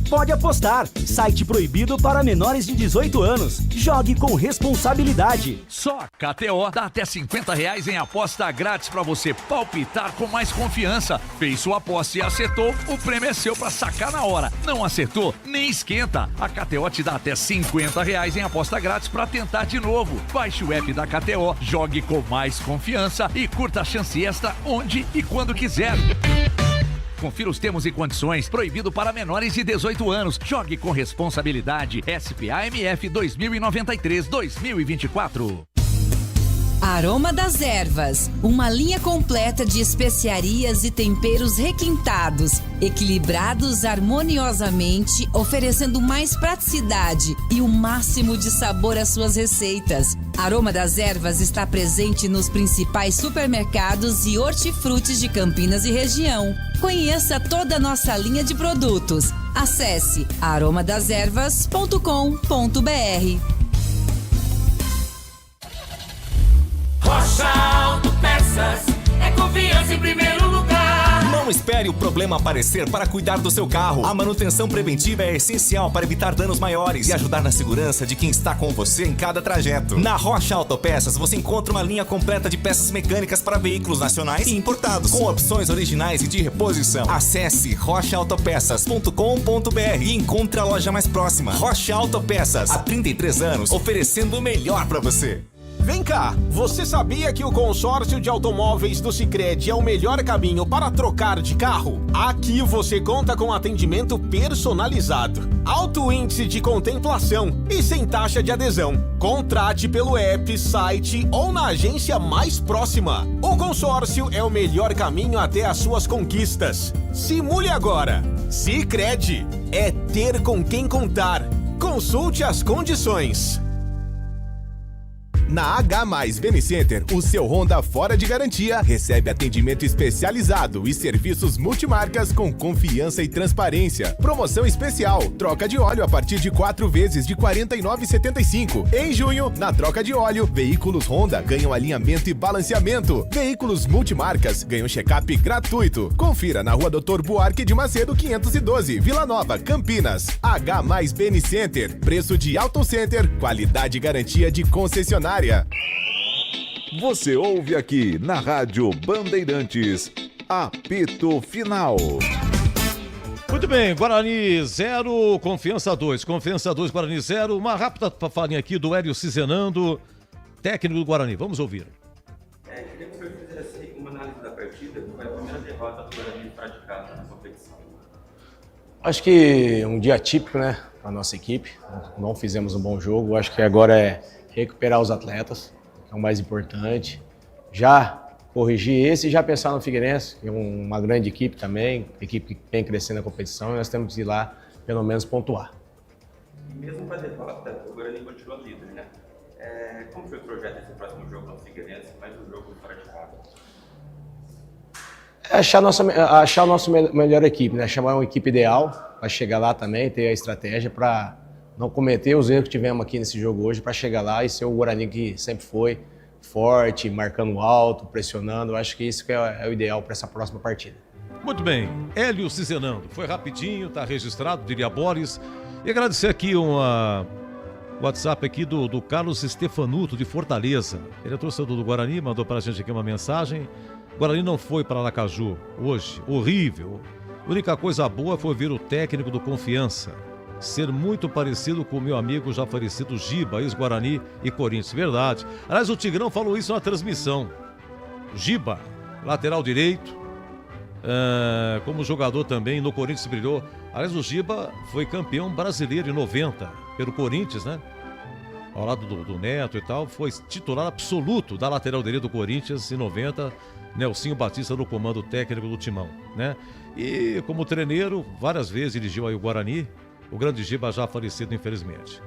Pode apostar. Site proibido para menores de 18 anos. Jogue com responsabilidade. Só a KTO dá até R$50 em aposta grátis para você palpitar com mais confiança. Fez sua aposta e acertou, o prêmio é seu para sacar na hora. Não acertou? Nem esquenta. A KTO te dá até R$50 em aposta grátis para tentar de novo. Baixe o app da KTO, jogue com mais confiança e curta a chance extra onde e quando quiser. Confira os termos e condições. Proibido para menores de 18 anos. Jogue com responsabilidade. SPAMF 2093-2024. Aroma das Ervas, uma linha completa de especiarias e temperos requintados, equilibrados harmoniosamente, oferecendo mais praticidade e o máximo de sabor às suas receitas. Aroma das Ervas está presente nos principais supermercados e hortifrutis de Campinas e região. Conheça toda a nossa linha de produtos. Acesse aromadeservas.com.br. Rocha Autopeças, é confiança em primeiro lugar. Não espere o problema aparecer para cuidar do seu carro. A manutenção preventiva é essencial para evitar danos maiores e ajudar na segurança de quem está com você em cada trajeto. Na Rocha Autopeças você encontra uma linha completa de peças mecânicas para veículos nacionais e importados, com opções originais e de reposição. Acesse rochaautopeças.com.br e encontre a loja mais próxima. Rocha Autopeças, há 33 anos, oferecendo o melhor para você. Vem cá, você sabia que o consórcio de automóveis do Sicredi é o melhor caminho para trocar de carro? Aqui você conta com atendimento personalizado, alto índice de contemplação e sem taxa de adesão. Contrate pelo app, site ou na agência mais próxima. O consórcio é o melhor caminho até as suas conquistas. Simule agora. Sicredi é ter com quem contar. Consulte as condições. Na H+ Benicenter, o seu Honda fora de garantia recebe atendimento especializado e serviços multimarcas com confiança e transparência. Promoção especial, troca de óleo a partir de 4 vezes de R$ 49,75. Em junho, na troca de óleo, veículos Honda ganham alinhamento e balanceamento. Veículos multimarcas ganham check-up gratuito. Confira na Rua Doutor Buarque de Macedo 512, Vila Nova, Campinas. H+ Benicenter, preço de Auto Center, qualidade e garantia de concessionária. Você ouve aqui na Rádio Bandeirantes, apito final. Muito bem, Guarani 0, Confiança 2. Confiança 2, Guarani 0. Uma rápida falinha aqui do Hélio Cizenando, técnico do Guarani. Vamos ouvir. Queria que o senhor fizesse uma análise da partida, que foi a primeira derrota do Guarani praticada na competição. Acho que um dia típico, né, para a nossa equipe. Não fizemos um bom jogo. Acho que agora é recuperar os atletas, que é o mais importante. Já corrigir esse e já pensar no Figueirense, que é uma grande equipe também, equipe que vem crescendo na competição, e nós temos que ir lá, pelo menos, pontuar. E mesmo com a derrota, o Guarani continua líder, né? Como foi o projeto desse próximo jogo no Figueirense, mais um jogo fora de casa? Achar a nossa melhor equipe, né? Chamar uma equipe ideal para chegar lá também, ter a estratégia para não cometer os erros que tivemos aqui nesse jogo hoje, para chegar lá e ser o Guarani que sempre foi, forte, marcando alto, pressionando. Eu acho que isso que é o ideal para essa próxima partida. Muito bem, Hélio Cizenando. Foi rapidinho, tá registrado, diria Boris. E agradecer aqui WhatsApp aqui do Carlos Stefanuto, de Fortaleza. Ele é torcedor do Guarani, mandou para a gente aqui uma mensagem. O Guarani não foi para Aracaju hoje, horrível. A única coisa boa foi ver o técnico do Confiança ser muito parecido com o meu amigo já falecido Giba, ex-Guarani e Corinthians. Verdade. Aliás, o Tigrão falou isso na transmissão. Giba, lateral direito, como jogador também no Corinthians brilhou. Aliás, o Giba foi campeão brasileiro em 90 pelo Corinthians, né? Ao lado do Neto e tal, foi titular absoluto da lateral direita do Corinthians em 90, Nelsinho Batista no comando técnico do Timão, né? E como treineiro, várias vezes dirigiu aí o Guarani, o grande Giba já falecido, infelizmente.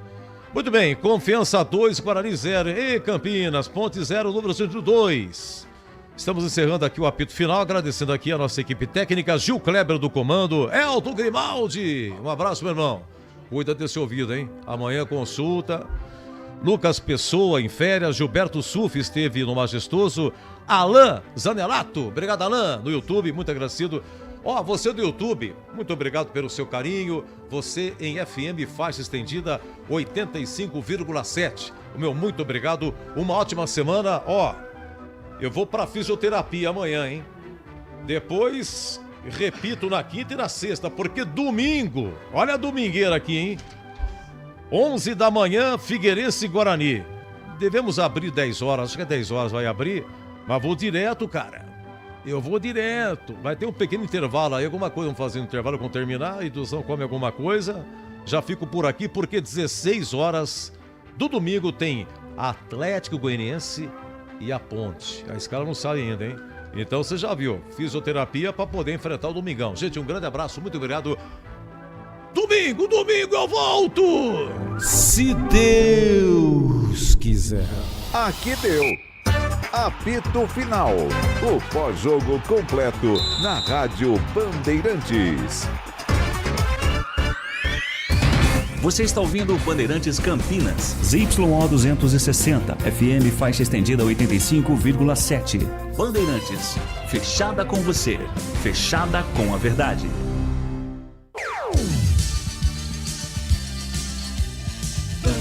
Muito bem, Confiança 2, Guarani 0. E Campinas, Ponte 0, número 2. Estamos encerrando aqui o apito final, agradecendo aqui a nossa equipe técnica, Gil Kleber do comando, Elton Grimaldi. Um abraço, meu irmão. Cuida desse ouvido, hein? Amanhã consulta. Lucas Pessoa em férias, Gilberto Suf esteve no Majestoso, Alain Zanelato, obrigado Alain, no YouTube, muito agradecido. Você do YouTube, muito obrigado pelo seu carinho, você em FM faixa estendida 85,7, o meu muito obrigado, uma ótima semana. Eu vou pra fisioterapia amanhã, hein? Depois, repito na quinta e na sexta, porque domingo, olha a domingueira aqui, hein? 11 da manhã, Figueirense e Guarani. Devemos abrir 10 horas, acho que é 10 horas vai abrir, mas vou direto, cara. Eu vou direto. Vai ter um pequeno intervalo aí, alguma coisa, vamos fazer um intervalo quando terminar, a Iduzão come alguma coisa. Já fico por aqui porque 16 horas do domingo tem Atlético Goianiense e a Ponte. A escala não sai ainda, hein? Então você já viu, fisioterapia para poder enfrentar o domingão. Gente, um grande abraço, muito obrigado. Domingo eu volto! Se Deus quiser. Aqui deu. Apito Final. O pós-jogo completo na Rádio Bandeirantes. Você está ouvindo Bandeirantes Campinas. ZYO 260, FM faixa estendida 85,7. Bandeirantes, fechada com você, fechada com a verdade.